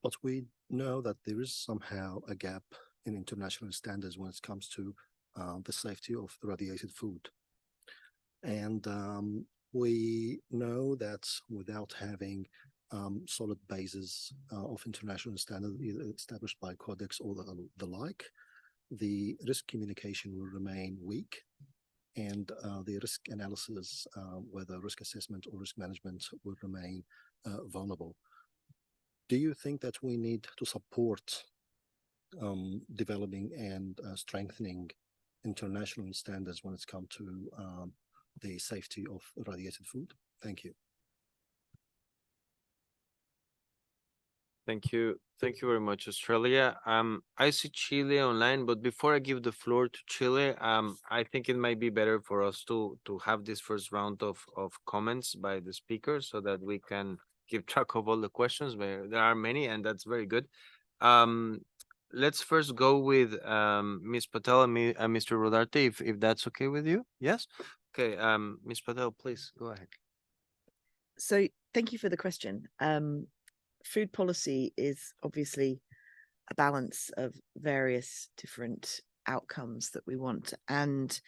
N: But we know that there is somehow a gap in international standards when it comes to the safety of radiated food. And we know that without having solid bases of international standards established by Codex or the like, the risk communication will remain weak, and the risk analysis, whether risk assessment or risk management, will remain vulnerable. Do you think that we need to support developing and strengthening international standards when it's come to the safety of radiated food? Thank you.
B: Thank you. Thank you very much, Australia. I see Chile online, but before I give the floor to Chile, I think it might be better for us to have this first round of comments by the speakers so that we can keep track of all the questions. There are many, and that's very good. Let's first go with Ms. Patel and Mr. Rodarte, if that's okay with you. Yes? Okay, Ms. Patel, please go ahead.
F: So thank you for the question. Food policy is obviously a balance of various different outcomes that we want. And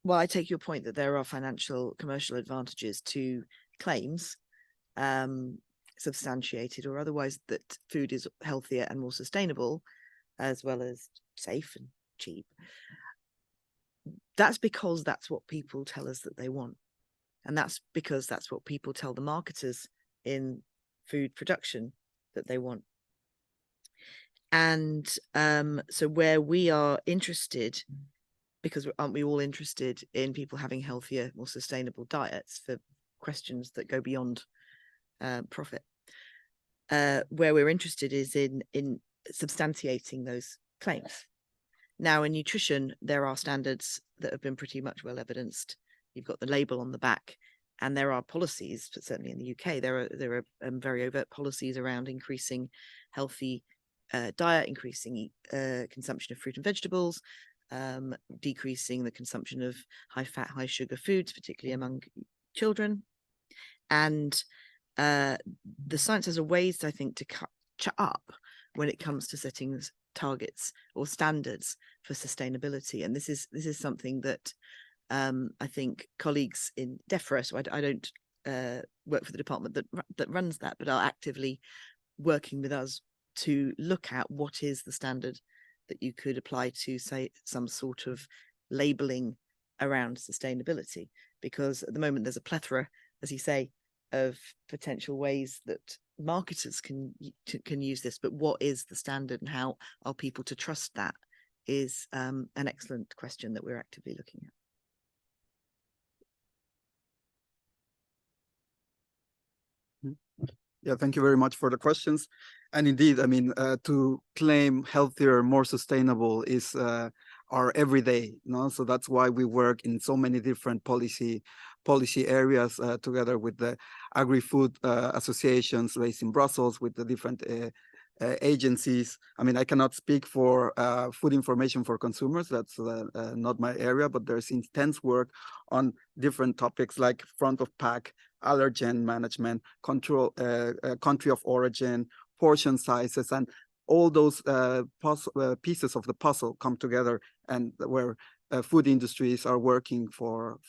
F: while I take your point that there are financial, commercial advantages to claims, substantiated or otherwise, that food is healthier and more sustainable, as well as safe and cheap, that's because that's what people tell us that they want. And that's because that's what people tell the marketers in food production that they want. And so where we are interested, because aren't we all interested in people having healthier, more sustainable diets for questions that go beyond profit, where we're interested is in substantiating those claims. Now, in nutrition, there are standards that have been pretty much well evidenced. You've got the label on the back, and there are policies, but certainly in the UK, there are very overt policies around increasing healthy diet, increasing consumption of fruit and vegetables, decreasing the consumption of high-fat, high-sugar foods, particularly among children. And the science has a ways, I think, to catch up when it comes to setting targets or standards for sustainability. And this is something that I think colleagues in DEFRA, so I don't work for the department that runs that, but are actively working with us to look at what is the standard that you could apply to, say, some sort of labeling around sustainability. Because at the moment there's a plethora, as you say, of potential ways that marketers can use this, but what is the standard and how are people to trust that is an excellent question that we're actively looking at.
H: Yeah, thank you very much for the questions. And indeed, I mean, to claim healthier, more sustainable is our everyday, so that's why we work in so many different policy areas together with the agri-food associations based in Brussels, with the different agencies. I mean, I cannot speak for food information for consumers. That's not my area, but there's intense work on different topics like front of pack, allergen management, control, country of origin, portion sizes, and all those pieces of the puzzle come together, and where food industries are working for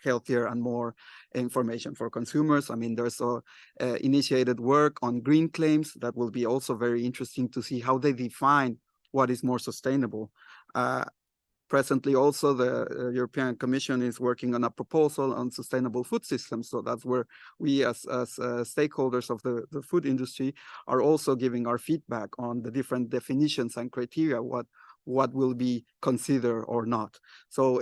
H: healthier and more information for consumers. I mean, there's initiated work on green claims that will be also very interesting to see how they define what is more sustainable. Presently, also, the European Commission is working on a proposal on sustainable food systems. So that's where we as stakeholders of the food industry are also giving our feedback on the different definitions and criteria, what will be considered or not. So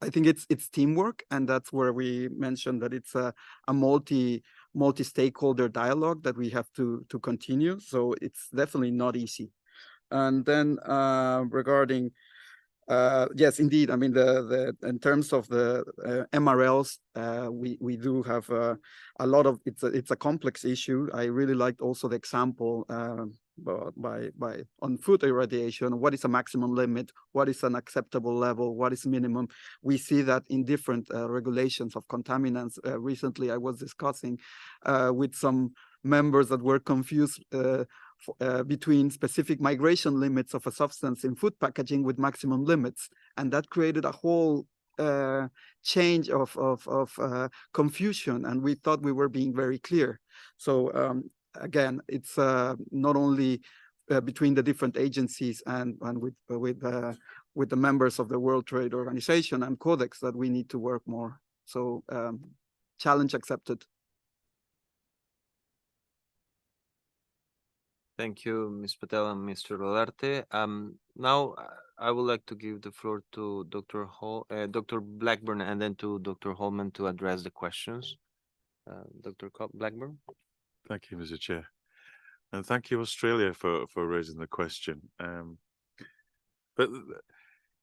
H: I think it's teamwork, and that's where we mentioned that it's a multi-stakeholder dialogue that we have to continue. So it's definitely not easy. And then regarding Yes, indeed. I mean, in terms of the MRLs, we do have a lot of, it's a complex issue. I really liked also the example on food irradiation. What is a maximum limit? What is an acceptable level? What is minimum? We see that in different regulations of contaminants. Recently, I was discussing with some members that were confused between specific migration limits of a substance in food packaging with maximum limits. And that created a whole change of confusion. And we thought we were being very clear. So again, it's not only between the different agencies and with the members of the World Trade Organization and Codex that we need to work more. So challenge accepted.
B: Thank you, Ms. Patel and Mr. Rodarte. Now I would like to give the floor to Dr. Blackburn and then to Dr. Holman to address the questions. Dr. Blackburn.
I: Thank you, Mr. Chair. And thank you, Australia, for raising the question. But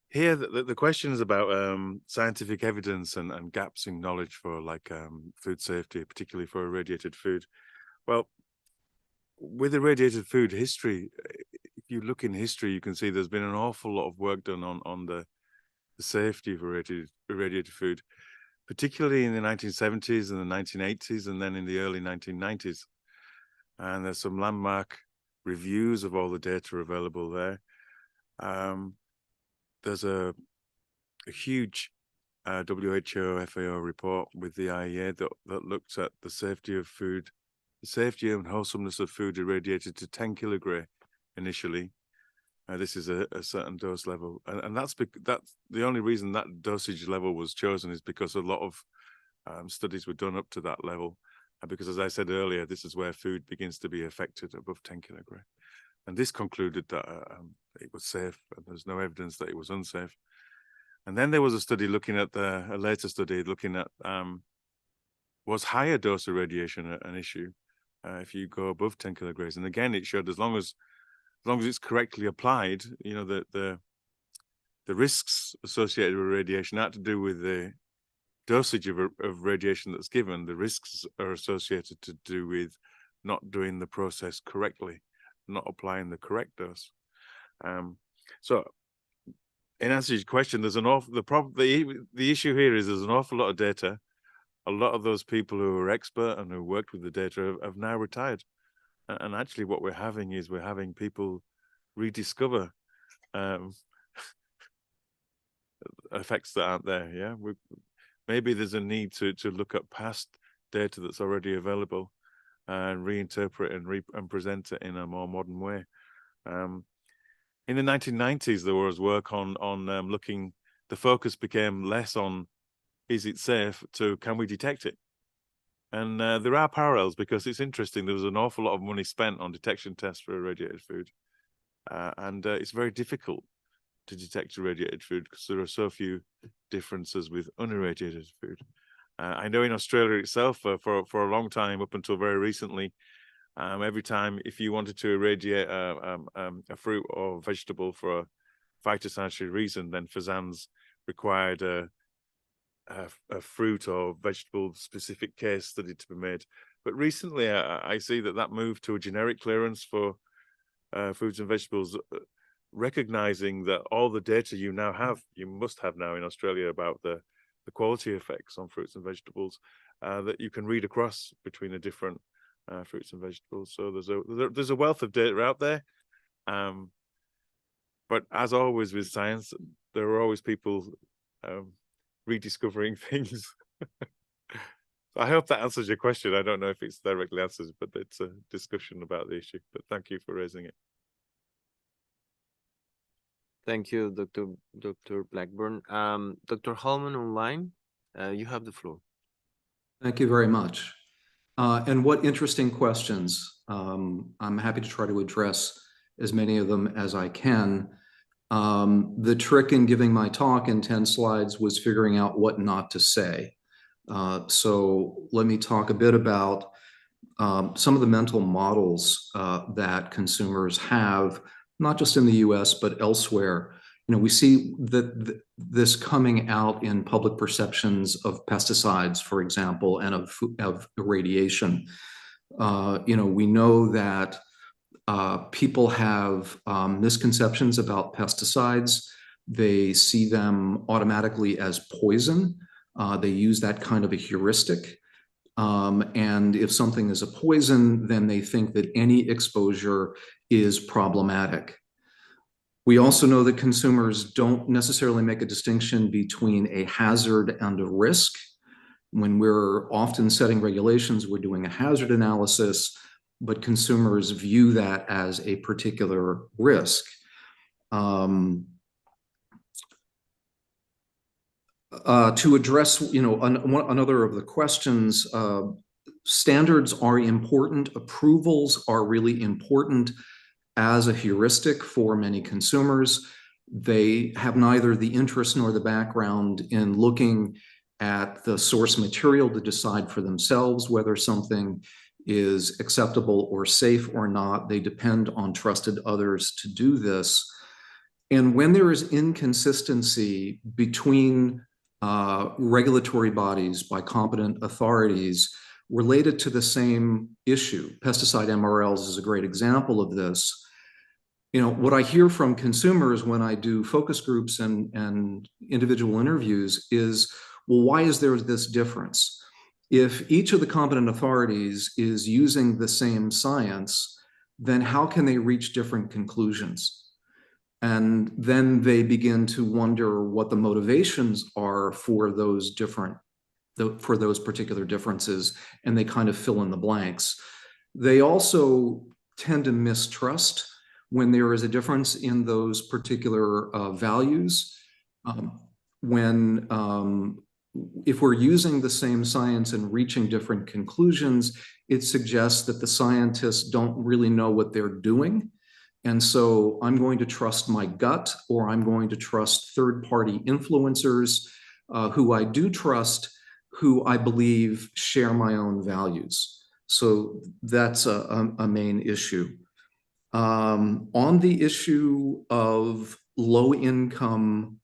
I: here, the question is about scientific evidence and gaps in knowledge for food safety, particularly for irradiated food. Well, with irradiated food history, if you look in history, you can see there's been an awful lot of work done on the safety of irradiated food, particularly in the 1970s and the 1980s, and then in the early 1990s. And there's some landmark reviews of all the data available there. There's a huge WHO FAO report with the IEA that looks at the safety of food, the safety and wholesomeness of food irradiated to 10 kilogray initially. This is a certain dose level, and that's the only reason that dosage level was chosen is because a lot of studies were done up to that level, because as I said earlier, this is where food begins to be affected above 10 kilogray. And this concluded that it was safe, and there's no evidence that it was unsafe. And then there was a study looking at a later study looking at was higher dose irradiation an issue if you go above 10 kilograms. And again, it showed as long as it's correctly applied, you know, the risks associated with radiation had to do with the dosage of radiation that's given. The risks are associated to do with not doing the process correctly, not applying the correct dose. So in answer to your question, there's an awful, the issue here is there's an awful lot of data. A lot of those people who are expert and who worked with the data have now retired. And actually what we're having people rediscover effects that aren't there. Yeah, maybe there's a need to look at past data that's already available and reinterpret and present it in a more modern way. In the 1990s, there was work on looking. The focus became less on is it safe to can we detect it, and there are parallels because it's interesting. There was an awful lot of money spent on detection tests for irradiated food, and it's very difficult to detect irradiated food because there are so few differences with unirradiated food. I know in Australia itself, for a long time, up until very recently, every time if you wanted to irradiate a fruit or vegetable for a phytosanitary reason, then FSANZ required a fruit or vegetable specific case study to be made. But recently, I see that moved to a generic clearance for foods and vegetables, recognizing that all the data you must have now in Australia about the quality effects on fruits and vegetables that you can read across between the different fruits and vegetables. So there's a wealth of data out there. But as always with science, there are always people rediscovering things. I hope that answers your question. I don't know if it's directly answers, but it's a discussion about the issue. But thank you for raising it.
B: Thank you, Dr. Blackburn. Dr. Holman online, you have the floor.
J: Thank you very much. And what interesting questions. I'm happy to try to address as many of them as I can. The trick in giving my talk in 10 slides was figuring out what not to say. So let me talk a bit about some of the mental models that consumers have, not just in the US, but elsewhere, We see that this coming out in public perceptions of pesticides, for example, and of irradiation. We know that people have misconceptions about pesticides. They see them automatically as poison. They use that kind of a heuristic. And if something is a poison, then they think that any exposure is problematic. We also know that consumers don't necessarily make a distinction between a hazard and a risk. When we're often setting regulations, we're doing a hazard analysis, but consumers view that as a particular risk. To address, another of the questions, standards are important. Approvals are really important as a heuristic for many consumers. They have neither the interest nor the background in looking at the source material to decide for themselves whether something is acceptable or safe or not. They depend on trusted others to do this. And when there is inconsistency between regulatory bodies by competent authorities related to the same issue, pesticide MRLs is a great example of this. What I hear from consumers when I do focus groups and individual interviews is, well, why is there this difference? If each of the competent authorities is using the same science, then how can they reach different conclusions? And then they begin to wonder what the motivations are for those particular differences, and they kind of fill in the blanks. They also tend to mistrust when there is a difference in those particular values. If we're using the same science and reaching different conclusions, it suggests that the scientists don't really know what they're doing. And so I'm going to trust my gut, or I'm going to trust third-party influencers who I do trust, who I believe share my own values. So that's a main issue. On the issue of low-income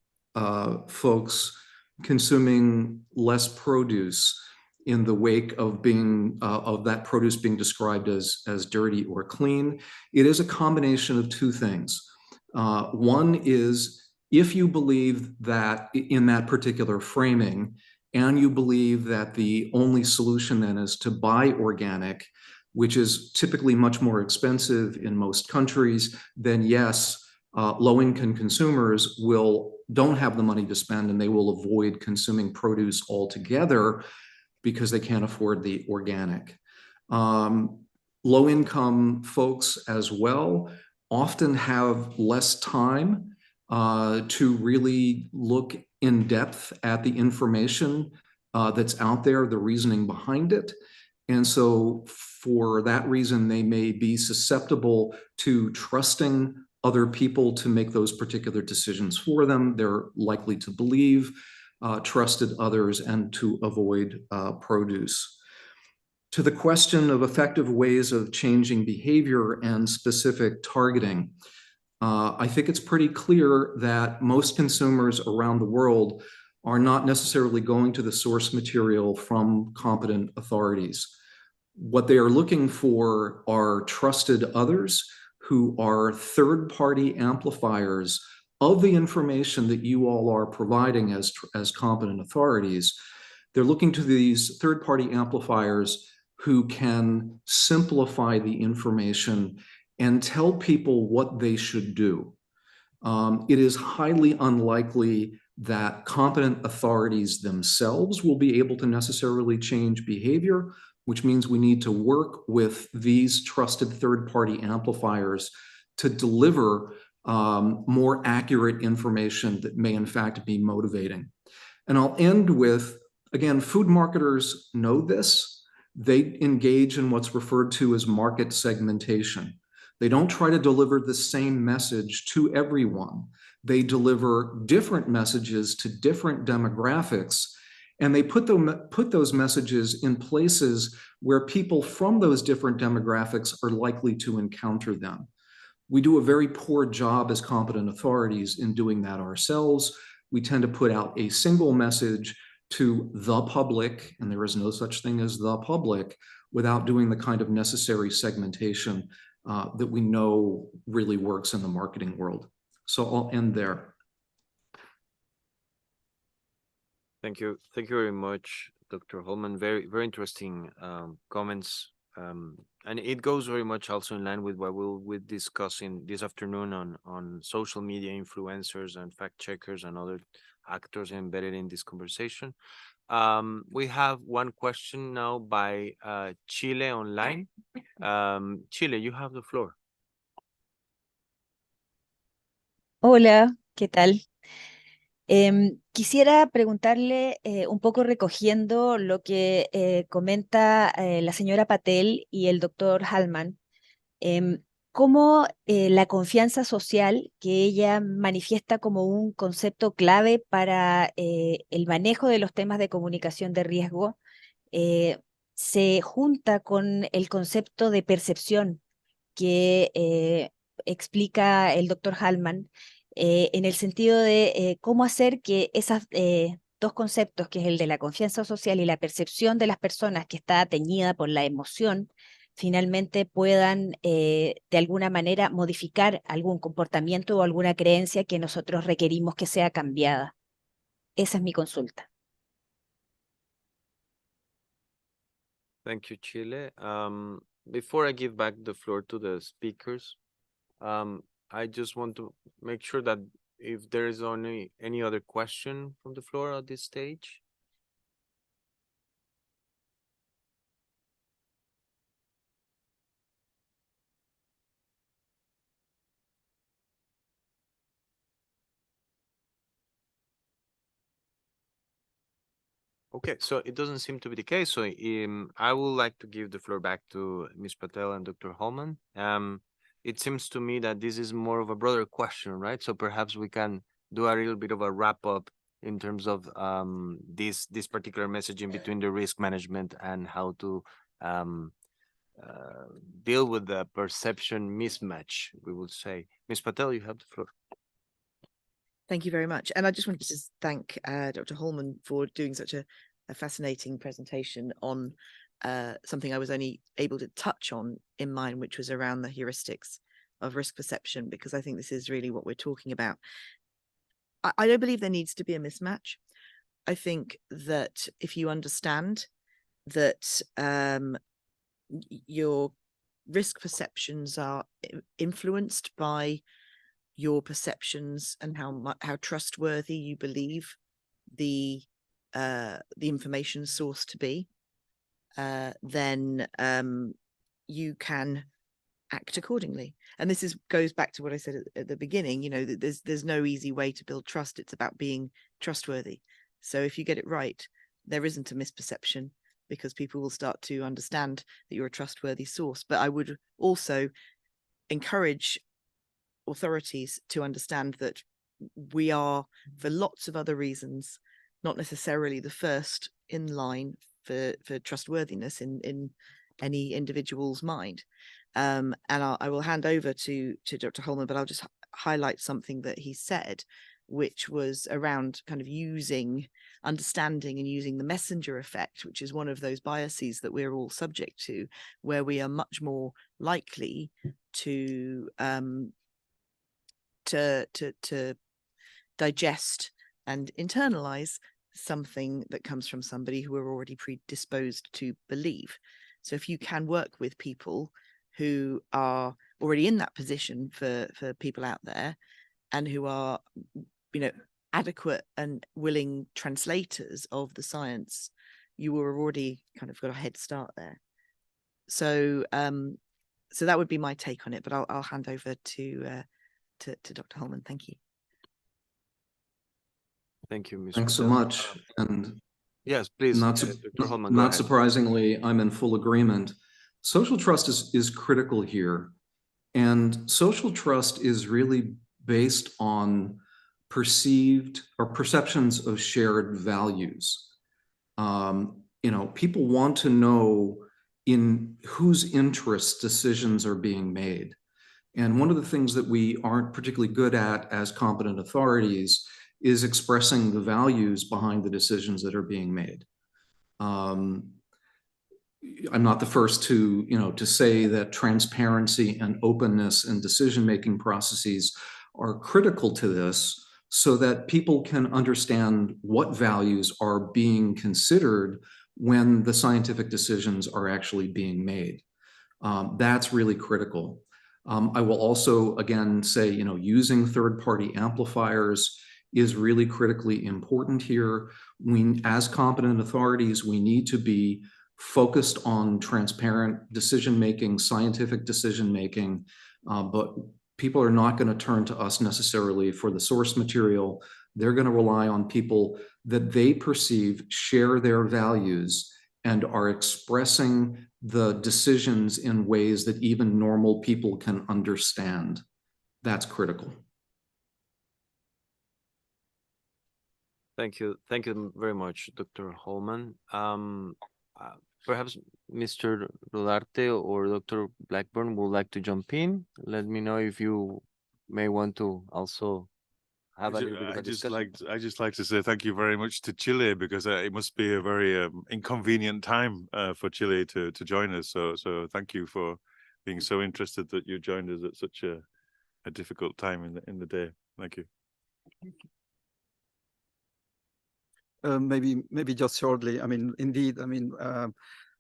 J: folks consuming less produce in the wake of that produce being described as dirty or clean, it is a combination of two things. One is, if you believe that in that particular framing, and you believe that the only solution then is to buy organic, which is typically much more expensive in most countries, then yes, low-income consumers don't have the money to spend, and they will avoid consuming produce altogether because they can't afford the organic. Low-income folks as well often have less time to really look in depth at the information that's out there, the reasoning behind it. And so for that reason, they may be susceptible to trusting other people to make those particular decisions for them. They're likely to believe trusted others and to avoid produce. To the question of effective ways of changing behavior and specific targeting, I think it's pretty clear that most consumers around the world are not necessarily going to the source material from competent authorities. What they are looking for are trusted others who are third-party amplifiers of the information that you all are providing as competent authorities. They're looking to these third-party amplifiers who can simplify the information and tell people what they should do. It is highly unlikely that competent authorities themselves will be able to necessarily change behavior, which means we need to work with these trusted third-party amplifiers to deliver more accurate information that may in fact be motivating. And I'll end with, again, food marketers know this. They engage in what's referred to as market segmentation. They don't try to deliver the same message to everyone. They deliver different messages to different demographics, and they put those messages in places where people from those different demographics are likely to encounter them. We do a very poor job as competent authorities in doing that ourselves. We tend to put out a single message to the public, and there is no such thing as the public, without doing the kind of necessary segmentation that we know really works in the marketing world. So I'll end there.
B: Thank you. Thank you very much, Dr. Holman. Very, very interesting comments. And it goes very much also in line with what we'll be discussing this afternoon on social media influencers and fact checkers and other actors embedded in this conversation. We have one question now by Chile online. Chile, you have the floor.
O: Hola, ¿qué tal? Quisiera preguntarle un poco recogiendo lo que comenta la señora Patel y el doctor Hallman, cómo la confianza social que ella manifiesta como un concepto clave para el manejo de los temas de comunicación de riesgo se junta con el concepto de percepción que explica el doctor Hallman, en el sentido de cómo hacer que esos dos conceptos, que es el de la confianza social y la percepción de las personas, que está teñida por la emoción, finalmente puedan de alguna manera modificar algún comportamiento o alguna creencia que nosotros requerimos que sea cambiada. Esa es mi consulta.
B: Thank you, Chile. Before I give back the floor to the speakers, I just want to make sure that if there is any other question from the floor at this stage. Okay, so it doesn't seem to be the case. So I would like to give the floor back to Ms. Patel and Dr. Holman. It seems to me that this is more of a broader question, right? So perhaps we can do a little bit of a wrap up in terms of this particular messaging between the risk management and how to deal with the perception mismatch, we would say. Ms. Patel, you have the floor.
F: Thank you very much. And I just wanted to thank Dr. Holman for doing such a fascinating presentation on something I was only able to touch on in mine, which was around the heuristics of risk perception, because I think this is really what we're talking about. I don't believe there needs to be a mismatch. I think that if you understand that your risk perceptions are influenced by your perceptions and how trustworthy you believe the information source to be, then you can act accordingly. And this goes back to what I said at the beginning. You know, that there's no easy way to build trust. It's about being trustworthy. So if you get it right, there isn't a misperception, because people will start to understand that you're a trustworthy source. But I would also encourage authorities to understand that we are, for lots of other reasons, not necessarily the first in line for trustworthiness in any individual's mind. And I will hand over to Dr. Holman, but I'll just highlight something that he said, which was around kind of understanding and using the messenger effect, which is one of those biases that we're all subject to, where we are much more likely to digest and internalize something that comes from somebody who are already predisposed to believe. So if you can work with people who are already in that position for people out there, and who are, you know, adequate and willing translators of the science, you were already kind of got a head start there. So so that would be my take on it, but I'll hand over to Dr. Holman. Thank you.
B: Thank you, Ms.
J: Thanks so much. And
B: yes, please, Dr. Holman,
J: not surprisingly, I'm in full agreement. Social trust is critical here. And social trust is really based on perceived or perceptions of shared values. You know, people want to know in whose interests decisions are being made. And one of the things that we aren't particularly good at as competent authorities is expressing the values behind the decisions that are being made. I'm not the first to, to say that transparency and openness in decision-making processes are critical to this so that people can understand what values are being considered when the scientific decisions are actually being made. That's really critical. I will also, again, say, using third-party amplifiers is really critically important here. As competent authorities, we need to be focused on transparent decision-making, scientific decision-making, but people are not going to turn to us necessarily for the source material. They're going to rely on people that they perceive share their values and are expressing the decisions in ways that even normal people can understand. That's critical.
B: Thank you. Thank you very much, Dr. Holman. Perhaps Mr. Rodarte or Dr. Blackburn would like to jump in. Let me know if you may want to also have a little bit of a discussion.
I: I just like to say thank you very much to Chile, because it must be a very inconvenient time for Chile to join us. So thank you for being so interested that you joined us at such a difficult time in the day. Thank you.
H: Maybe just shortly. I mean, indeed,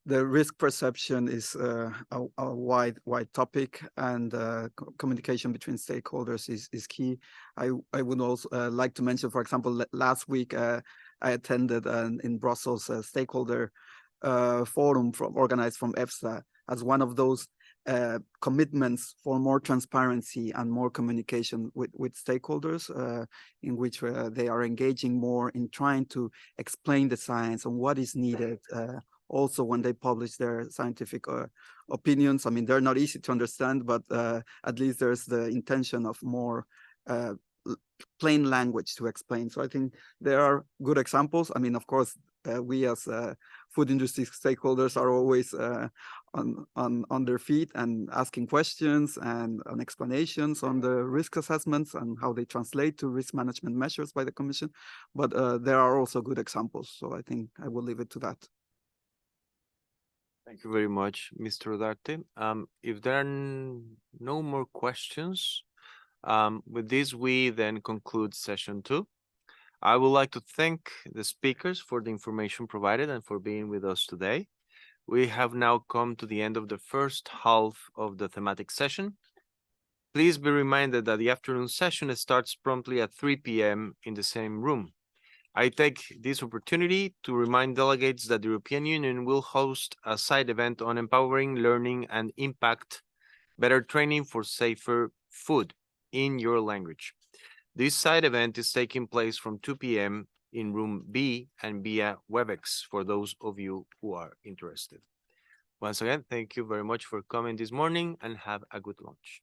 H: the risk perception is a wide topic, and communication between stakeholders is key. I would also like to mention, for example, last week I attended in Brussels a stakeholder forum organized from EFSA as one of those commitments for more transparency and more communication with stakeholders, in which they are engaging more in trying to explain the science and what is needed. Also, when they publish their scientific opinions, they're not easy to understand, but at least there's the intention of more plain language to explain. So I think there are good examples. Of course, we as food industry stakeholders are always on their feet and asking questions and on explanations on the risk assessments and how they translate to risk management measures by the Commission. But there are also good examples. So I think I will leave it to that.
B: Thank you very much, Mr. Rodarte. If there are no more questions, with this, we then conclude session 2. I would like to thank the speakers for the information provided and for being with us today. We have now come to the end of the first half of the thematic session. Please be reminded that the afternoon session starts promptly at 3 p.m. in the same room. I take this opportunity to remind delegates that the European Union will host a side event on empowering learning and impact, better training for safer food in your language. This side event is taking place from 2 p.m. in room B and via WebEx for those of you who are interested. Once again, thank you very much for coming this morning and have a good lunch.